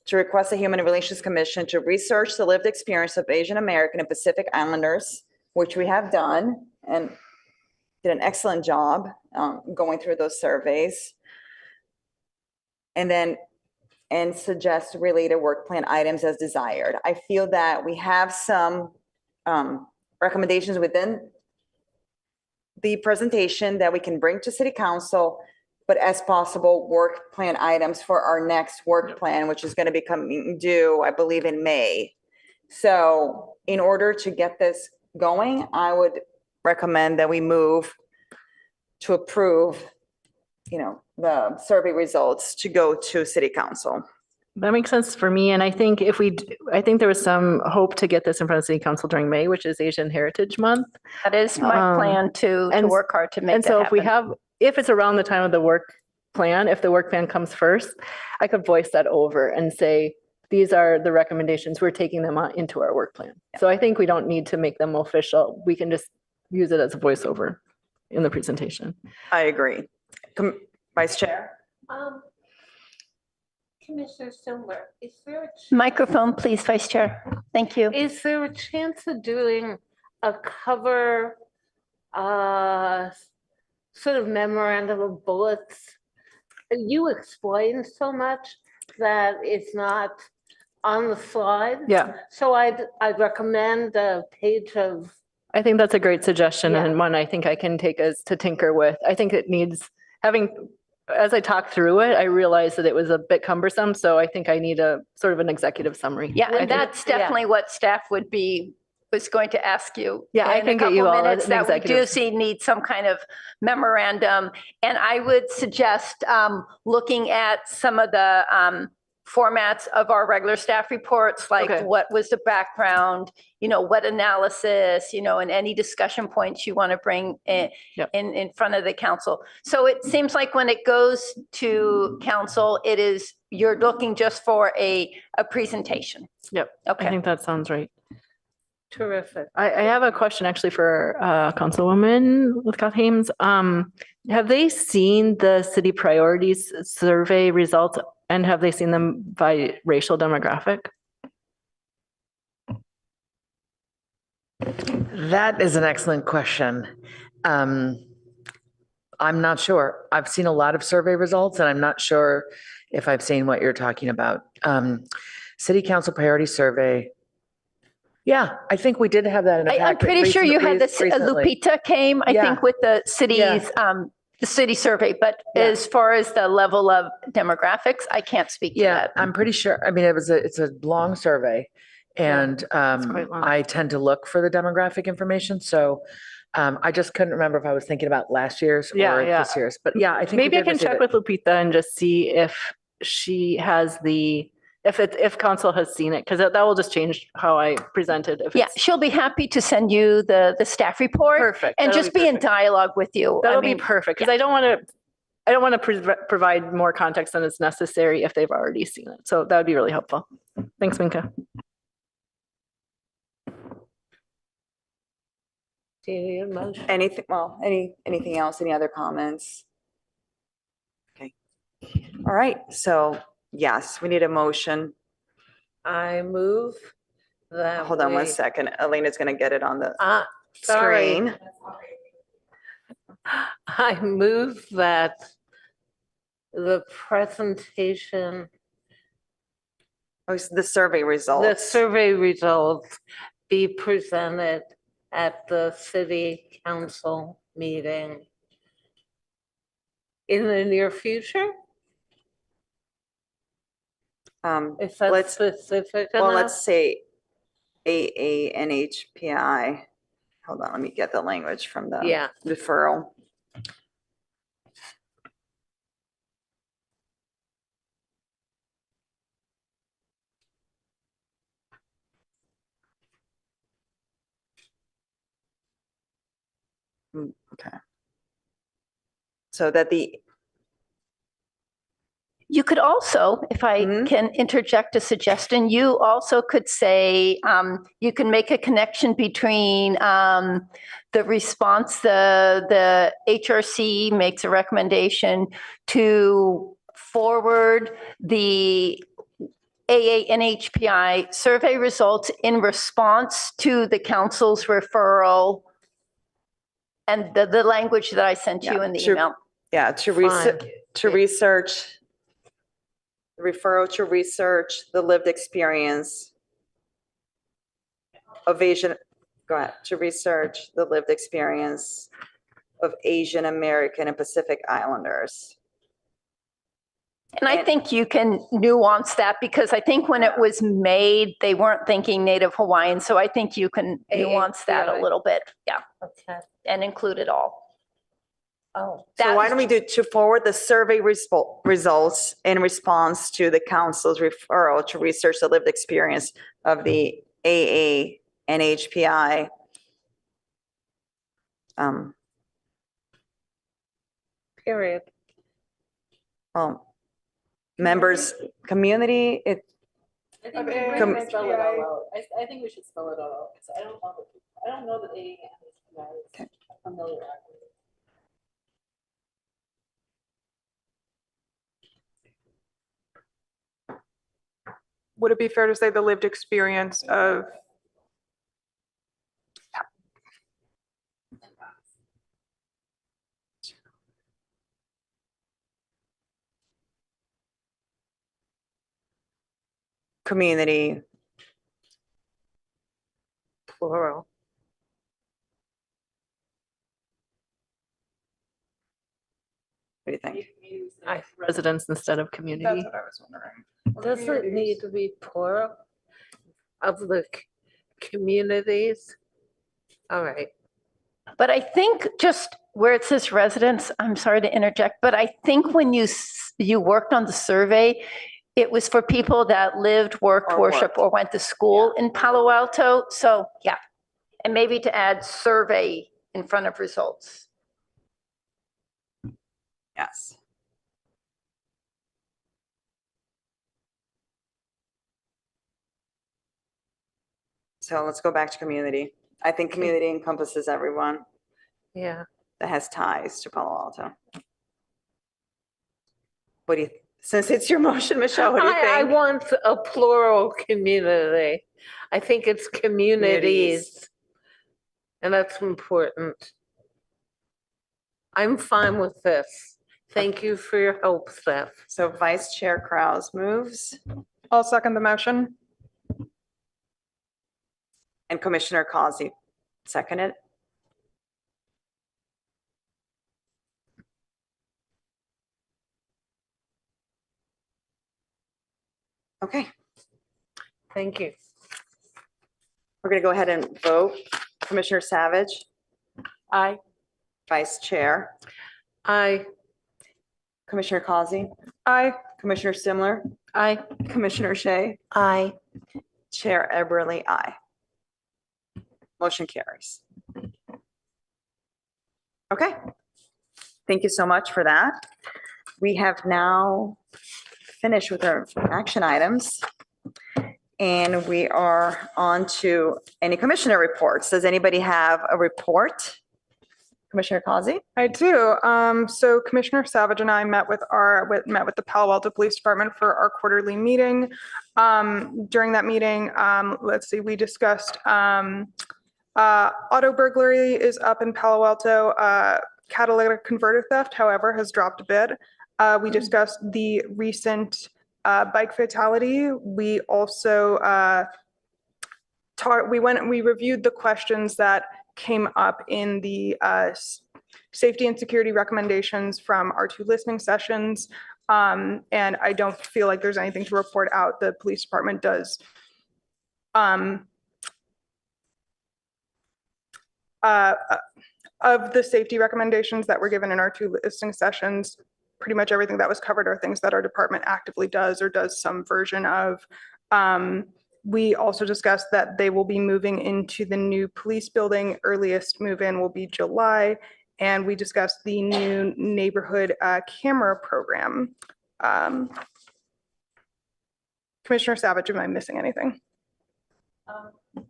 to request the Human Relations Commission to research the lived experience of Asian American and Pacific Islanders, which we have done and did an excellent job going through those surveys. And suggest related work plan items as desired. I feel that we have some recommendations within the presentation that we can bring to city council, but as possible work plan items for our next work plan, which is going to be coming due, I believe, in May. So in order to get this going, I would recommend that we move to approve, the survey results to go to city council. That makes sense for me. And I think I think there was some hope to get this in front of city council during May, which is Asian Heritage Month. That is my plan to work hard to make And that so happen. if it's around the time of the work plan, if the work plan comes first, I could voice that over and say, these are the recommendations, we're taking them into our work plan. So I think we don't need to make them official. We can just use it as a voiceover in the presentation. I agree. Vice Chair? Commissioner Silver, is there a Microphone, please, Vice Chair. Thank you. Is there a chance of doing a cover sort of memorandum of bullets? You explained so much that it's not on the slide. Yeah, So I'd recommend a page of, I think that's a great suggestion Yeah. and one I think I can take us to tinker with. I think it needs as I talked through it, I realized that it was a bit cumbersome. So I think I need a sort of an executive summary. Yeah, I and think- that's definitely what staff was going to ask you. Yeah, I in a can get you couple all minutes, an that we do executive. need some kind of memorandum. And I would suggest looking at some of the formats of our regular staff reports, like Okay. what was the background, what analysis, and any discussion points you want to bring in, Yep. in front of the council. So it seems like when it goes to council, you're looking just for a presentation. Yep, Okay. I think that sounds right. terrific. I have a question actually for Councilwoman Lithcott Hames. Have they seen the city priorities survey results and have they seen them by racial demographic? That is an excellent question. I'm not sure. I've seen a lot of survey results and I'm not sure if I've seen what you're talking about. City Council Priority Survey. Yeah, I think we did have that in a packet. I'm pretty sure you had this, recently. Lupita came, I Yeah. think, with the city's, the city survey, but Yeah. as far as the level of demographics, I can't speak to Yeah, that. I'm pretty sure. I mean, it's a long survey. And quite long. I tend to look for the demographic information. So I just couldn't remember if I was thinking about last year's Yeah, or yeah. this year's. But yeah, I think we Maybe I did can receive check it. with Lupita and just see if she has if council has seen it, because that will just change how I present it. Yeah, she'll be happy to send you the staff report. Perfect. And That'll just be in perfect. dialogue with you. That'll I mean, be perfect, because I don't want to provide more context than is necessary if they've already seen it. So that would be really helpful. Thanks, Minka. Do you need a motion? Anything else? Any other comments? Okay. All right. So yes, we need a motion. I move that. Hold on one we- second. Elena's going to get it on the Sorry. screen. I move that the presentation, Oh, it's the survey the results. survey results be presented at the city council meeting in the near future? If that's Let's, specific well, enough? let's say AANHPI. Hold on, let me get the language from the Yeah. referral. Okay. So that the, You could also, if I Mhm. can interject a suggestion, you also could say, you can make a connection between the response, the HRC makes a recommendation to forward the AANHPI survey results in response to the council's referral and the language that I sent you Yeah, in the to- email. yeah, Fine. to research, referral to research the lived experience of Asian, go ahead, to research the lived experience of Asian American and Pacific Islanders. And I think you can nuance that because I think when it was made, they weren't thinking Native Hawaiian. So I think you can nuance that a AAPI. little bit. Yeah. Okay. And include it all. Oh. So why don't we do to forward the survey results in response to the council's referral to research the lived experience of the AANHPI Period. well, members, community, it, I Of think we A- should spell it all HPI. out. I think we should spell it all out, because I don't know that A is familiar with it. Would it be fair to say the lived experience of, community, Plural. what do you think? Residents instead of that's community. what I was wondering. Does it need to be plural of the communities? All right. But I think just where it says residents, I'm sorry to interject, but I think when you worked on the survey, it was for people that lived, worked, Or worshiped, worked. or went to school in Palo Alto. So, yeah. And maybe to add survey in front of results. Yes. So let's go back to community. I think community encompasses everyone Yeah. that has ties to Palo Alto. What do you, since it's your motion, Michelle, what do you I think? want a plural community. I think it's communities. And that's important. I'm fine with this. Thank you for your help, Steph. So Vice Chair Kraus moves I'll second the motion. and Commissioner Causey seconded. Okay, Thank you. we're going to go ahead and vote. Commissioner Savage, Aye. Vice Chair, Aye. Commissioner Causey, Aye. Commissioner Simler, Aye. Commissioner Shea, Aye. Chair Eberly, aye. Motion carries. Okay. Thank you so much for that. We have now finished with our action items. And we are on to any commissioner reports. Does anybody have a report? Commissioner Causey? I do. So Commissioner Savage and I met with the Palo Alto Police Department for our quarterly meeting. During that meeting, let's see, we discussed auto burglary is up in Palo Alto. Catalytic converter theft, however, has dropped a bit. We discussed the recent bike fatality. We also we reviewed the questions that came up in the safety and security recommendations from our 2 listening sessions. And I don't feel like there's anything to report out. The police department does of the safety recommendations that were given in our 2 listening sessions, pretty much everything that was covered are things that our department actively does or does some version of. We also discussed that they will be moving into the new police building. Earliest move-in will be July. And we discussed the new neighborhood camera program. Commissioner Savage, am I missing anything?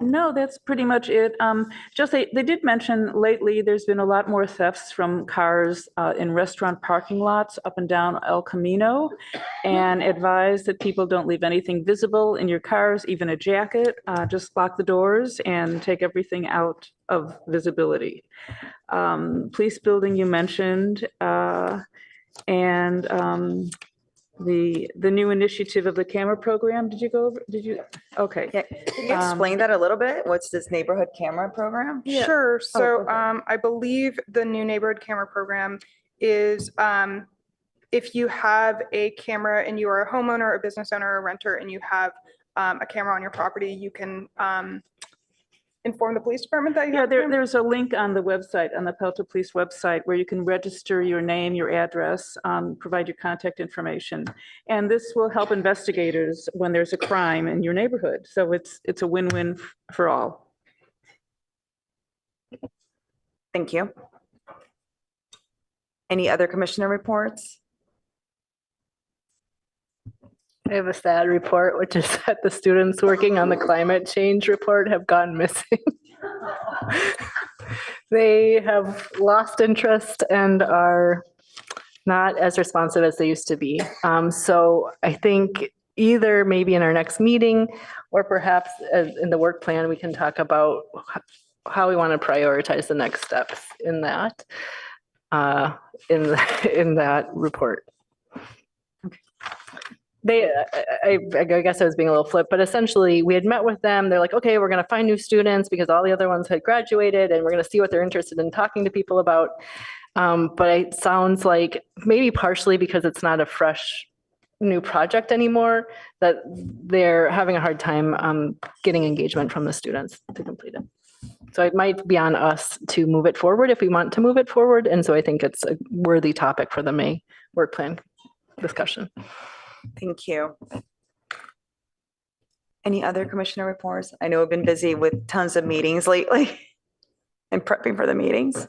No, that's pretty much it. Just they did mention lately, there's been a lot more thefts from cars in restaurant parking lots up and down El Camino, and advise that people don't leave anything visible in your cars, even a jacket. Just lock the doors and take everything out of visibility. Police building you mentioned, and the new initiative of the camera program. Did you go over? Did you? Okay. Yeah, can you explain that a little bit? What's this neighborhood camera program? Yeah. Sure. So okay. I believe the new neighborhood camera program is if you have a camera and you are a homeowner, a business owner, or a renter, and you have a camera on your property, you can inform the police department that you Yeah, have a camera? there's a link on the website, on the Pelto Police website, where you can register your name, your address, provide your contact information. And this will help investigators when there's a crime in your neighborhood. So it's a win-win for all. Thank you. Any other commissioner reports? I have a sad report, which is that the students working on the climate change report have gone missing. They have lost interest and are not as responsive as they used to be. So I think either maybe in our next meeting or perhaps in the work plan, we can talk about how we want to prioritize the next steps in that, in that report. I guess I was being a little flip, but essentially we had met with them. They're like, okay, we're going to find new students because all the other ones had graduated and we're going to see what they're interested in talking to people about. But it sounds like maybe partially because it's not a fresh new project anymore, that they're having a hard time getting engagement from the students to complete it. So it might be on us to move it forward if we want to move it forward. And so I think it's a worthy topic for the May work plan discussion. Thank you. Any other commissioner reports? I know I've been busy with tons of meetings lately and prepping for the meetings.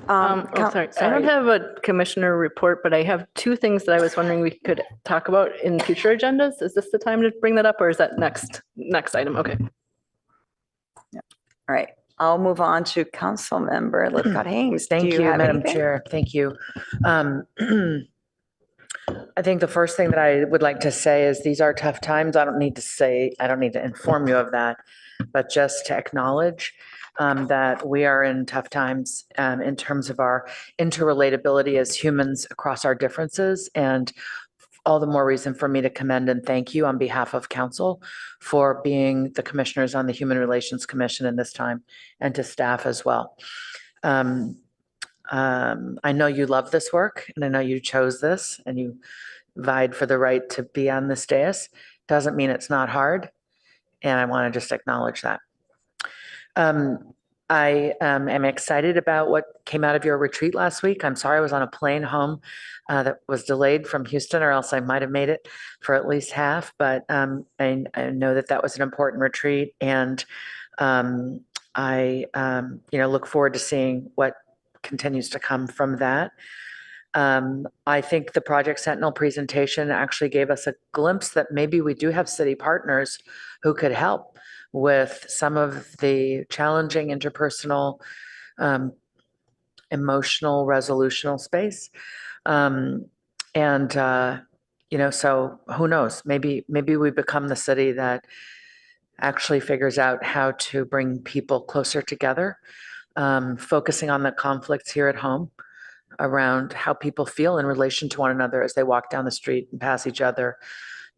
Sorry. I don't have a commissioner report, but I have 2 things that I was wondering we could talk about in future agendas. Is this the time to bring that up or is that next item? Okay. All right. I'll move on to Council Member Lipcott Haynes. Thank you, have Madam anything? Chair. Thank you. I think the first thing that I would like to say is these are tough times. I don't need to inform you of that, but just to acknowledge that we are in tough times in terms of our interrelatability as humans across our differences, and all the more reason for me to commend and thank you on behalf of council for being the commissioners on the Human Relations Commission in this time, and to staff as well. I know you love this work and I know you chose this and you vied for the right to be on this dais. Doesn't mean it's not hard. And I want to just acknowledge that. I am excited about what came out of your retreat last week. I'm sorry I was on a plane home that was delayed from Houston, or else I might have made it for at least half. But I know that that was an important retreat, and I look forward to seeing what continues to come from that. I think the Project Sentinel presentation actually gave us a glimpse that maybe we do have city partners who could help with some of the challenging interpersonal, emotional, resolutional space. So who knows? Maybe we become the city that actually figures out how to bring people closer together, focusing on the conflicts here at home around how people feel in relation to one another as they walk down the street and pass each other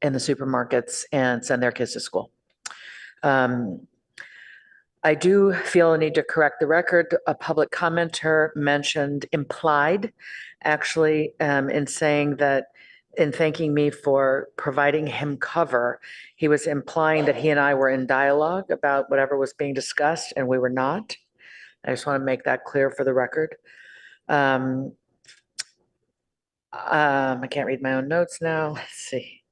in the supermarkets and send their kids to school. I do feel a need to correct the record. A public commenter mentioned implied, actually, in saying that, in thanking me for providing him cover, he was implying that he and I were in dialogue about whatever was being discussed, and we were not. I just want to make that clear for the record. I can't read my own notes now. Let's see.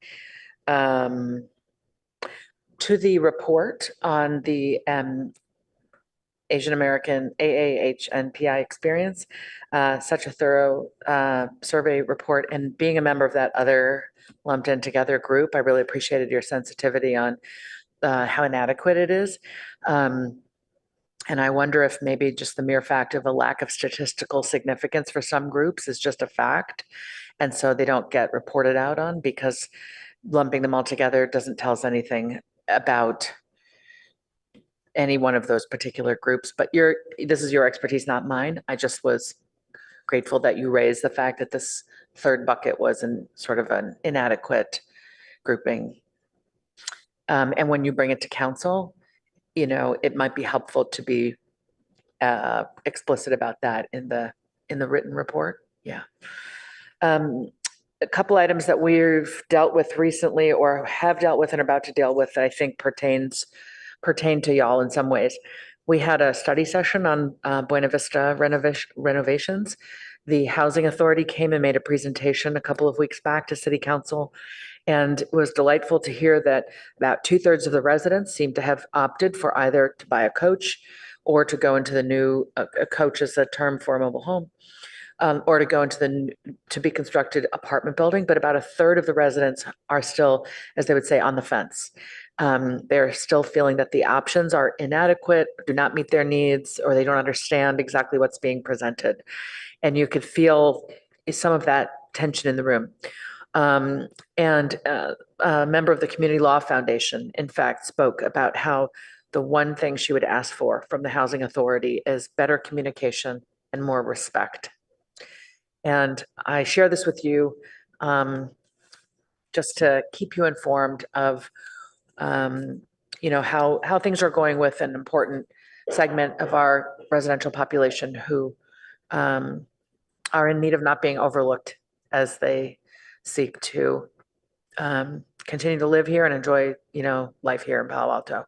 To the report on the Asian American AAH and PI experience, such a thorough survey report, and being a member of that other lumped in together group, I really appreciated your sensitivity on how inadequate it is. And I wonder if maybe just the mere fact of a lack of statistical significance for some groups is just a fact. And so they don't get reported out on, because lumping them all together doesn't tell us anything about any one of those particular groups. But this is your expertise, not mine. I just was grateful that you raised the fact that this third bucket was in sort of an inadequate grouping. And when you bring it to council, it might be helpful to be explicit about that in the written report. Yeah. A couple items that we've dealt with recently, or have dealt with and about to deal with, that I think pertain to y'all in some ways. We had a study session on Buena Vista renovations. The Housing Authority came and made a presentation a couple of weeks back to City Council, and it was delightful to hear that about 2/3 of the residents seem to have opted for either to buy a coach or to go into the new, a coach is a term for a mobile home, or to go into the to be constructed apartment building. But about 1/3 of the residents are still, as they would say, on the fence. They're still feeling that the options are inadequate, do not meet their needs, or they don't understand exactly what's being presented. And you could feel some of that tension in the room. And a member of the Community Law Foundation, in fact, spoke about how the one thing she would ask for from the Housing Authority is better communication and more respect. And I share this with you just to keep you informed of how things are going with an important segment of our residential population who are in need of not being overlooked as they seek to continue to live here and enjoy, life here in Palo Alto.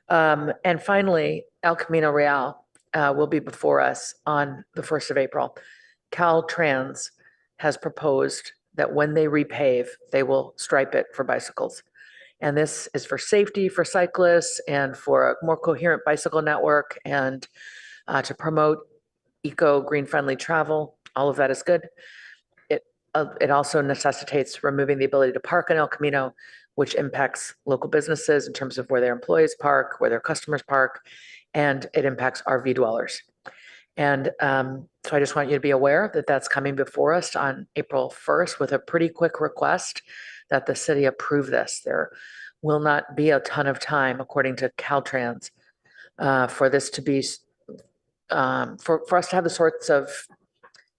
And finally, El Camino Real will be before us on the 1st of April. Caltrans has proposed that when they repave, they will stripe it for bicycles. And this is for safety for cyclists and for a more coherent bicycle network, and to promote eco green friendly travel. All of that is good. It also necessitates removing the ability to park on El Camino, which impacts local businesses in terms of where their employees park, where their customers park, and it impacts RV dwellers. And so I just want you to be aware that that's coming before us on April 1st with a pretty quick request that the city approve this. There will not be a ton of time, according to Caltrans, for this to be, for us to have the sorts of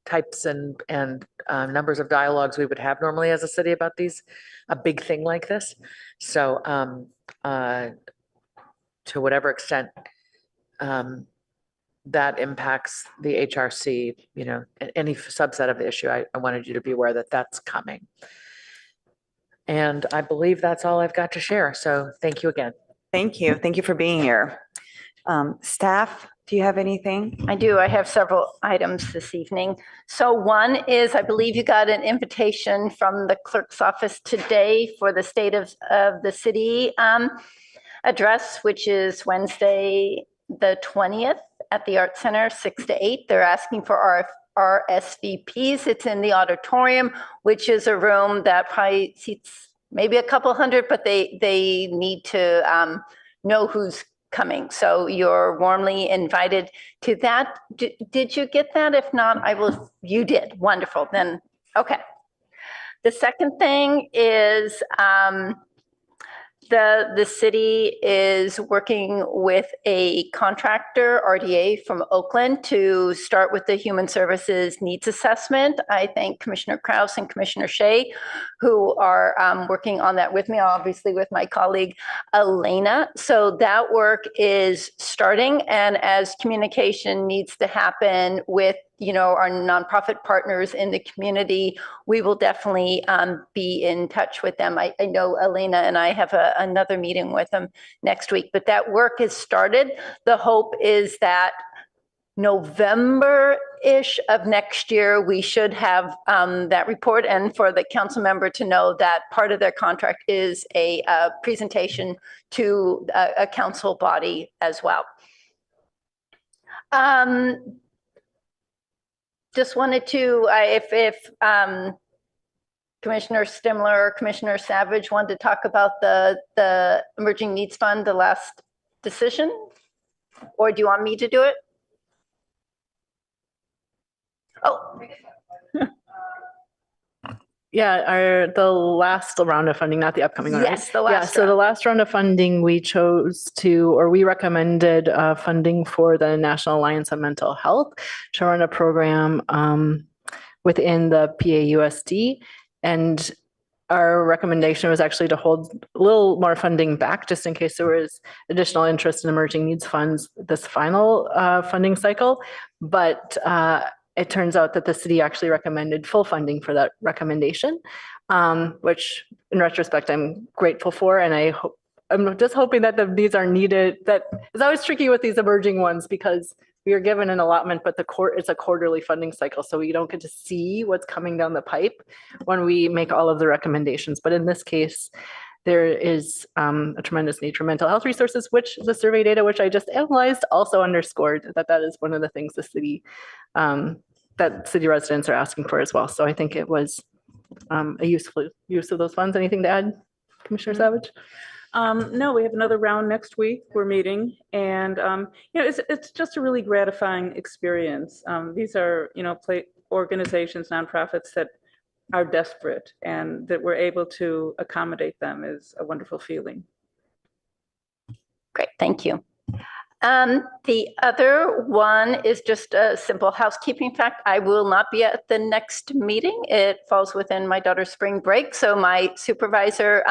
types and numbers of dialogues we would have normally as a city about a big thing like this. So to whatever extent that impacts the HRC, any subset of the issue, I wanted you to be aware that that's coming. And I believe that's all I've got to share. So thank you again. Thank you. Thank you for being here. Staff, do you have anything? I do. I have several items this evening. So one is, I believe you got an invitation from the clerk's office today for the State of the City address, which is Wednesday, the 20th at the Art Center, 6 to 8. They're asking for RSVPs. It's in the auditorium, which is a room that probably seats maybe a couple hundred, but they need to know who's coming. So you're warmly invited to that. Did you get that? If not, you did. Wonderful. Then, okay. The second thing is The city is working with a contractor, RDA from Oakland, to start with the Human Services Needs Assessment. I thank Commissioner Kraus and Commissioner Shea, who are working on that with me, obviously with my colleague Elena. So that work is starting, and as communication needs to happen with our nonprofit partners in the community, we will definitely be in touch with them. I know Elena and I have another meeting with them next week, but that work has started. The hope is that November-ish of next year, we should have that report, and for the council member to know that part of their contract is a presentation to a council body as well. Just wanted to, if Commissioner Stimler or Commissioner Savage wanted to talk about the Emerging Needs Fund, the last decision, or do you want me to do it? Oh. Yeah, the last round of funding, not the upcoming one, right? Yes, the last So the round. last round of funding, we recommended funding for the National Alliance on Mental Health to run a program within the PAUSD. And our recommendation was actually to hold a little more funding back just in case there was additional interest in emerging needs funds this final funding cycle. But it turns out that the city actually recommended full funding for that recommendation, which in retrospect, I'm grateful for. And I'm just hoping that these are needed. That is always tricky with these emerging ones because we are given an allotment, but it's a quarterly funding cycle. So we don't get to see what's coming down the pipe when we make all of the recommendations. But in this case, there is a tremendous need for mental health resources, which the survey data, which I just analyzed, also underscored that is one of the things the city, that city residents are asking for as well. So I think it was a useful use of those funds. Anything to add, Commissioner Savage? No, we have another round next week. We're meeting, and it's just a really gratifying experience. These are organizations, nonprofits that are desperate, and that we're able to accommodate them is a wonderful feeling. Great, thank you. The other one is just a simple housekeeping fact. I will not be at the next meeting. It falls within my daughter's spring break. So my supervisor,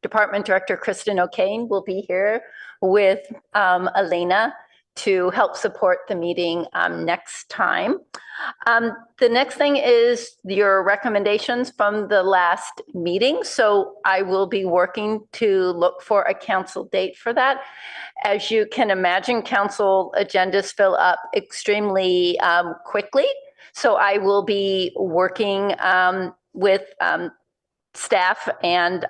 Department Director Kristen O'Kane, will be here with Elena to help support the meeting next time. The next thing is your recommendations from the last meeting. So I will be working to look for a council date for that. As you can imagine, council agendas fill up extremely quickly. So I will be working with staff and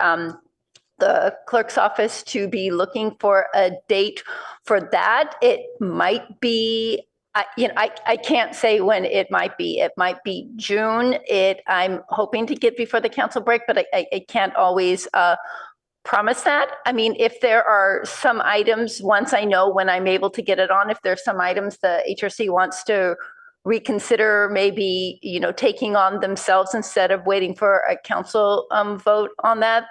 the clerk's office to be looking for a date for that. It might be, I can't say when it might be. It might be June. I'm hoping to get before the council break, but I can't always promise that. I mean, if there are some items, once I know when I'm able to get it on, if there's some items the HRC wants to reconsider, maybe, taking on themselves instead of waiting for a council vote on that,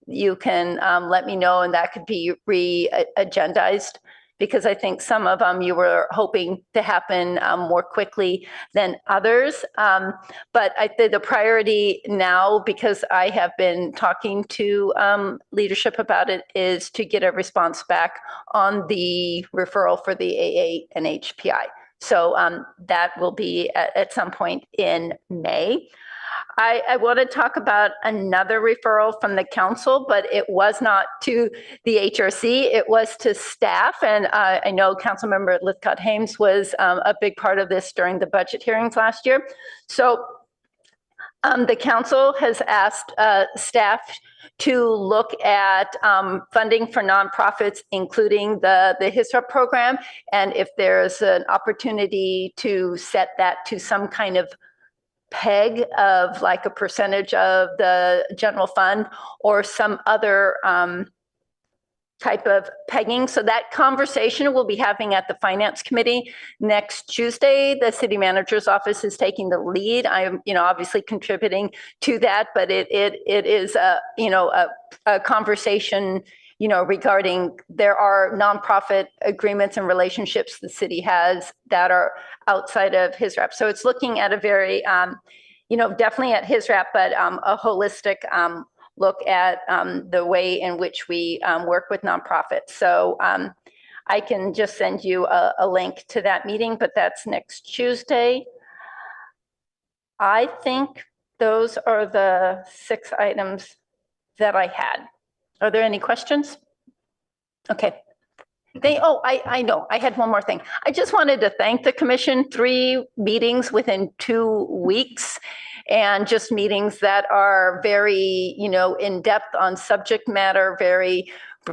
you can let me know, and that could be re-agendized, because I think some of them you were hoping to happen more quickly than others. But I think the priority now, because I have been talking to leadership about it, is to get a response back on the referral for the AA and HPI. So that will be at some point in May. I want to talk about another referral from the council, but it was not to the HRC, it was to staff. And I know Councilmember Lithcott-Hames was a big part of this during the budget hearings last year. So the council has asked staff to look at funding for nonprofits, including the HISRA program. And if there's an opportunity to set that to some kind of peg of like a percentage of the general fund or some other type of pegging. So that conversation we'll be having at the Finance Committee next Tuesday. The city manager's office is taking the lead. I'm, obviously contributing to that, but it is a conversation, regarding there are nonprofit agreements and relationships the city has that are outside of HISRAP. So it's looking at a very, definitely at HISRAP, but a holistic look at the way in which we work with nonprofits. So I can just send you a link to that meeting, but that's next Tuesday. I think those are the 6 items that I had. Are there any questions? Okay. I know, I had one more thing. I just wanted to thank the commission, 3 meetings within 2 weeks, and just meetings that are very, in-depth on subject matter,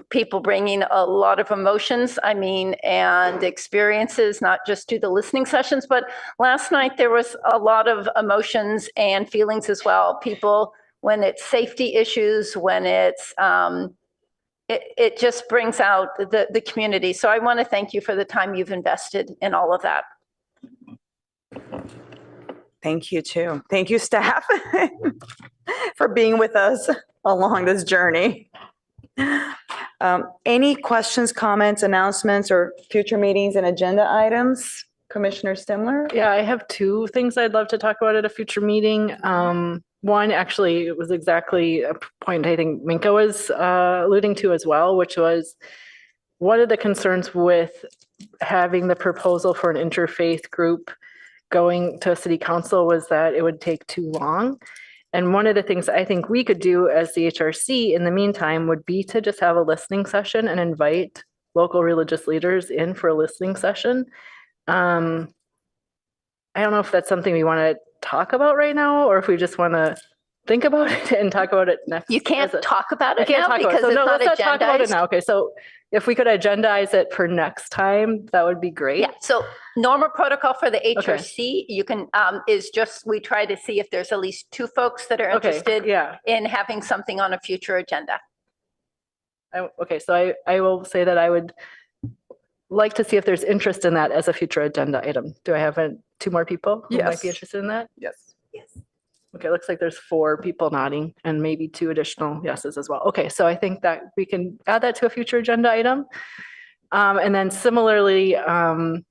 people bringing a lot of emotions, and experiences, not just to the listening sessions, but last night there was a lot of emotions and feelings as well. People, when it's safety issues, when it's, it just brings out the community. So I want to thank you for the time you've invested in all of that. Thank you too. Thank you, staff, for being with us along this journey. Any questions, comments, announcements, or future meetings and agenda items? Commissioner Stimler? Yeah, I have 2 things I'd love to talk about at a future meeting. One, actually, it was exactly a point I think Minka was alluding to as well, which was one of the concerns with having the proposal for an interfaith group going to city council was that it would take too long. And one of the things I think we could do as the HRC in the meantime would be to just have a listening session and invite local religious leaders in for a listening session. I don't know if that's something we want to talk about right now, or if we just want to think about it and talk about it next. You can't talk about it now talk because it's not let's not talk about it agendized. now. Okay, so if we could agendize it for next time, that would be great. Yeah, so normal protocol for the HRC, you can, is just, we try to see if there's at least 2 folks that are interested in having something on a future agenda. Okay, so I will say that I would like to see if there's interest in that as a future agenda item. Do I have 2 more people who might be interested in that? Yes. Okay, looks like there's 4 people nodding and maybe 2 additional yeses as well. Okay, so I think that we can add that to a future agenda item. And then similarly, I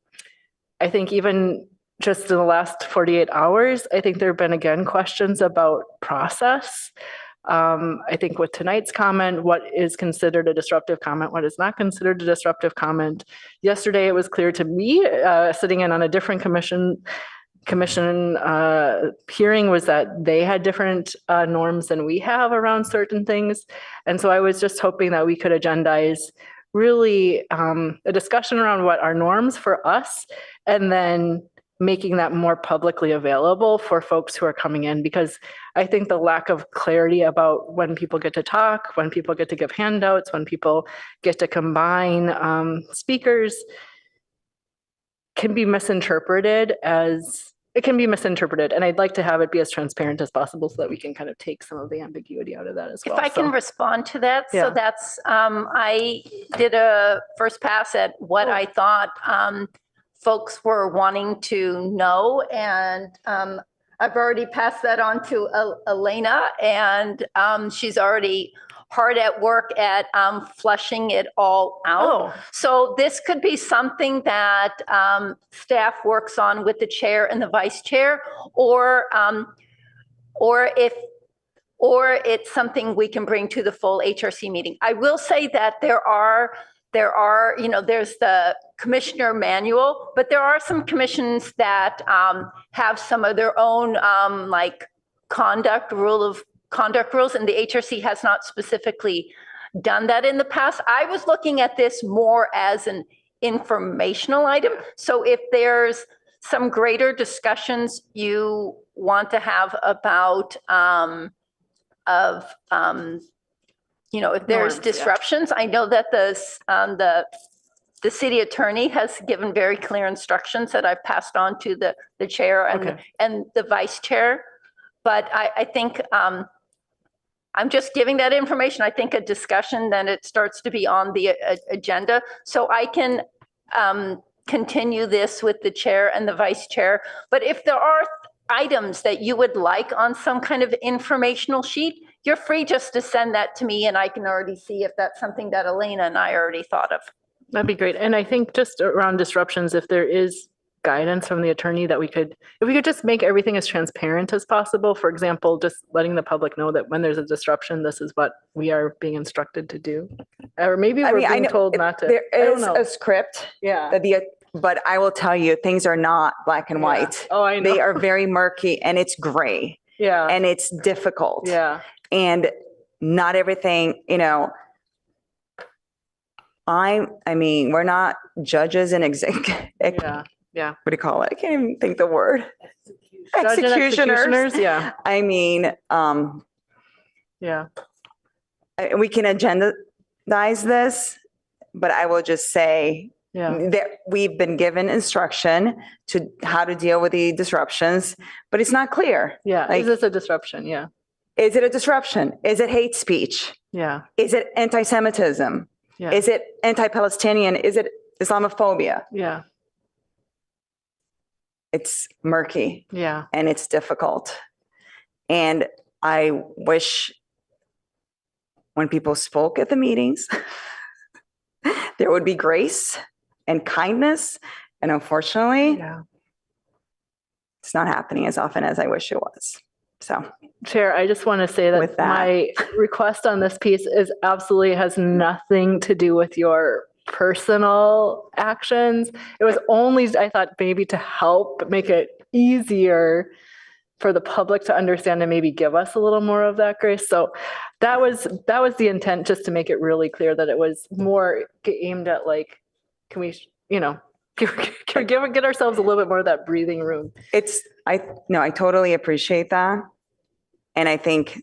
think even just in the last 48 hours, I think there have been again questions about process. I think with tonight's comment, what is considered a disruptive comment, what is not considered a disruptive comment. Yesterday, it was clear to me, sitting in on a different commission hearing, was that they had different norms than we have around certain things. And so I was just hoping that we could agendize really a discussion around what are norms for us, and then making that more publicly available for folks who are coming in, because I think the lack of clarity about when people get to talk, when people get to give handouts, when people get to combine speakers can be misinterpreted as, it can be misinterpreted. And I'd like to have it be as transparent as possible so that we can kind of take some of the ambiguity out of that as well. If I can respond to that. Yeah. So that's, I did a first pass at what I thought folks were wanting to know. And I've already passed that on to Elena, and she's already hard at work at fleshing it all out. So this could be something that staff works on with the chair and the vice chair, or it's something we can bring to the full HRC meeting. I will say that there are, there's the commissioner manual, but there are some commissions that have some of their own like conduct rules, and the HRC has not specifically done that in the past. I was looking at this more as an informational item. So if there's some greater discussions you want to have about if there's Norms, disruptions, I know that the city attorney has given very clear instructions that I've passed on to the chair and the vice chair. But I think I'm just giving that information. I think a discussion, then it starts to be on the agenda. So I can continue this with the chair and the vice chair. But if there are items that you would like on some kind of informational sheet, you're free just to send that to me and I can already see if that's something that Elena and I already thought of. That'd be great. And I think just around disruptions, if there is guidance from the attorney that if we could just make everything as transparent as possible, for example, just letting the public know that when there's a disruption, this is what we are being instructed to do. Or maybe we're being told not to. There I don't is know. a script, Yeah. but I will tell you, things are not black and Yeah. white. Oh, I know. They are very murky and it's gray Yeah. and it's difficult. Yeah. And not everything, I mean, we're not judges and Yeah. Yeah. what do you call it? I can't even think the word. Judge and executioners. Yeah. I mean, Yeah. we can agendize this, but I will just say Yeah. that we've been given instruction to how to deal with the disruptions, but it's not clear. Yeah. Like- Is this a disruption? Yeah. Is it a disruption? Is it hate speech? Yeah. Is it anti-Semitism? Yeah. Is it anti-Palestinian? Is it Islamophobia? Yeah. It's murky Yeah. and it's difficult. And I wish when people spoke at the meetings, there would be grace and kindness. And unfortunately, Yeah. it's not happening as often as I wish it was. So, Chair, I just want to say that With that. my request on this piece is absolutely has nothing to do with your personal actions. It was only, I thought, maybe to help make it easier for the public to understand and maybe give us a little more of that grace. So that was the intent, just to make it really clear that it was more aimed at like, can we, get ourselves a little bit more of that breathing room. I totally appreciate that. And I think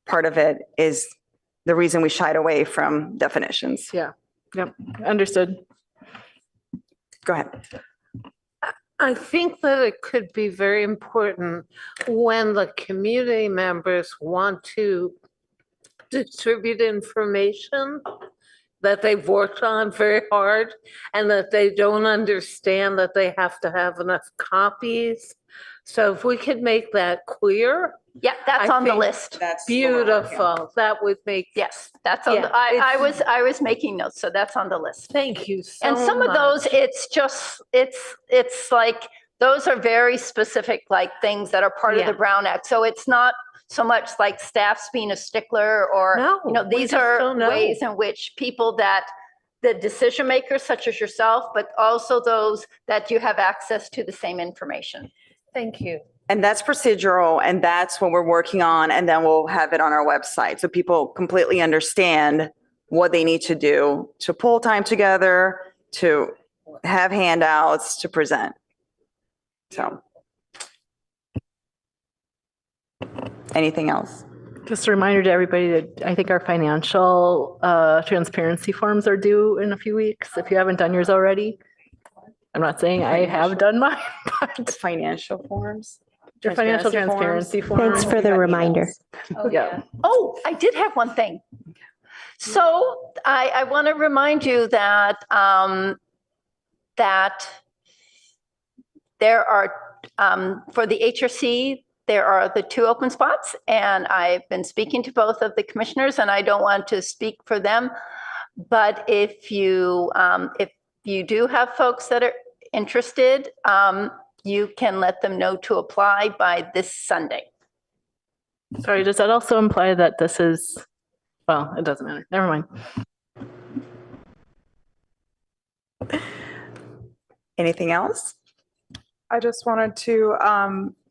part of it is the reason we shied away from definitions. Yeah. Yep. Understood. Go ahead. I think that it could be very important when the community members want to distribute information that they've worked on very hard and that they don't understand that they have to have enough copies. So if we could make that clear, Yeah, that's I on the think list. That's beautiful, that would make, Yes, that's on, Yeah, I was making notes, so that's on the list. thank you so And some of those, much. it's just, it's like, those are very specific, like things that are part of the Yeah. Brown Act. So it's not so much like staff's being a stickler or, No, we these just are don't know. ways in which people that, the decision makers such as yourself, but also those that you have access to the same information. Thank you. And that's procedural and that's what we're working on. And then we'll have it on our website so people completely understand what they need to do to pull time together, to have handouts, to present. So. Anything else? Just a reminder to everybody that I think our financial transparency forms are due in a few weeks. If you haven't done yours already. I'm not saying I have done mine, but Financial forms? your financial transparency forms. Thanks for the reminder. Yeah. Oh, I did have one thing. So I want to remind you that, that there are, for the HRC, there are the 2 open spots, and I've been speaking to both of the commissioners, and I don't want to speak for them. But if you do have folks that are interested, you can let them know to apply by this Sunday. Sorry, does that also imply that this is, well, it doesn't matter. Never mind. Anything else? I just wanted to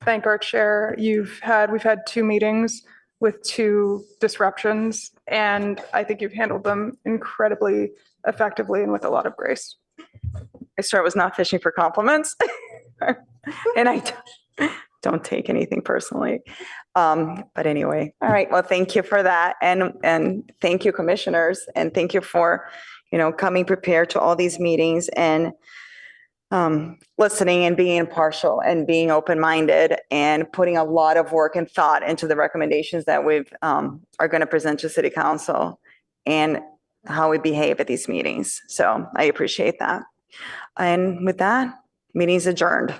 thank our chair. We've had 2 meetings with 2 disruptions, and I think you've handled them incredibly effectively and with a lot of grace. I sure was not fishing for compliments. And I don't take anything personally. But anyway, all right. Well, thank you for that. And thank you, commissioners. And thank you for, coming prepared to all these meetings and listening and being impartial and being open-minded and putting a lot of work and thought into the recommendations that we've are going to present to City Council and how we behave at these meetings. So I appreciate that. And with that, meeting's adjourned.